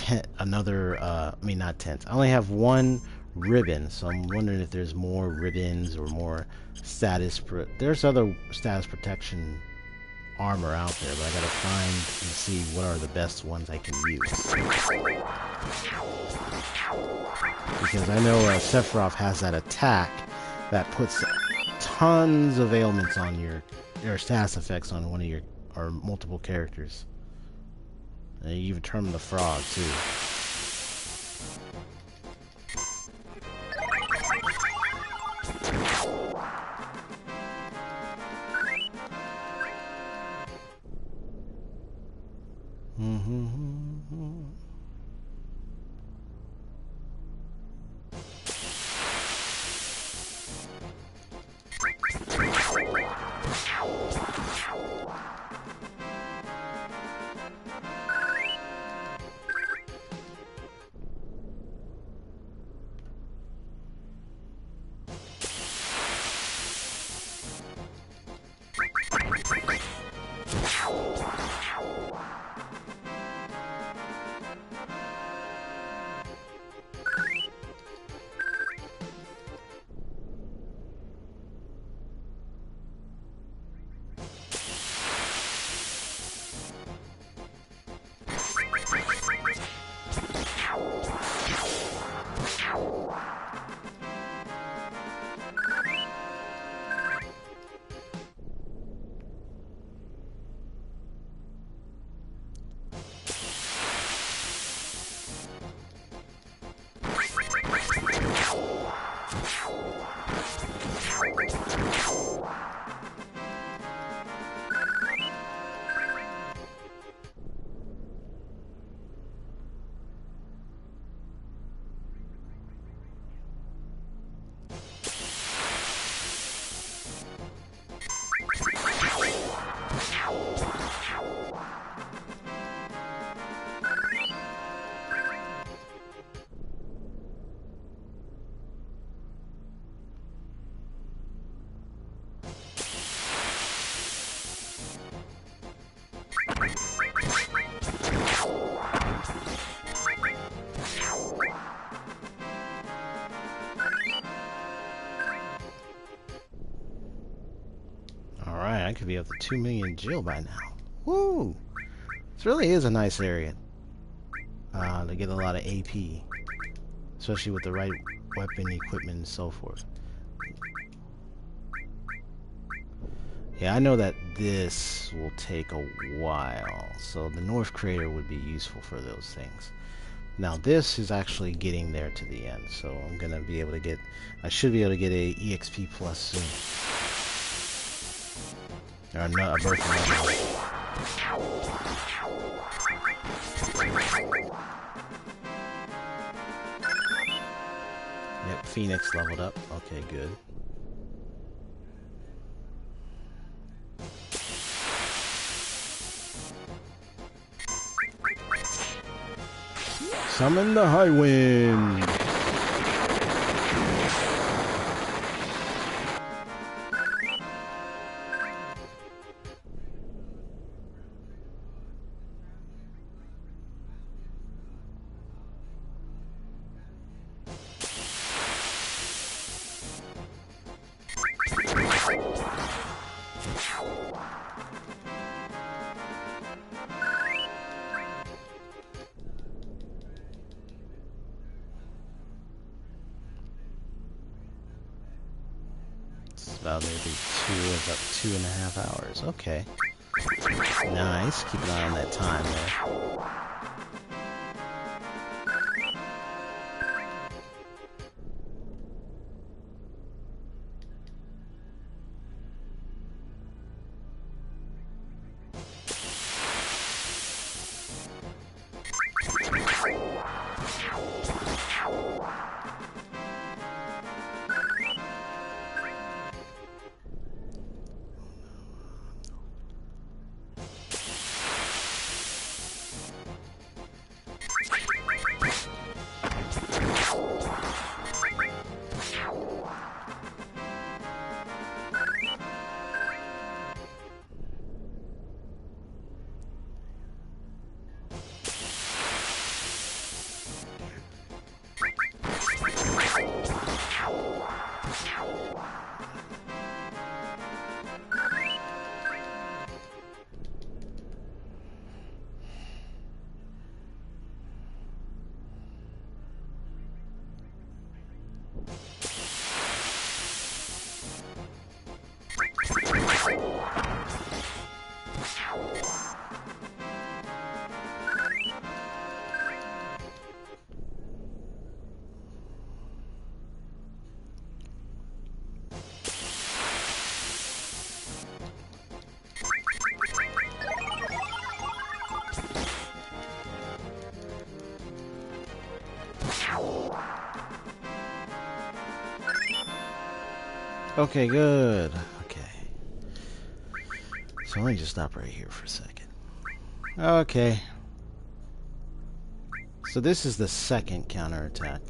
I mean not tent. I only have one ribbon, so I'm wondering if there's more ribbons or more there's other status protection armor out there, but I gotta find and see what are the best ones I can use. Because I know Sephiroth has that attack that puts tons of ailments on your status effects on one of your or multiple characters. And you even term the frog too. I could be up to 2 million Jill by now. Woo! This really is a nice area to get a lot of AP, especially with the right weapon, equipment, and so forth. Yeah, I know that this will take a while, so the North Crater would be useful for those things. Now this is actually getting there to the end, so I'm gonna be able to get, I should be able to get a EXP plus soon. Or no, a birth level. Yep, Phoenix leveled up. Okay, good. Summon the high wind. About maybe about 2.5 hours. Okay. Nice. Keep an eye on that time there. Okay, good. Okay. So let me just stop right here for a second. Okay. So this is the second counterattack.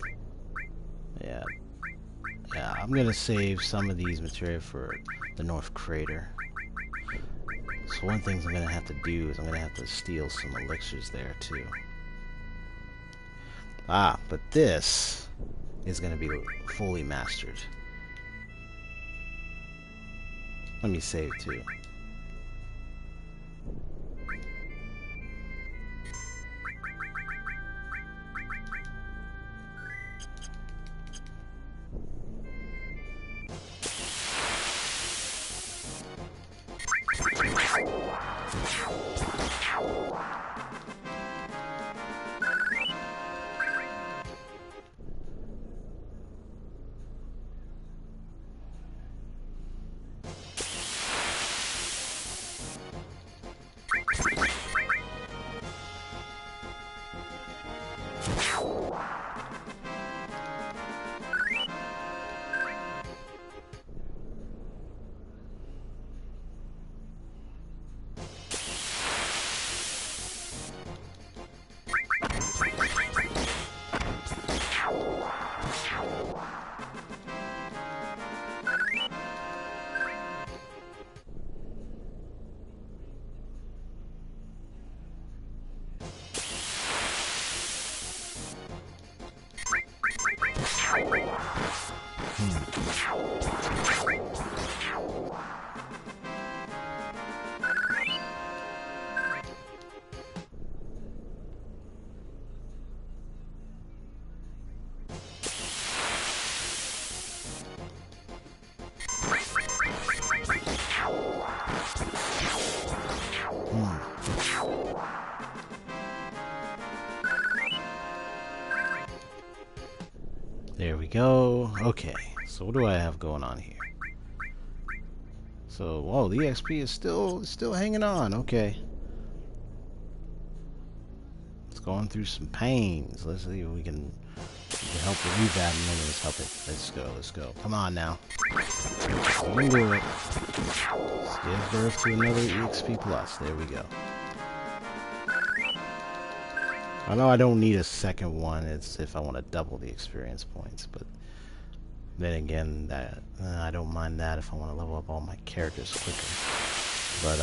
Yeah. Yeah, I'm gonna save some of these material for the North Crater. So one thing I'm gonna have to do is I'm gonna have to steal some elixirs there too. Ah, but this is gonna be fully mastered. Let me save too. There we go. Okay, so what do I have going on here? So, whoa, the EXP is still hanging on. Okay, it's going through some pains. Let's see if we can help relieve that, and then let's help it. Let's go. Come on now, we can do it. Let's give birth to another EXP plus. There we go. I know I don't need a second one. It's if I want to double the experience points, but then again, that I don't mind that if I want to level up all my characters quicker. But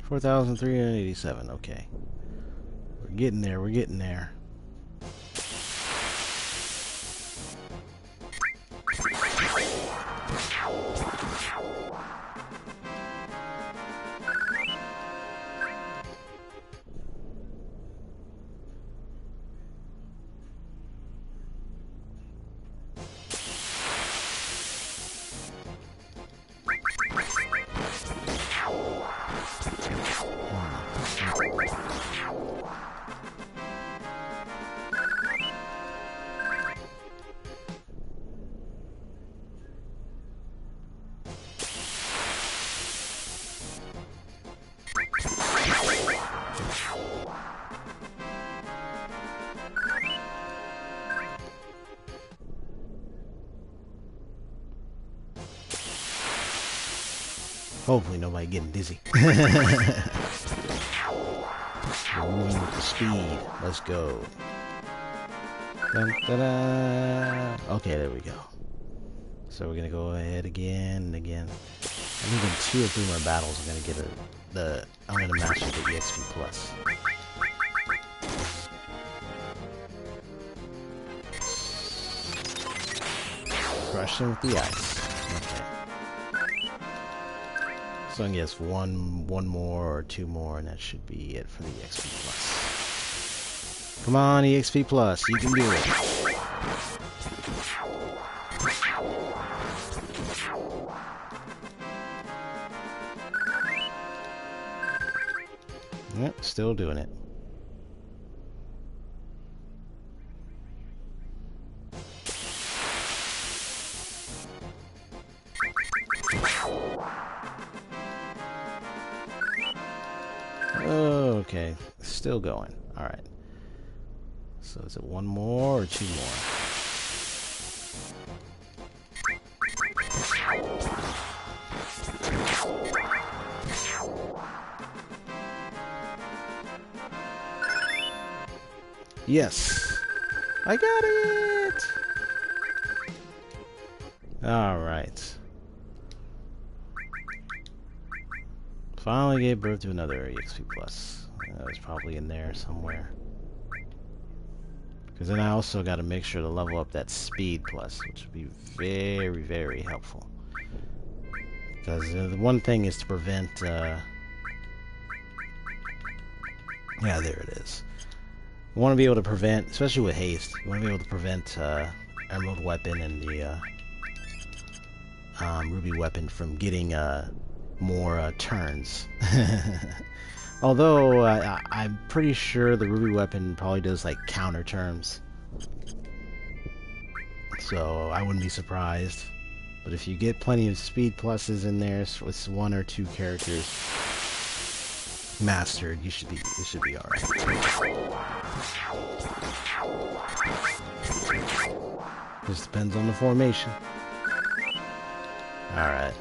4,387. Okay, we're getting there. We're getting there. Hopefully nobody getting dizzy. We're moving with the speed. Let's go. Dun, da, da. Okay, there we go. So we're gonna go ahead again and again. I'm even 2 or 3 more battles. I'm gonna get I'm gonna master the EXP plus. Crush him with the ice. Okay. So I guess one more or 2 more, and that should be it for the EXP plus. Come on, EXP plus, you can do it. Yep, still doing it. Okay, still going. All right. So is it one more or two more? Yes, I got it. All right. Finally gave birth to another EXP plus. That was probably in there somewhere. Because then I also got to make sure to level up that speed plus, which would be very, very helpful. Because the one thing is to prevent, yeah, there it is. You want to be able to prevent, especially with haste, you want to be able to prevent Emerald Weapon and the Ruby Weapon from getting more turns. Although I'm pretty sure the Ruby Weapon probably does like counter terms. So I wouldn't be surprised. But if you get plenty of speed pluses in there with one or two characters mastered, it should be alright. Just depends on the formation. Alright.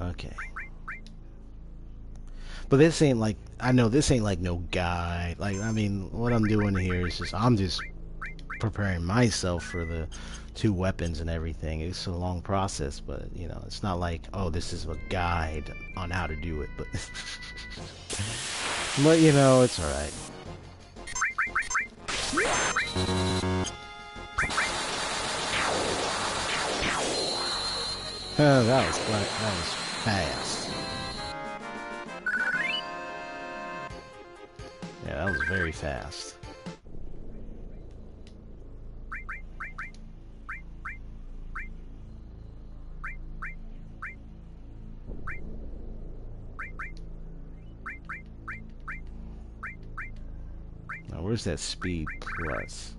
Okay. But this ain't like, I know this ain't like no guide. Like, I mean, what I'm doing here is I'm just preparing myself for the two weapons and everything. It's a long process, but, you know, it's not like, oh, this is a guide on how to do it, but, but, you know, it's alright. Oh, that was fast. Yeah, that was very fast. Now, where's that speed plus?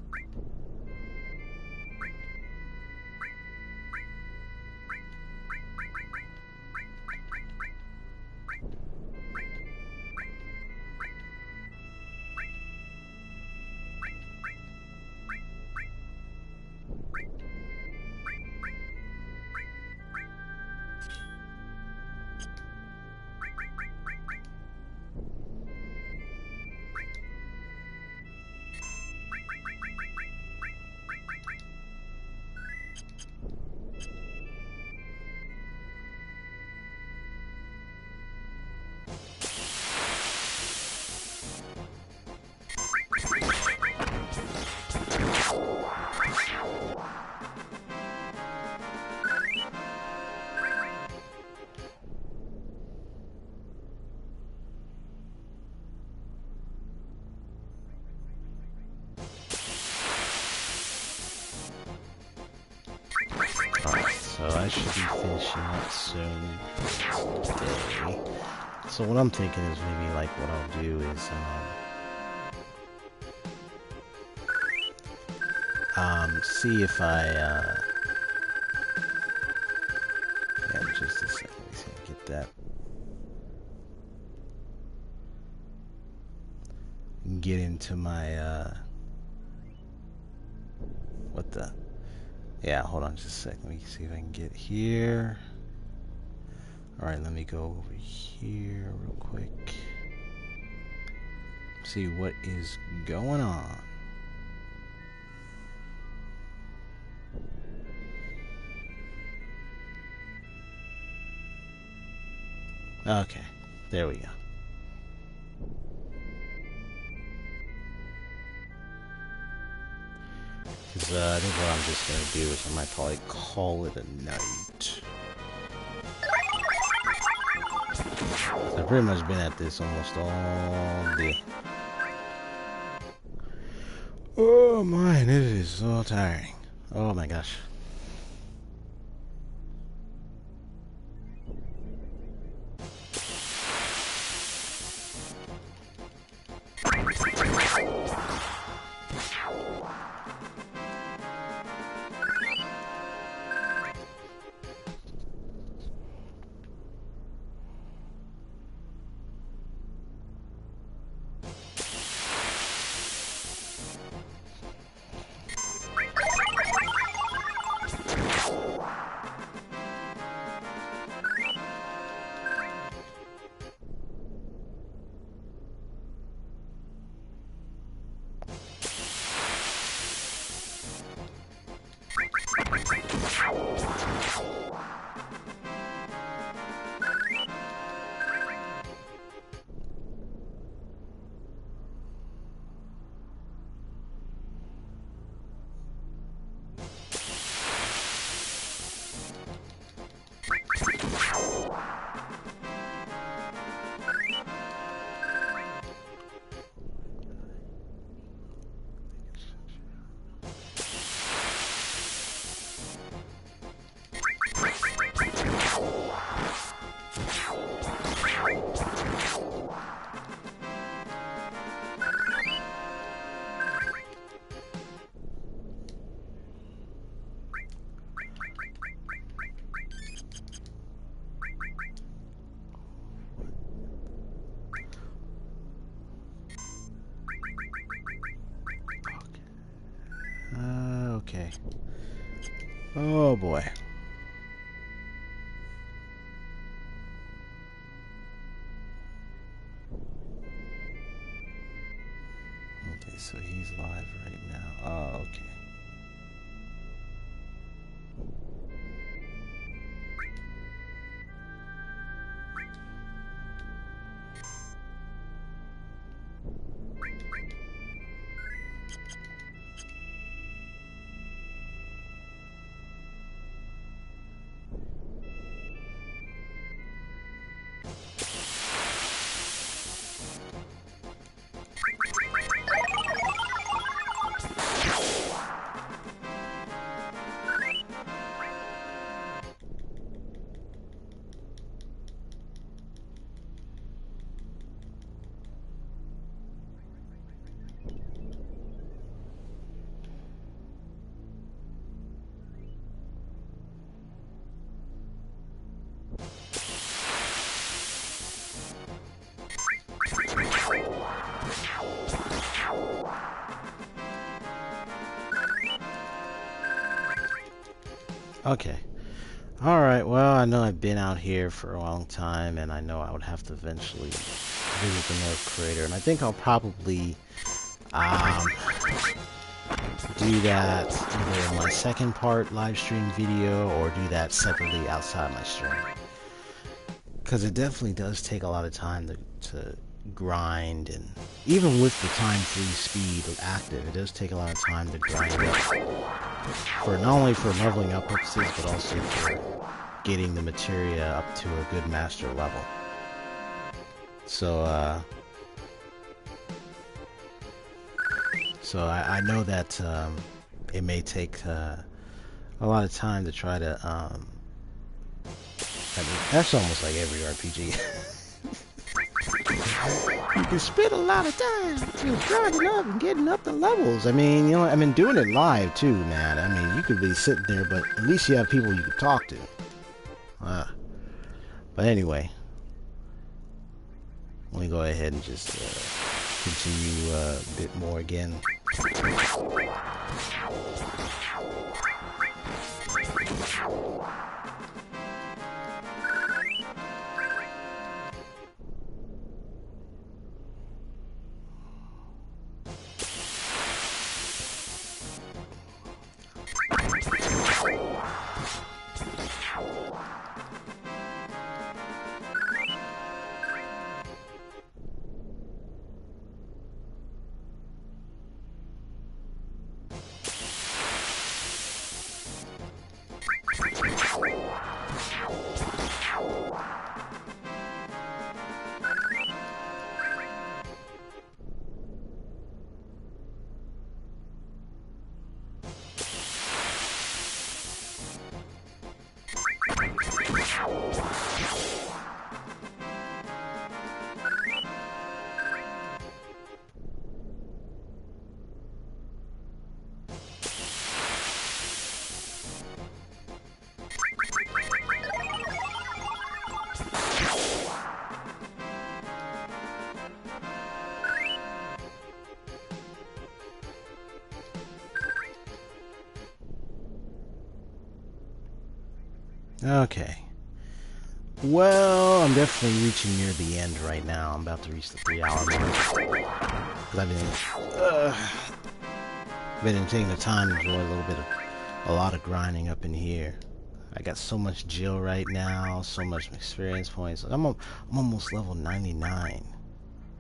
So I should be finishing up soon today. So what I'm thinking is maybe like what I'll do is see if I yeah, just a second, let me see if I get that. Get into my what the, yeah, hold on just a second, let me see if I can get here. Alright, let me go over here real quick, see what is going on. Okay, there we go. Because I think what I'm just going to do is I might probably call it a night. I've pretty much been at this almost all day. Oh man, it is so tiring. Oh my gosh. Oh boy. Okay, so he's live right now. Oh, okay. Okay. Alright, well, I know I've been out here for a long time, and I know I would have to eventually visit the North Crater, and I think I'll probably do that either in my second part live stream video or do that separately outside my stream. Because it definitely does take a lot of time to grind, and even with the time free speed active, it does take a lot of time to grind up for not only for leveling up purposes but also for getting the materia up to a good master level. So I know that it may take a lot of time to try to I mean, that's almost like every RPG. You can spend a lot of time just grinding up and getting up the levels. I mean, you know, I mean, doing it live too, man. I mean, you could be sitting there, but at least you have people you can talk to. But anyway, let me go ahead and just continue a bit more again. Okay. Well, I'm definitely reaching near the end right now. I'm about to reach the 3-hour mark. I've been taking the time to enjoy a lot of grinding up in here. I got so much Jill right now, so much experience points. I'm almost level 99.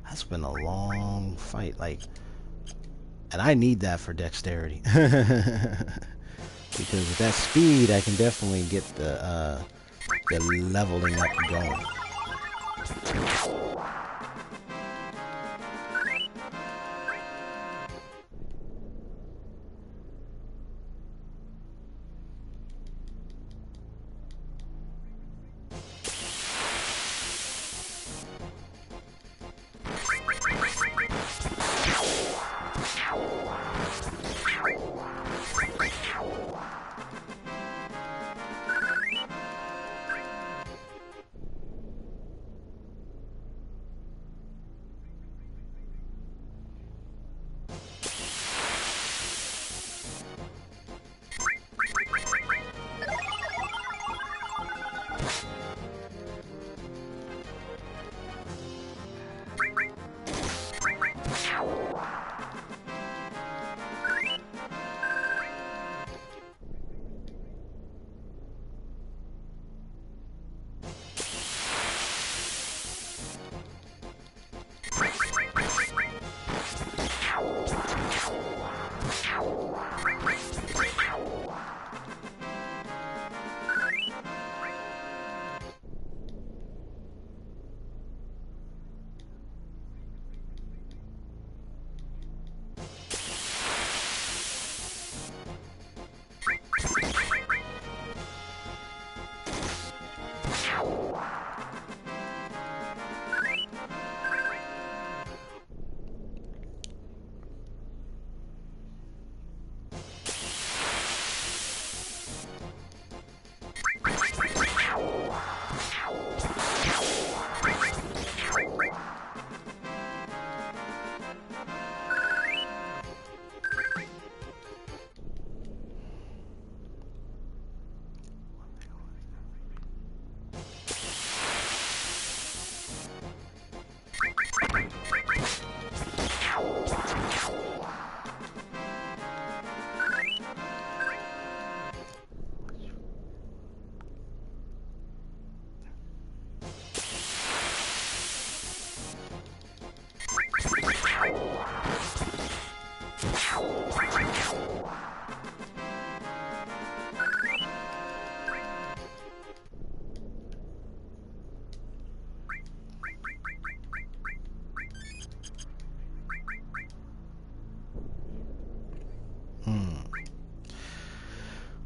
That's been a long fight, like, and I need that for dexterity. Because with that speed, I can definitely get the leveling up going.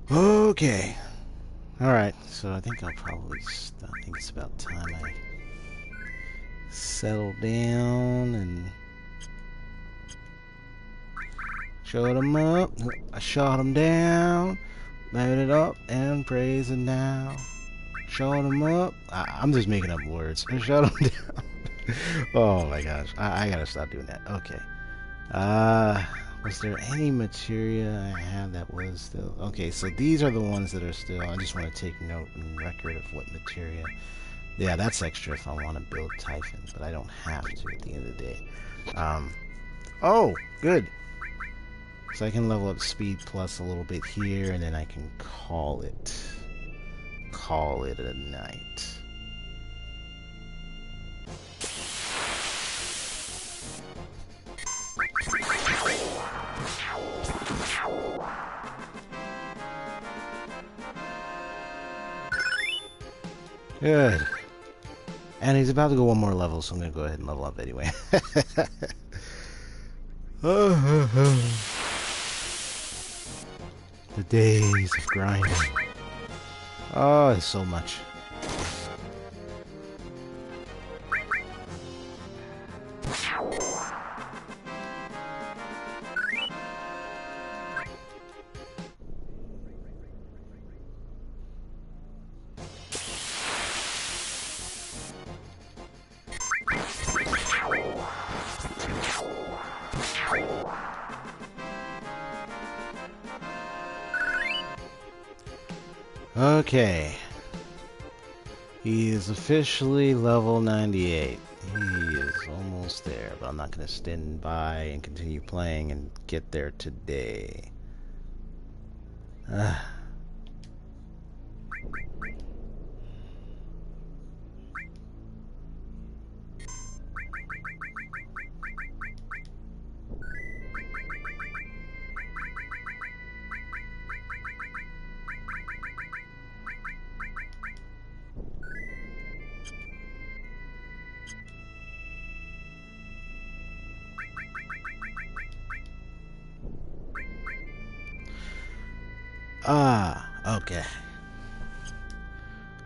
Okay. Alright, so I think I'll probably stop. I think it's about time I settle down and shut him up. I shot him down, light it up, and praise him now. Shut him up. I'm just making up words. Shut him down. Oh my gosh. I gotta stop doing that. Okay. Was there any materia I had that was still... Okay, so these are the ones that are still... I just want to take note and record of what materia... Yeah, that's extra if I want to build Typhon, but I don't have to at the end of the day. Oh, good. So I can level up speed plus a little bit here, and then I can call it a night. Good. And he's about to go one more level, so I'm going to go ahead and level up anyway. The days of grinding. Oh, it's so much. Okay. He is officially level 98. He is almost there, but I'm not going to stand by and continue playing and get there today. Okay.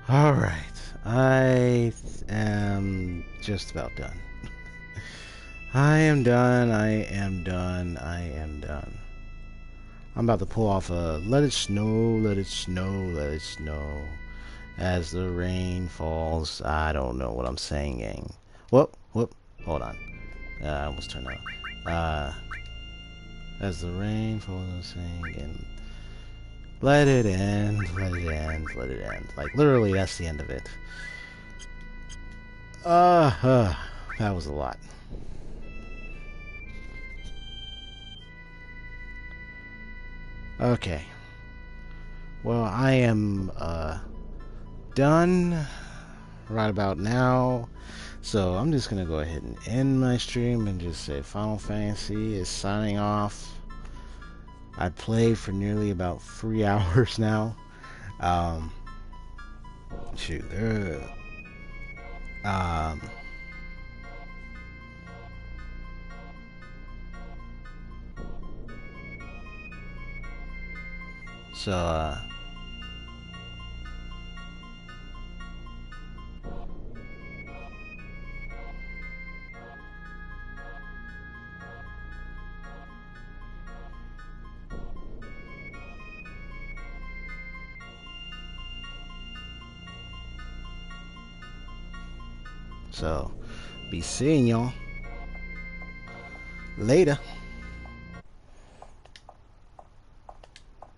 Alright. I am just about done. I am done. I'm about to pull off a let it snow, let it snow, let it snow. As the rain falls. I don't know what I'm saying. Whoop. Hold on. I almost turned out. As the rain falls, I'm saying. Let it end, let it end, let it end. Like, literally, that's the end of it. That was a lot. Okay. Well, I am, done right about now. So, I'm just gonna go ahead and end my stream and just say Final Fantasy is signing off. I played for nearly about 3 hours now. Shoot. So, be seeing y'all later.